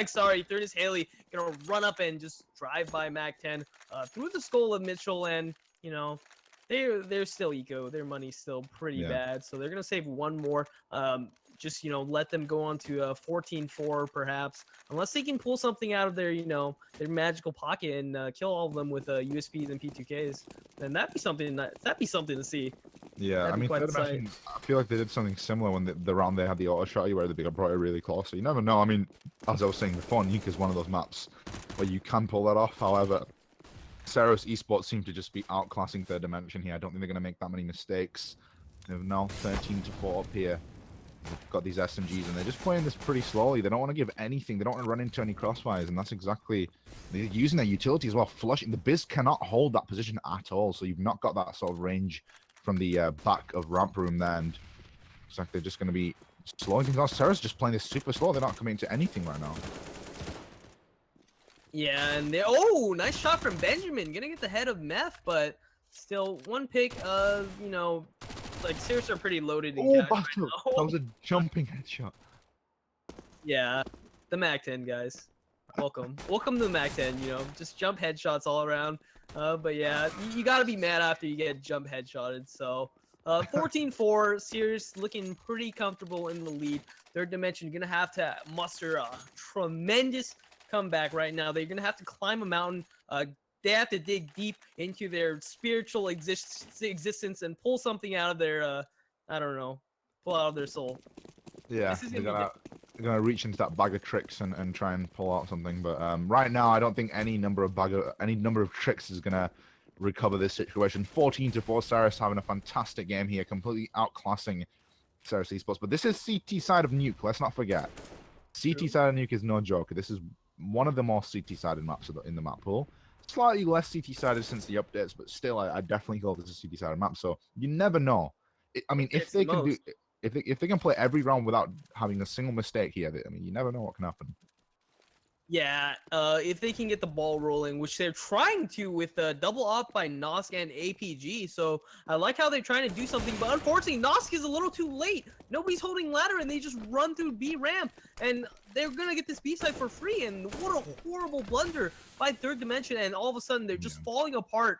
Sorry, third is Haley, gonna run up and just drive by Mac-10 through the skull of Mitchell, and you know, they're still eco. Their money's still pretty bad, so they're gonna save one more. Just let them go on to 14-4 perhaps, unless they can pull something out of their their magical pocket and kill all of them with USPs and P2Ks. Then that'd be something to see. Yeah, That'd I be mean, quite third the sight. dimension, I feel like they did something similar when the round they had the auto shot where they got brought it really close. So you never know. I mean, as I was saying before, Nuke is one of those maps where you can pull that off. However, Cerus eSports seem to just be outclassing third dimension here. I don't think they're going to make that many mistakes. They're now 13-4 up here. They've got these SMGs and they're just playing this pretty slowly. They don't want to give anything. They don't want to run into any crossfires, and that's exactly, they're using their utility as well. Flushing the Biz cannot hold that position at all, so you've not got that sort of range from the back of ramp room there, and it's like they're just going to be slowing things down. Cerus just playing this super slow. They're not coming to anything right now. Yeah, and nice shot from Benjamin, gonna get the head of Meth, but still one pick. Like Cerus are pretty loaded in cash right Battle! now. That was a jumping headshot. Yeah, the Mac-10 guys, welcome to the Mac-10. Just jump headshots all around. But yeah, you gotta be mad after you get jump headshotted. So 14-4, Cerus looking pretty comfortable in the lead. Third dimension gonna have to muster a tremendous comeback right now. They're gonna have to climb a mountain. They have to dig deep into their spiritual existence and pull something out of their I don't know, pull out of their soul. Yeah, This is they're gonna gonna reach into that bag of tricks and try and pull out something. But right now, I don't think any number of tricks is gonna recover this situation. 14-4, Cerus having a fantastic game here, completely outclassing Cerus eSports. But this is CT side of Nuke. Let's not forget, CT side of Nuke is no joke. This is one of the more CT sided maps in the map pool. Slightly less CT sided since the updates, but still, I definitely call this a CT sided map. So you never know. I mean, if they can do. If they can play every round without having a single mistake here, I mean, you never know what can happen. Yeah, if they can get the ball rolling, which they're trying to with double off by Nosk and APG. So I like how they're trying to do something, but unfortunately, Nosk is a little too late. Nobody's holding ladder, and they just run through B ramp, and they're gonna get this B side for free. And what a horrible blunder by third dimension, and all of a sudden they're just falling apart.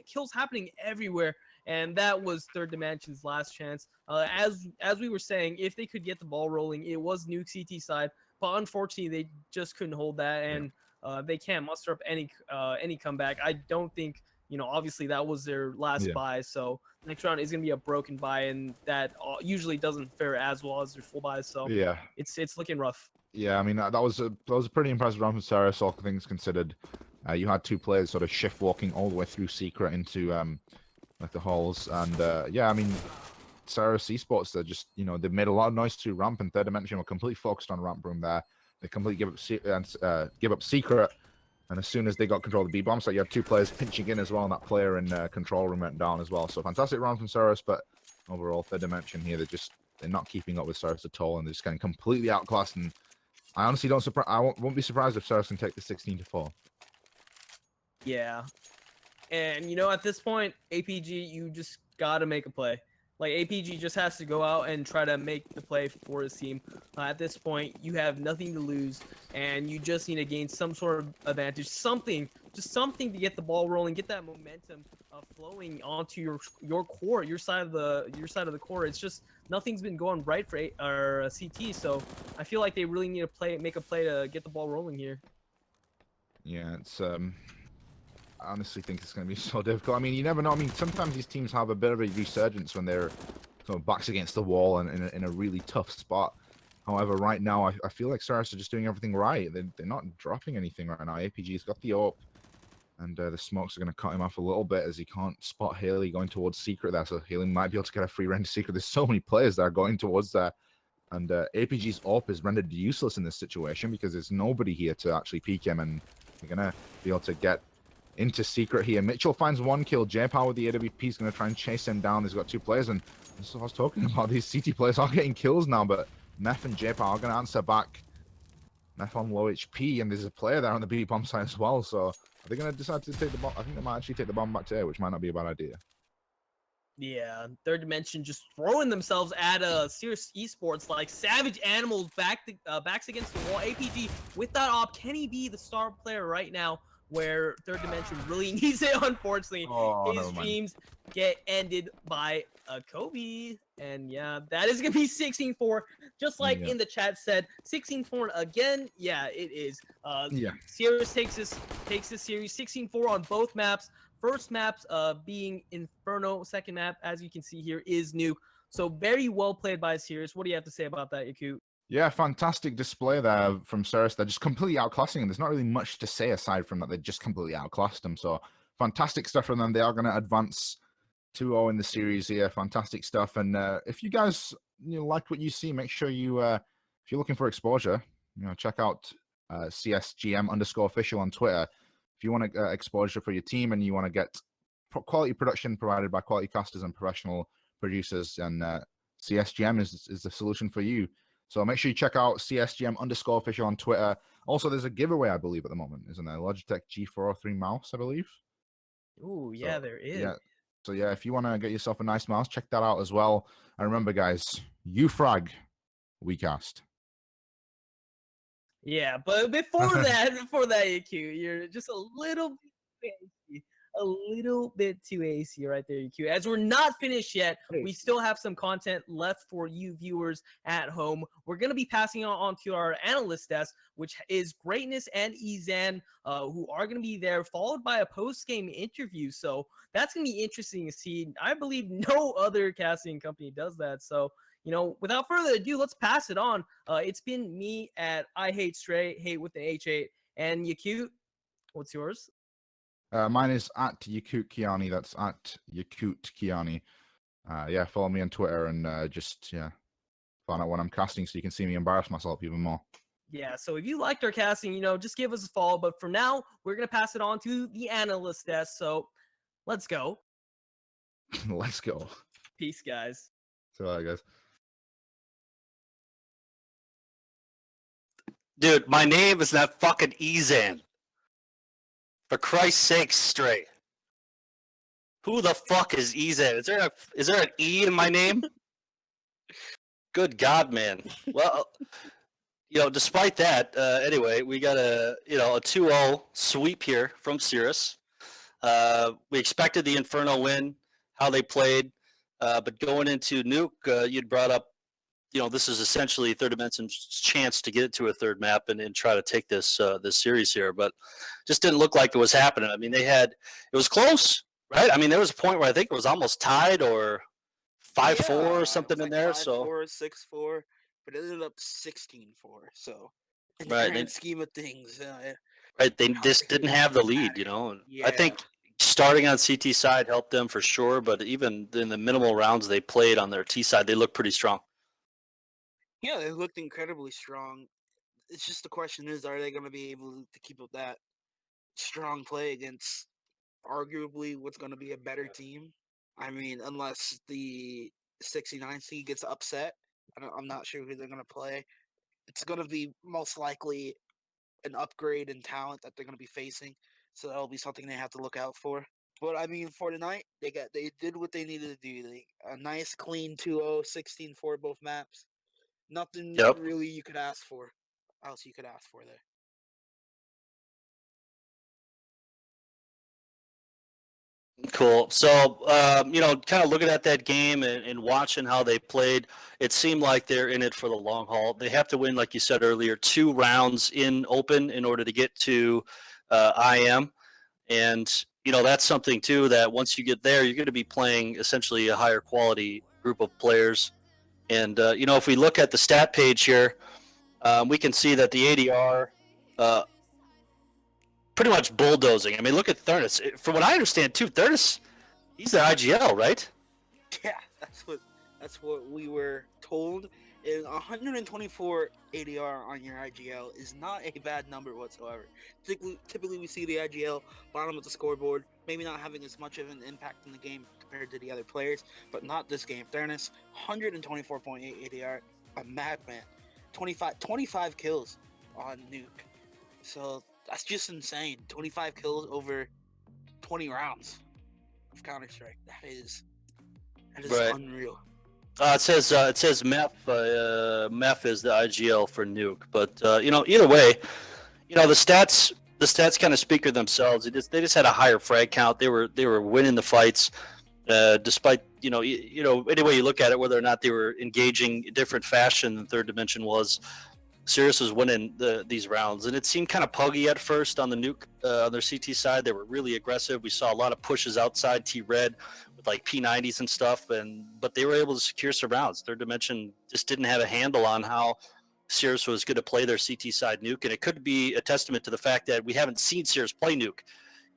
Kills happening everywhere. And that was third dimension's last chance. As we were saying, if they could get the ball rolling, it was Nuke CT side, but unfortunately they just couldn't hold that, and they can't muster up any comeback. I don't think obviously that was their last buy, so next round is gonna be a broken buy, and that usually doesn't fare as well as their full buys. So yeah, it's looking rough. Yeah, I mean that was a pretty impressive round from Cerus, all things considered. You had two players sort of shift walking all the way through Secret into like the halls, and yeah, I mean Cerus eSports, they're just they've made a lot of noise to ramp, and third dimension were completely focused on ramp room there. They completely give up Secret, and as soon as they got control of the B bomb, so you had two players pinching in as well, and that player in control room went down as well. So fantastic round from Cerus, but overall third dimension here, they're not keeping up with Cerus at all, and they're just getting completely outclassed. And I honestly won't be surprised if Cerus can take the 16-4. Yeah. And at this point, APG, you just gotta make a play. Like APG just has to go out and try to make the play for his team. At this point, you have nothing to lose, and you just need to gain some sort of advantage, just something to get the ball rolling, get that momentum flowing onto your core, your side of the core. It's just nothing's been going right for CT, so I feel like they really need to make a play to get the ball rolling here. Yeah, it's I honestly think it's going to be so difficult. I mean, you never know. I mean, sometimes these teams have a bit of a resurgence when they're sort of backs against the wall and in a really tough spot. However, right now, I feel like Cerus are just doing everything right. They're not dropping anything right now. APG's got the AWP, and the smokes are going to cut him off a little bit as he can't spot Haley going towards Secret there. So Haley might be able to get a free run to Secret. There's so many players that are going towards there. And APG's AWP is rendered useless in this situation because there's nobody here to actually peek him, and they're going to be able to get into Secret here. Mitchell finds one kill. J-Power with the AWP is going to try and chase him down. He's got two players, and this is what I was talking about. These CT players are getting kills now, but Meth and J-Power are going to answer back. Neph on low HP, and there's a player there on the B bomb side as well. So are they going to decide to take the bomb? I think they might actually take the bomb back to A, which might not be a bad idea. Yeah, Third Dimension just throwing themselves at Cerus eSports like savage animals, backs against the wall. APG with that op, can he be the star player right now? Where Third Dimension really needs it. Unfortunately, Oh, his never mind. dreams get ended by Kobe, and yeah, that is gonna be 16-4. Just like Yeah. in the chat said, 16-4 again. Yeah, it is. Yeah. Cerus takes this series 16-4 on both maps. First maps being Inferno. Second map, as you can see here, is Nuke. So very well played by Cerus. What do you have to say about that, Yakut? Yeah, fantastic display there from Cerus. They're just completely outclassing him. There's not really much to say aside from that. They just completely outclassed him. So fantastic stuff from them. They are going to advance 2-0 in the series here. Fantastic stuff. And if you guys like what you see, make sure you, if you're looking for exposure, check out CSGM_official on Twitter. If you want exposure for your team and you want to get quality production provided by quality casters and professional producers, and CSGM is the solution for you. So make sure you check out CSGM_official on Twitter. Also, there's a giveaway, I believe, at the moment, isn't there? Logitech G403 mouse, I believe. Ooh, yeah, So, there is. Yeah. So yeah, if you want to get yourself a nice mouse, check that out as well. And remember, guys, you frag, we cast. Yeah, but before that, EQ, you're just a little bit too AC. A little bit too AC right there, EQ. As we're not finished yet, we still have some content left for you viewers at home. We're going to be passing it on to our analyst desk, which is Greatness and Ezan, who are going to be there, followed by a post-game interview. So that's going to be interesting to see. I believe no other casting company does that. So, without further ado, let's pass it on. It's been me at I Hate Stray, hate with an H8, and Yakut. What's yours? Mine is at Yakut Kiani. That's at Yakut Kiani. Yeah, follow me on Twitter and just find out when I'm casting so you can see me embarrass myself even more. Yeah, so if you liked our casting, just give us a follow. But for now, we're going to pass it on to the analyst desk. So let's go. Let's go. Peace, guys. So, guys. Dude, my name is not fucking Ezan. For Christ's sake, Stray. Who the fuck is Ezan? Is there an E in my name? Good God, man. Well, despite that, anyway, we got a 2-0 sweep here from Cerus. We expected the Inferno win, how they played, but going into Nuke, you'd brought up, this is essentially Third Dimension's chance to get to a third map and try to take this series here, but just didn't look like it was happening. I mean, it was close, right? I mean, there was a point where I think it was almost tied or 5-4 or something in there. 5-4, 6-4, but it ended up 16-4. So in the Right, grand scheme of things, right, they just didn't have the lead, Yeah. I think starting on CT side helped them for sure, but even in the minimal rounds they played on their T side, they looked pretty strong. Yeah, they looked incredibly strong. It's just the question is, are they going to be able to keep up that strong play against arguably what's going to be a better team? I mean, unless the 69 seed gets upset, I'm not sure who they're going to play. It's going to be most likely an upgrade in talent that they're going to be facing, so that'll be something they have to look out for. But I mean, for tonight, they did what they needed to do. A nice, clean 2-0, 16-4 both maps. Nothing Yep. really you could ask for. Else you could ask for there. Cool. So, kind of looking at that game and watching how they played, it seemed like they're in it for the long haul. They have to win, like you said earlier, 2 rounds in open in order to get to IM. And, that's something, too, that once you get there, you're going to be playing essentially a higher quality group of players. And, if we look at the stat page here, we can see that the ADR pretty much bulldozing. I mean, look at Thurnus. From what I understand, too, Thurnus, he's the IGL, right? Yeah, that's what we were told. And 124 ADR on your IGL is not a bad number whatsoever. Typically we see the IGL bottom of the scoreboard, maybe not having as much of an impact in the game compared to the other players, but not this game. Thurnus, 124.8 ADR, a madman. 25 kills on Nuke. So that's just insane. 25 kills over 20 rounds of Counter Strike. That is Right. unreal. It says MEF is the IGL for Nuke, but either way, the stats kind of speak for themselves. They just had a higher frag count. They were winning the fights, despite any way you look at it, whether or not they were engaging in different fashion than Third Dimension was. Cerus was winning these rounds, and it seemed kind of puggy at first on the Nuke on their CT side. They were really aggressive. We saw a lot of pushes outside T-Red with like P90s and stuff, but they were able to secure some rounds. Third Dimension just didn't have a handle on how Cerus was going to play their CT side Nuke, and it could be a testament to the fact that we haven't seen Cerus play Nuke.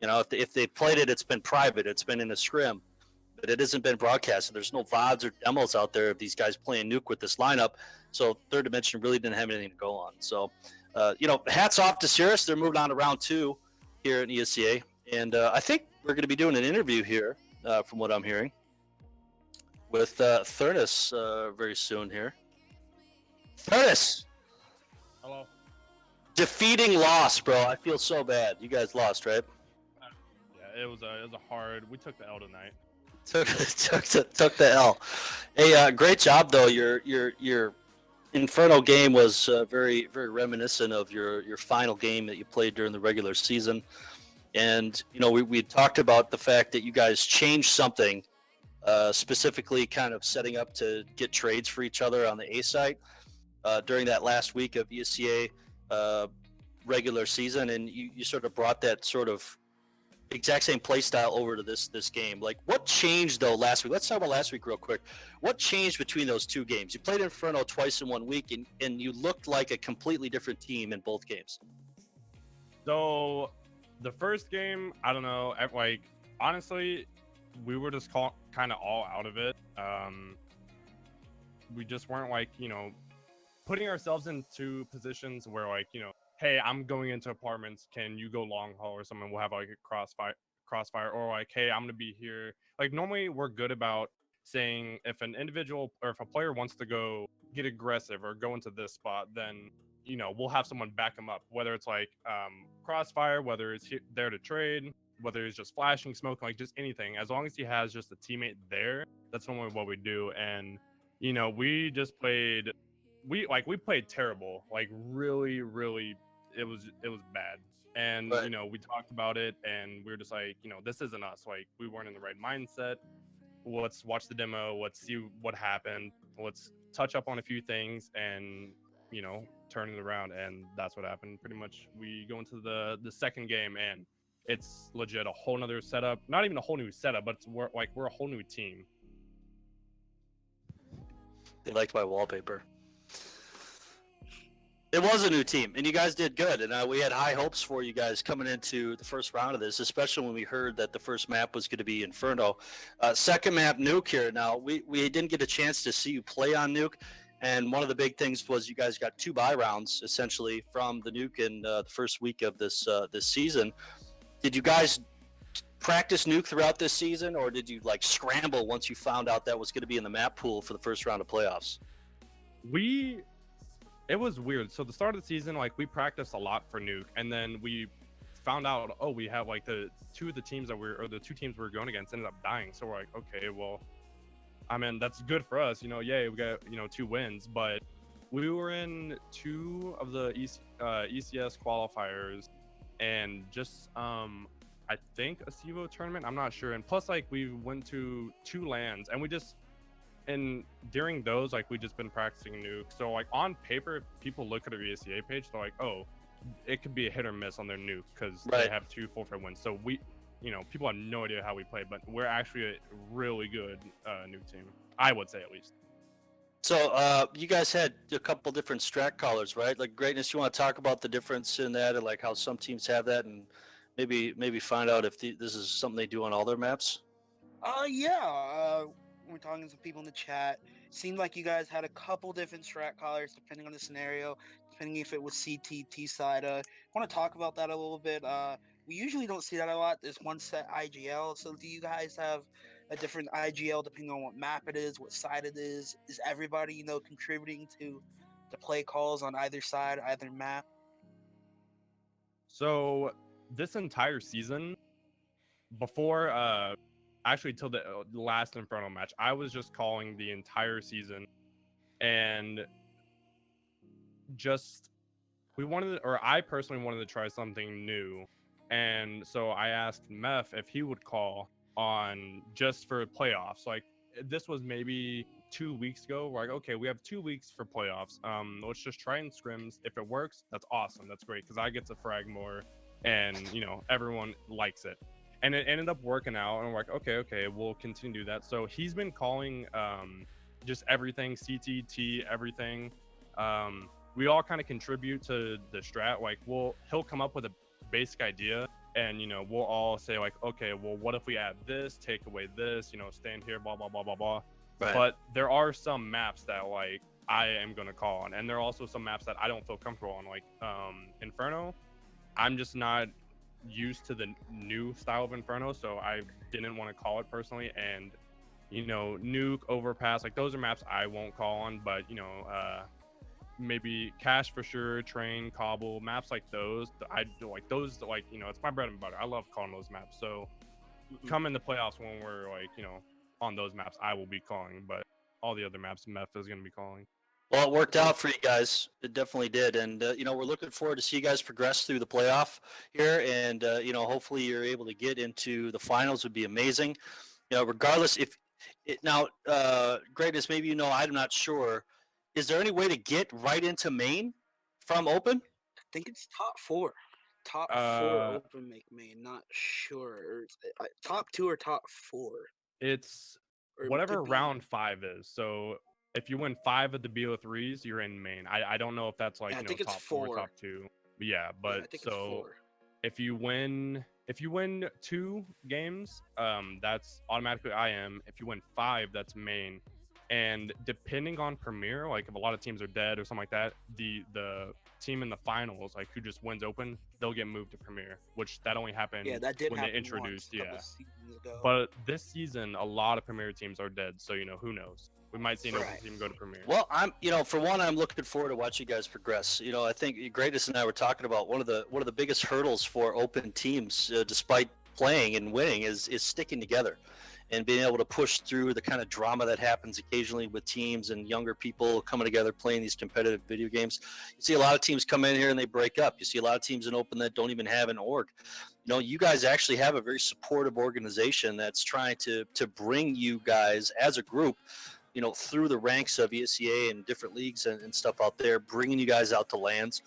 If they played it, it's been private. It's been in a scrim, but it hasn't been broadcasted. There's no VODs or demos out there of these guys playing Nuke with this lineup. So Third Dimension really didn't have anything to go on. So, hats off to Cerus. They're moving on to round 2 here in ESCA. And I think we're going to be doing an interview here, from what I'm hearing, with Cerus very soon here. Cerus! Hello. Defeating loss, bro. I feel so bad. You guys lost, right? Yeah, it was a hard. We took the L tonight. Took the L. Hey, great job though. Your Inferno game was very very reminiscent of your final game that you played during the regular season, and we talked about the fact that you guys changed something, specifically kind of setting up to get trades for each other on the A site during that last week of ESCA regular season, and you sort of brought that sort of exact same play style over to this game. Like, what changed though last week? Let's talk about last week real quick. What changed between those two games? You played Inferno twice in 1 week, and you looked like a completely different team in both games. So, the first game, I don't know. Like, honestly, we were just kind of all out of it. We just weren't putting ourselves into positions where hey, I'm going into apartments. Can you go long haul or something? We'll have like a crossfire, or like, hey, I'm gonna be here. Like, normally we're good about saying if an individual or if a player wants to go get aggressive or go into this spot, then we'll have someone back them up. Whether it's like crossfire, whether it's there to trade, whether it's just flashing, smoke, like just anything. As long as he has just a teammate there, that's normally what we do. And we just played. We played terrible. Like, really, really. It was bad, and Right. We talked about it, and we were just like, this isn't us. Like, we weren't in the right mindset. Let's watch the demo. Let's see what happened. Let's touch up on a few things, and turn it around. And that's what happened. Pretty much, we go into the second game, and it's legit a whole nother setup. Not even a whole new setup, but we're a whole new team. They liked my wallpaper. It was a new team, and you guys did good. And we had high hopes for you guys coming into the first round of this, especially when we heard that the first map was going to be Inferno. Second map, Nuke here. Now, we didn't get a chance to see you play on Nuke, and one of the big things was you guys got 2 buy rounds, essentially, from the Nuke in the first week of this season. Did you guys practice Nuke throughout this season, or did you, scramble once you found out that was going to be in the map pool for the first round of playoffs? It was weird. So the start of the season, we practiced a lot for Nuke, and then we found out, we have the two teams we were going against ended up dying. So we're like, okay, well, I mean, that's good for us, yay, we got 2 wins. But we were in 2 of the ECS qualifiers, and just I think a CEVO tournament, I'm not sure. And plus, we went to 2 lands, and and during those, we just been practicing Nuke. So on paper, if people look at our ESCA page, they're like, oh, it could be a hit or miss on their Nuke because they have 2 full-frame wins. So we, people have no idea how we play, but we're actually a really good Nuke team, I would say, at least. So you guys had a couple different strat callers, right? Greatness, you want to talk about the difference in that, and how some teams have that, and maybe find out if this is something they do on all their maps? Yeah. We're talking to some people in the chat. Seemed like you guys had a couple different strat callers depending on the scenario, depending if it was CT, T side. Want to talk about that a little bit. We usually don't see that a lot. There's one set IGL. So do you guys have a different IGL depending on what map it is, what side it is? Is everybody, contributing to the play calls on either side, either map? So this entire season, before actually till the last Inferno match, I was just calling the entire season, and just I personally wanted to try something new, and so I asked Meth if he would call on just for playoffs. Like this was maybe 2 weeks ago. We're like, okay, we have 2 weeks for playoffs. Let's just try and scrims. If it works, that's awesome. That's great because I get to frag more, and everyone likes it. And it ended up working out, and we're like, okay, we'll continue to do that. So he's been calling just everything, CTT, everything. We all kind of contribute to the strat. Like he'll come up with a basic idea, and we'll all say like, okay, well, what if we add this, take away this, stand here, blah blah blah blah blah. Right. But there are some maps that like I am gonna call on, and there are also some maps that I don't feel comfortable on. Like Inferno, I'm just not used to the new style of Inferno, so I didn't want to call it personally. And Nuke, Overpass, like those are maps I won't call on, but maybe Cash for sure, Train, Cobble, maps like those. I like those, like it's my bread and butter. I love calling those maps. So come in the playoffs when we're like on those maps, I will be calling. But all the other maps, Meth is gonna be calling. Well, it worked out for you guys. It definitely did, and we're looking forward to see you guys progress through the playoff here, and hopefully you're able to get into the finals. Would be amazing. Regardless if it now, Greatness, maybe I'm not sure. Is there any way to get right into main from open? I think it's top four. Top four open make main. Not sure. Or top two or top four. It's Or it whatever could be- round 5 is. So if you win 5 of the BO3s, you're in main. I don't know if that's like Yeah, I think it's top 4, 4. top 2. But yeah, Yeah, but I think it's so 4. if you win 2 games, that's automatically IM. If you win 5, that's main. And depending on Premier, like if a lot of teams are dead or something like that, the team in the finals, like who just wins open, they'll get moved to Premier, which that only happened Yeah, that did when happen they introduced. once, a couple seasons ago. But this season, a lot of Premier teams are dead, so who knows? We might see an open Right. team go to Premier. Well, I'm for one, I'm looking forward to watching you guys progress. I think Greatness and I were talking about one of the biggest hurdles for open teams, despite playing and winning, is sticking together and being able to push through the kind of drama that happens occasionally with teams and younger people coming together playing these competitive video games. You see a lot of teams come in here and they break up. You see a lot of teams in open that don't even have an org. You guys actually have a very supportive organization that's trying to bring you guys as a group through the ranks of ESEA and different leagues and stuff out there, bringing you guys out to lands.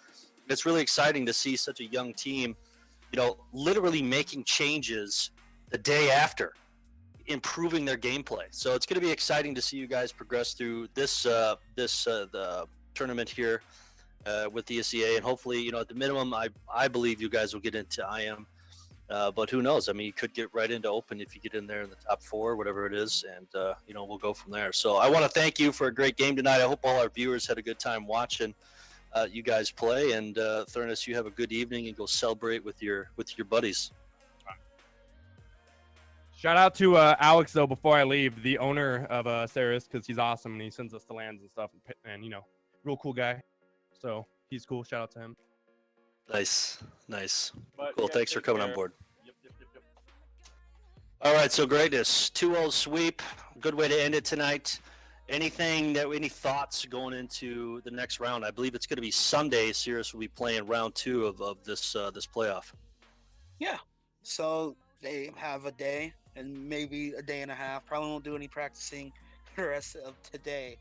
It's really exciting to see such a young team, literally making changes the day after, improving their gameplay. So it's going to be exciting to see you guys progress through the tournament here with the ESEA, and hopefully, at the minimum, I believe you guys will get into IM. But who knows? I mean, you could get right into open if you get in there in the top 4, whatever it is, and we'll go from there. So I want to thank you for a great game tonight. I hope all our viewers had a good time watching you guys play. And Thurnis, you have a good evening and go celebrate with your buddies. Shout out to Alex though before I leave, the owner of Cerus, because he's awesome and he sends us to lands and stuff, and real cool guy. So he's cool. Shout out to him. Nice. But, Cool. yeah, Thanks for take coming care. on board. Yep. All right, so Greatness, 2-0 sweep. Good way to end it tonight. Any thoughts going into the next round? I believe it's going to be Sunday. Cerus will be playing round 2 of this playoff. Yeah. So they have a day and maybe a day and a half. Probably won't do any practicing the rest of today.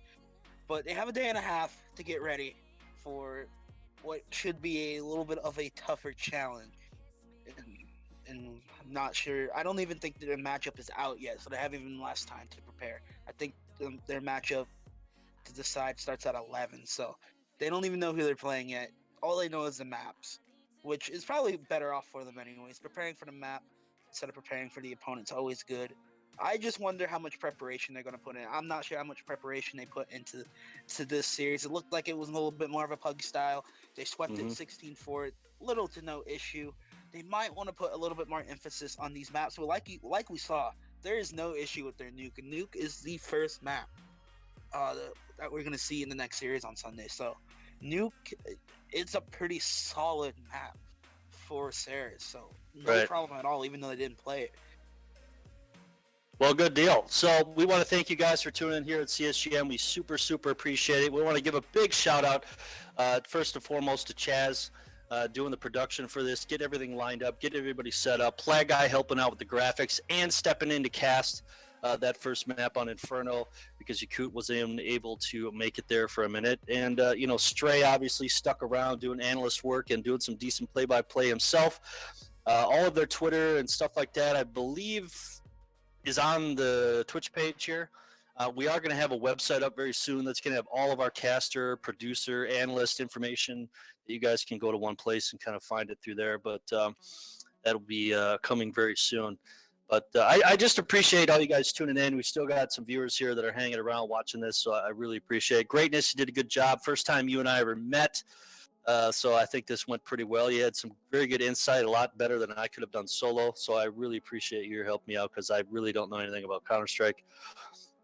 But they have a day and a half to get ready for what should be a little bit of a tougher challenge. And I'm not sure. I don't even think their matchup is out yet, so they have even less time to prepare. I think their matchup to decide starts at 11, so they don't even know who they're playing yet. All they know is the maps, which is probably better off for them anyways. Preparing for the map instead of preparing for the opponent's always good. I just wonder how much preparation they're going to put in. I'm not sure how much preparation they put into this series. It looked like it was a little bit more of a pug style. They swept it 16-4, little to no issue. They might want to put a little bit more emphasis on these maps. But like we saw, there is no issue with their nuke. And nuke is the first map that we're going to see in the next series on Sunday. So nuke, it's a pretty solid map for Cerus, so no Right. problem at all. Even though they didn't play it. Well, good deal. So we want to thank you guys for tuning in here at CSGM. We super appreciate it. We want to give a big shout out, first and foremost, to Chaz, doing the production for this, get everything lined up, get everybody set up. Plag Guy helping out with the graphics and stepping in to cast that first map on Inferno because Yakut was able to make it there for a minute. And, Stray obviously stuck around doing analyst work and doing some decent play-by-play himself. All of their Twitter and stuff like that, I believe, is on the Twitch page here. We are going to have a website up very soon that's going to have all of our caster, producer, analyst information that you guys can go to one place and kind of find it through there. But that'll be coming very soon. But I just appreciate all you guys tuning in. We still got some viewers here that are hanging around watching this, so I really appreciate it. Greatness, you did a good job. First time you and I ever met. So I think this went pretty well. You had some very good insight, a lot better than I could have done solo. So I really appreciate your helping me out because I really don't know anything about Counter-Strike.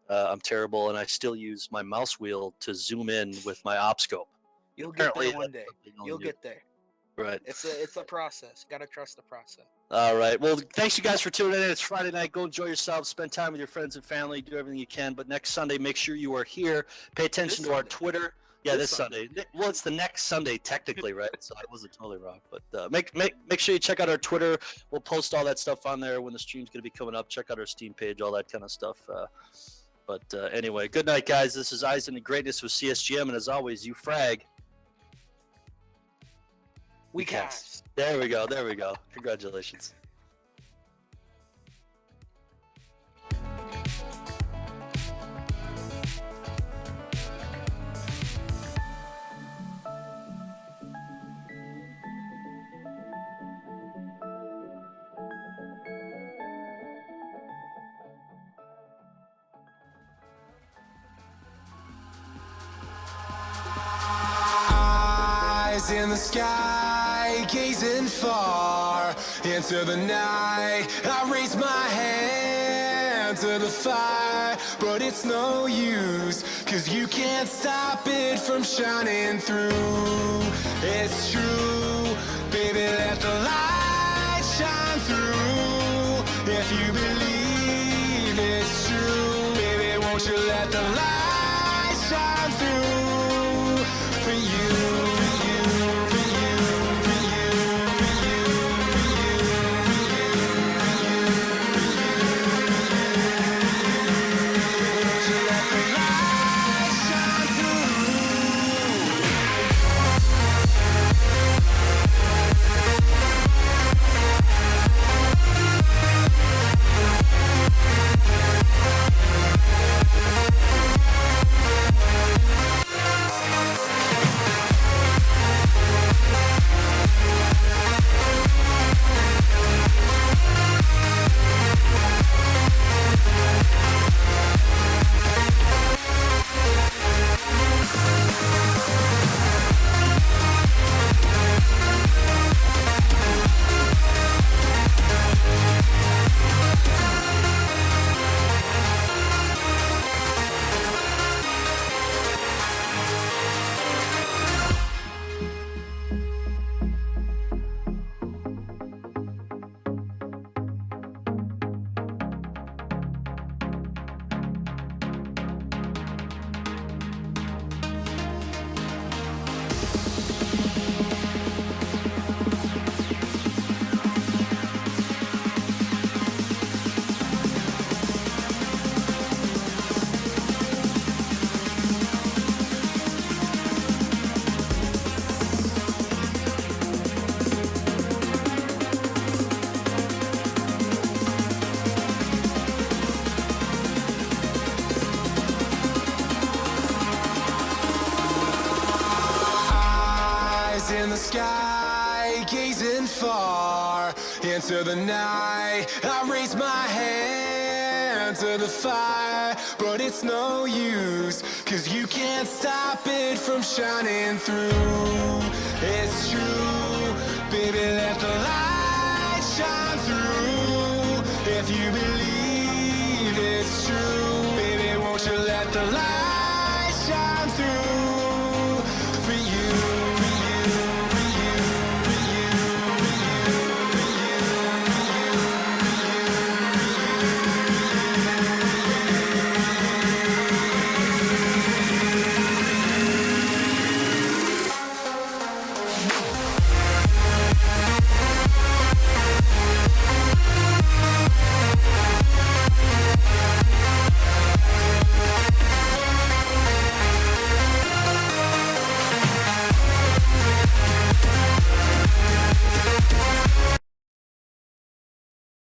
I'm terrible, and I still use my mouse wheel to zoom in with my op scope. You'll get Apparently, there one day. that's something You'll do. get there. Right. It's a process. Gotta trust the process. All right. Well, thanks you guys for tuning in. It's Friday night. Go enjoy yourselves. Spend time with your friends and family. Do everything you can. But next Sunday, make sure you are here. Pay attention This to our Sunday. Twitter. Yeah, This this Sunday. Well, it's the next Sunday technically, right? So I wasn't totally wrong. But make sure you check out our Twitter. We'll post all that stuff on there when the stream's going to be coming up. Check out our Steam page, all that kind of stuff. But anyway, good night, guys. This is Eyes into Greatness with CSGM, and as always, you frag. We cast. cast. There we go. There we go. Congratulations. Eyes in the sky, gazing far into the night. I raise my hand to the fire, but it's no use, 'cause you can't stop it from shining through. It's true, baby, let the light shine through. If you believe it's true, baby, won't you let the light shine through for you. In the sky, gazing far into the night. I raise my hand to the fire, but it's no use, 'cause you can't stop it from shining through. It's true, baby, let the light shine through. If you believe it's true, baby, won't you let the light